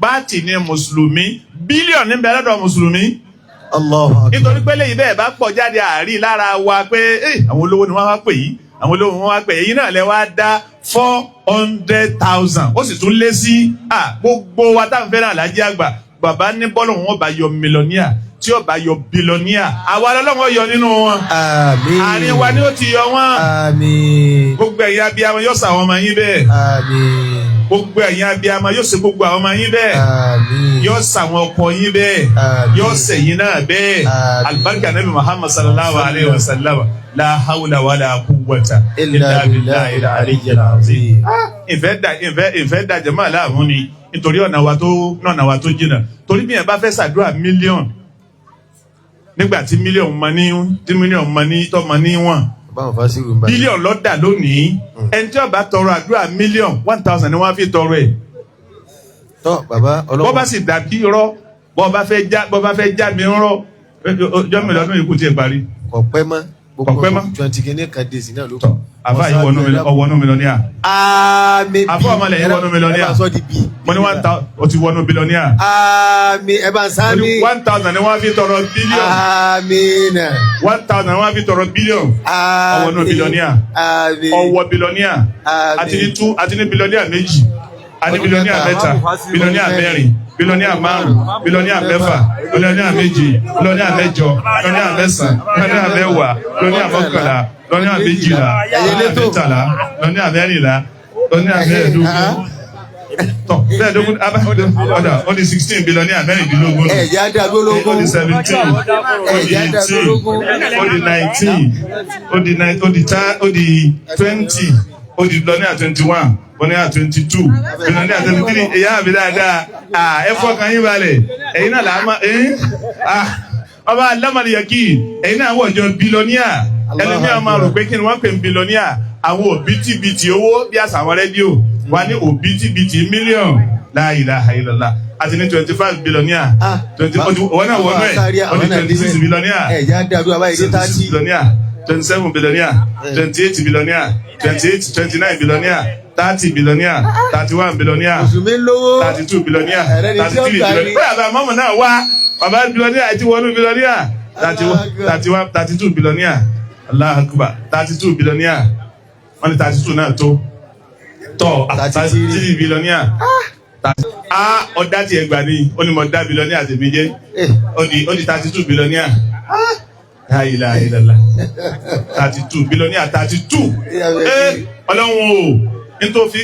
báàtì ni mùsùlùmí bílíọ̀nù níbẹ̀ lọ́dọ̀ mùsùlùmí. nítorí pé lẹ́yìn bẹ́ẹ̀ bá pọ̀ jáde àárí lára wa pé àwọn olówó ni wọ́n wá pè yìí àwọn olówó wọn wá pè yìí náà lẹ wá dá 400,000 ó sì tún lé sí gbogbo wa táwọn fẹ́ràn alájí àgbà bàbá ní bọ́ọ̀lù wọn bá yọ mílíọ̀níà tí ó bá yọ bílíọ̀níà àwa lọ́lọ́wọ́ yọ nínú wọn. àmín. àárín wa ni ó ti yọ wọn. àmín. gbogbo ẹ̀yin abiyamọ yóò sàwọn ọmọ yín bẹ́ẹ̀. àmín. gbogbo ẹ̀yin abiyamọ yóò ṣe gbogbo àwọn ọmọ yín bẹ́ẹ̀. àmín. yóò sàwọn ọkọ yín bẹ́ẹ̀. àmín. yóò sẹ̀yìn náà bẹ́ẹ̀. alibarika nabi Muhammad sallallahu alayhi wa sallam la hawla wala quwwata illa billahi al-aliyyil azim. ìfẹ́ da jama láàmú ni nítorí ọ̀nà wa tó jìnnà torí bí yẹn bá fẹ́ ṣàdúrà mílíọ̀nù nígbà tí mílíọ̀nù mọ ní tọ́ mọ ní wọ̀n bílíọ̀nù lọ́dà lónìí ẹni tí ó bá tọrọ àdúrà mílíọ̀nù 1,000 ni wọ́n fi tọrọ ẹ̀. tọ́ bàbá ọlọ́wọ́ bọ́ bá sì dàbí rọ́ bọ́ bá fẹ́ já mi rọ́ ọjọ́ mi lọ́dún ikú ti ẹ̀ parí. kọ̀pẹ́ mọ́ gbogbo 20 kìíní kan dé sí náà ló kọ́. àbá ìwọ̀nù mílíọ̀nìà. àmín. àbọ̀ ọmọlẹ̀ ìwọ̀nù mílíọ̀nìà. mo ní 1,000 o ti wọnú mílíọ̀nìà. àmín ẹ bá ń sáámi. 1,000 ni wọ́n fi tọrọ bílíọ̀nù. àmín. 1,000 ni wọ́n fi tọrọ bílíọ̀nù. ọwọ́nú mílíọ̀nìà. àmín. ọwọ́ mílíọ̀nìà. àmín. àti ní mílíọ̀nìà méjì. àti mílíọ̀nìà mẹ́ta mílíọ̀nìà mẹ́rin bílíọ̀nìà 5 bílíọ̀nìà 6 bílíọ̀nìà 7 bílíọ̀nìà 8 bílíọ̀nìà 9 bílíọ̀nìà 10 bílíọ̀nìà 11 bílíọ̀nìà 12 bílíọ̀nìà 13 lọ́ní àbẹ́jìlá lọ́ní àbẹ́tàlá lọ́ní àbẹ́rìnlá lọ́ní àbẹ́ẹ̀dógún tọ́ bẹ́ẹ̀dógún ọ̀dà ó di 16 bí lọ́ní àbẹ́rìndínlógún ẹ̀já dàgbólógún ó di 17 ó di 18 ó di 19 ó di 20 ó di lọ́ní à 21 lọ́ní à 22 lọ́ní à 23 èyí àbí dáadáa ẹ fọkàn yín balẹ̀ ẹ̀yin náà làá máa ọba alámàlìyàkì ẹ̀yin náà wọ̀jọ bílọ́níà ẹlẹ́mìí máa rò pé kí ni wọ́n pè ń bílọ́níà àwọn òbítíbitì owó bí àṣà àwọn rédíò wà ní òbítíbitì mílíọ̀nù la ilaha illallah àti ní 25 bílọ́níà wọ́n náà wọ́n náà wọ́n ní 26 bílọ́níà 26 bílọ́níà 27 bílọ́níà 28 bílọ́níà 28 29 bílọ́níà 30 bílọ́níà 31 bílọ́níà 32 bílọ́níà 33 bílọ́níà bóyá àbá mọ́mọ́ náà wá bàbá bílọ́níà àti wọnú bílọ́níà 32 bílọ́níà Allahu Akbar 32 bílọ́níà wọ́n ní 32 náà tó tọ́ 33 bílọ́níà ọ̀dá tí ẹgbà ní ó ní mọ̀ dá bílọ́níà tèmi jẹ́ ó di 32 bílọ́níà láìlà ìlàlà 32 bílọ́níà 32 ọlọ́run o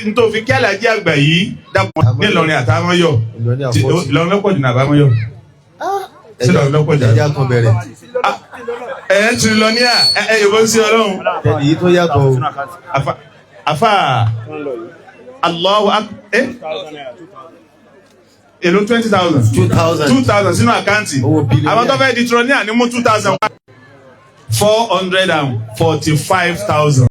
nítòfi kí alájí àgbà yìí dàpọ̀ ní Ìlọrin àtàmọ́yọ̀ Ìlọrin lọ́pọ̀ jù náà àbámọ́yọ̀ sí Ìlọrin lọ́pọ̀ jù tìrìlọ́níà yòbó sí ọlọ́run èyí tó yàtọ̀ àfà Allahu èlò 20,000 sínú àkáǹtì àwọn tó fẹ́ di tìrìlọ́níà ní mú 2,445,000